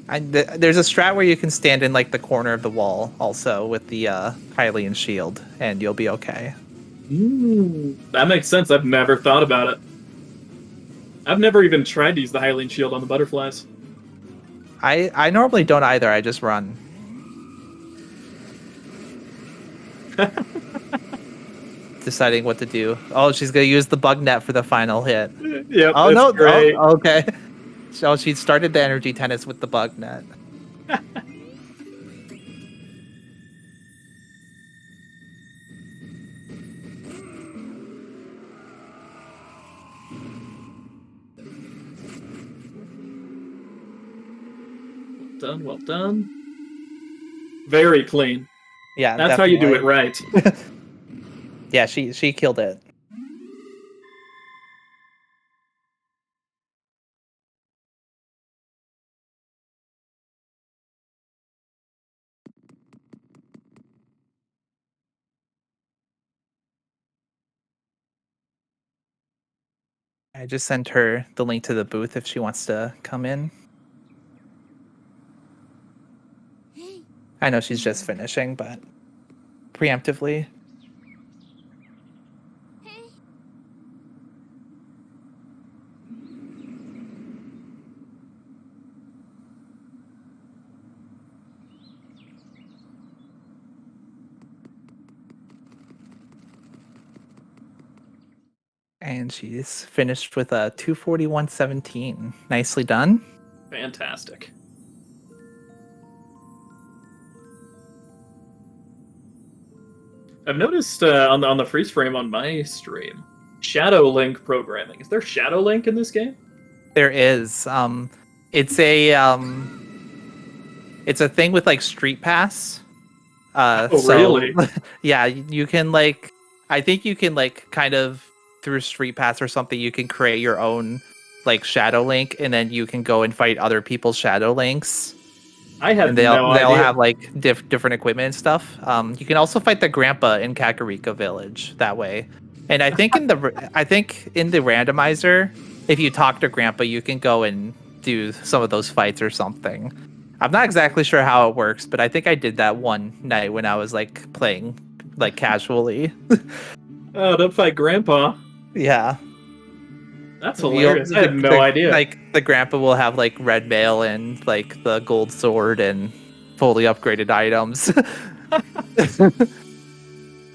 There's a strat where you can stand in like the corner of the wall also with the Hylian shield, and you'll be okay. That makes sense. I've never thought about it. I've never even tried to use the Hylian shield on the butterflies. I normally don't either. I just run. Deciding what to do. Oh, she's gonna use the bug net for the final hit. Yep. Oh no! Great. Oh, okay. So she started the energy tennis with the bug net. Well done. Very clean. Yeah, that's definitely. how you do it right. Yeah, she killed it. I just sent her the link to the booth if she wants to come in. I know she's just finishing, but preemptively. And she's finished with a 241.17. Nicely done. Fantastic. I've noticed on the freeze frame on my stream, Shadow Link programming. Is there Shadow Link in this game? There is. It's a thing with like Street Pass. Really? Yeah, you can like. I think you can like kind of through Street Pass or something. You can create your own like Shadow Link, and then you can go and fight other people's Shadow Links. I had and no they'll idea. have like different equipment and stuff. You can also fight the grandpa in Kakariko Village that way. And I think in the randomizer, if you talk to grandpa, you can go and do some of those fights or something. I'm not exactly sure how it works, but I think I did that one night when I was like playing like casually. Oh, don't fight grandpa. Yeah. That's hilarious. I had no idea. Like the grandpa will have like red mail and like the gold sword and fully upgraded items.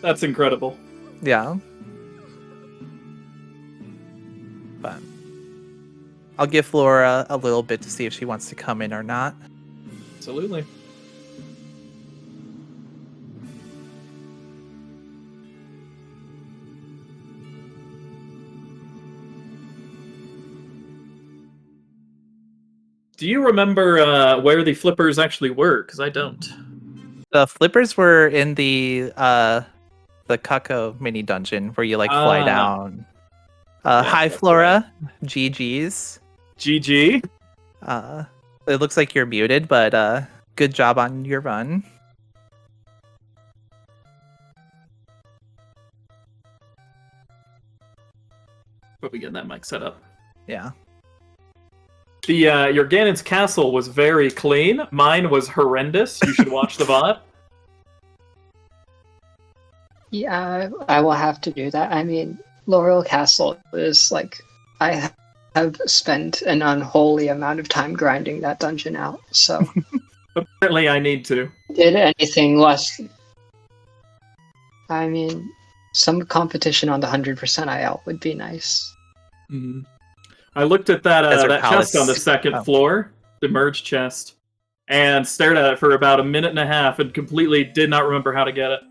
That's incredible. Yeah. But I'll give Flora a little bit to see if she wants to come in or not. Absolutely. Do you remember where the flippers actually were? Because I don't. The flippers were in the Kako mini dungeon where you like fly down. Yeah, hi Flora, right. GG's. GG. It looks like you're muted, but good job on your run. Probably getting that mic set up. Yeah. The your Ganon's castle was very clean. Mine was horrendous. You should watch the VOD. Yeah, I will have to do that. I mean, Laurel Castle is like, I have spent an unholy amount of time grinding that dungeon out, so. Apparently I need to. Did anything less... I mean, some competition on the 100% IL would be nice. Mm-hmm. I looked at that chest on the second floor, the merge chest, and stared at it for about a minute and a half and completely did not remember how to get it.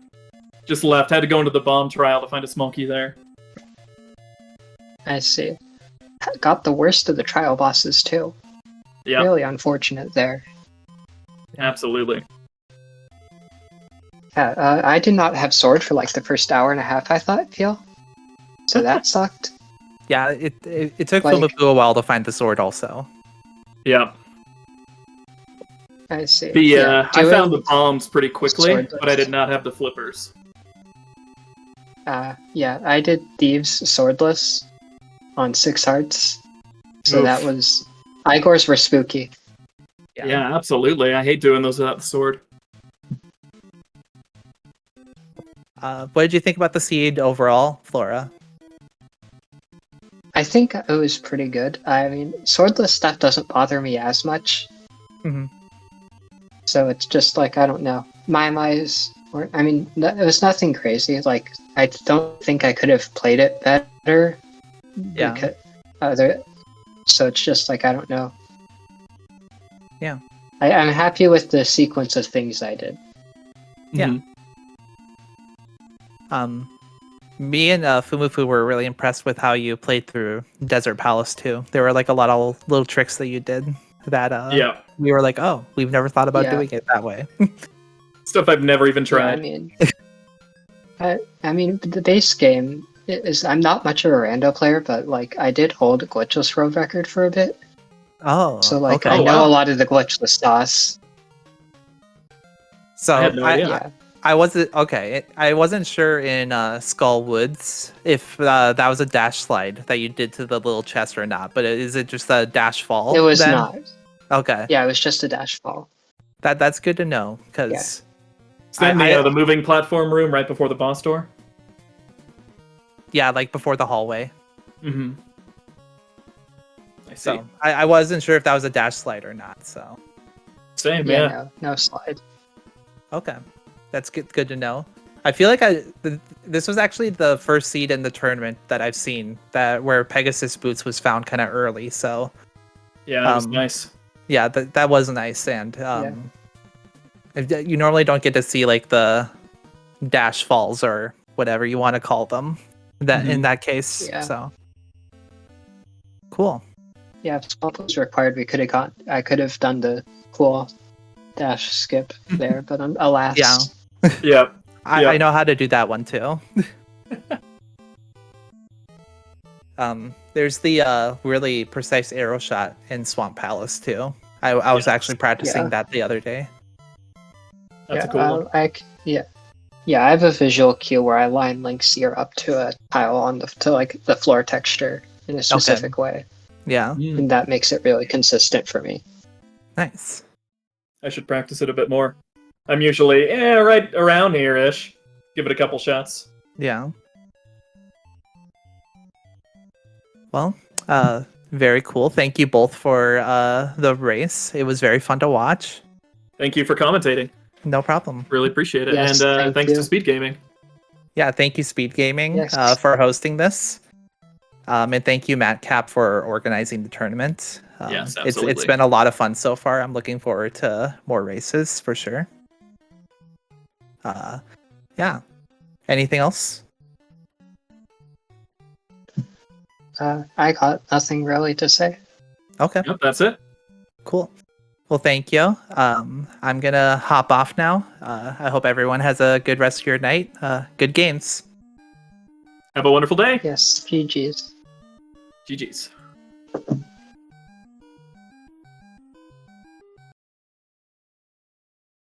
Just left. Had to go into the bomb trial to find a small key there. I see. Got the worst of the trial bosses, too. Yeah. Really unfortunate there. Absolutely. Yeah, I did not have sword for like the first hour and a half, I thought, Peel. So that sucked. Yeah, it took foomafu a while to find the sword also. Yeah. I see. I found the bombs pretty quickly, but I did not have the flippers. Yeah, I did Thieves swordless on 6 hearts. So Oof. That was... Igors were spooky. Yeah, absolutely. I hate doing those without the sword. What did you think about the seed overall, Flora? I think it was pretty good. I mean, swordless stuff doesn't bother me as much. Mm-hmm. So it's just like, I don't know. My eyes were, I mean, it was nothing crazy. Like, I don't think I could have played it better. Yeah. So it's just like, I don't know. Yeah. I'm happy with the sequence of things I did. Yeah. Me and foomafu were really impressed with how you played through Desert Palace too. There were like a lot of little tricks that you did that we were like, oh, we've never thought about doing it that way. Stuff I've never even tried. Yeah, I mean, the base game is. I'm not much of a rando player, but like I did hold a glitchless world record for a bit. Oh, so like okay. I know a lot of the glitchless sauce. So I had no idea. I wasn't okay. I wasn't sure in Skull Woods if that was a dash slide that you did to the little chest or not. But is it just a dash fall? It was then? not. Okay. Yeah, it was just a dash fall. That's good to know because. Is that in the moving platform room right before the boss door? Yeah, like before the hallway. Mm-hmm. I see. So I wasn't sure if that was a dash slide or not. So. Same, yeah. No slide. Okay. That's good to know. I feel like this was actually the first seed in the tournament that I've seen where Pegasus Boots was found kind of early. So yeah, that was nice. Yeah, that was nice, and you normally don't get to see like the dash falls or whatever you want to call them. In that case, so cool. Yeah, if swap was required, I could have done the cool dash skip there, but alas. Yeah. Yeah. I know how to do that one too. There's the really precise arrow shot in Swamp Palace too. I was actually practicing that the other day. That's a cool one. I have a visual cue where I line Link's ear up to a tile on the floor texture in a specific way. Yeah. And that makes it really consistent for me. Nice. I should practice it a bit more. I'm usually right around here-ish. Give it a couple shots. Yeah. Well, very cool. Thank you both for the race. It was very fun to watch. Thank you for commentating. No problem. Really appreciate it. Yes, and thanks to Speedgaming. Yeah, thank you, Speedgaming, for hosting this. And thank you, Matt Cap, for organizing the tournament. Yes, absolutely. It's been a lot of fun so far. I'm looking forward to more races for sure. Yeah. Anything else? I got nothing really to say. Okay. Yep, that's it. Cool. Well, thank you. I'm gonna hop off now. I hope everyone has a good rest of your night. Good games. Have a wonderful day. Yes, GG's. GG's.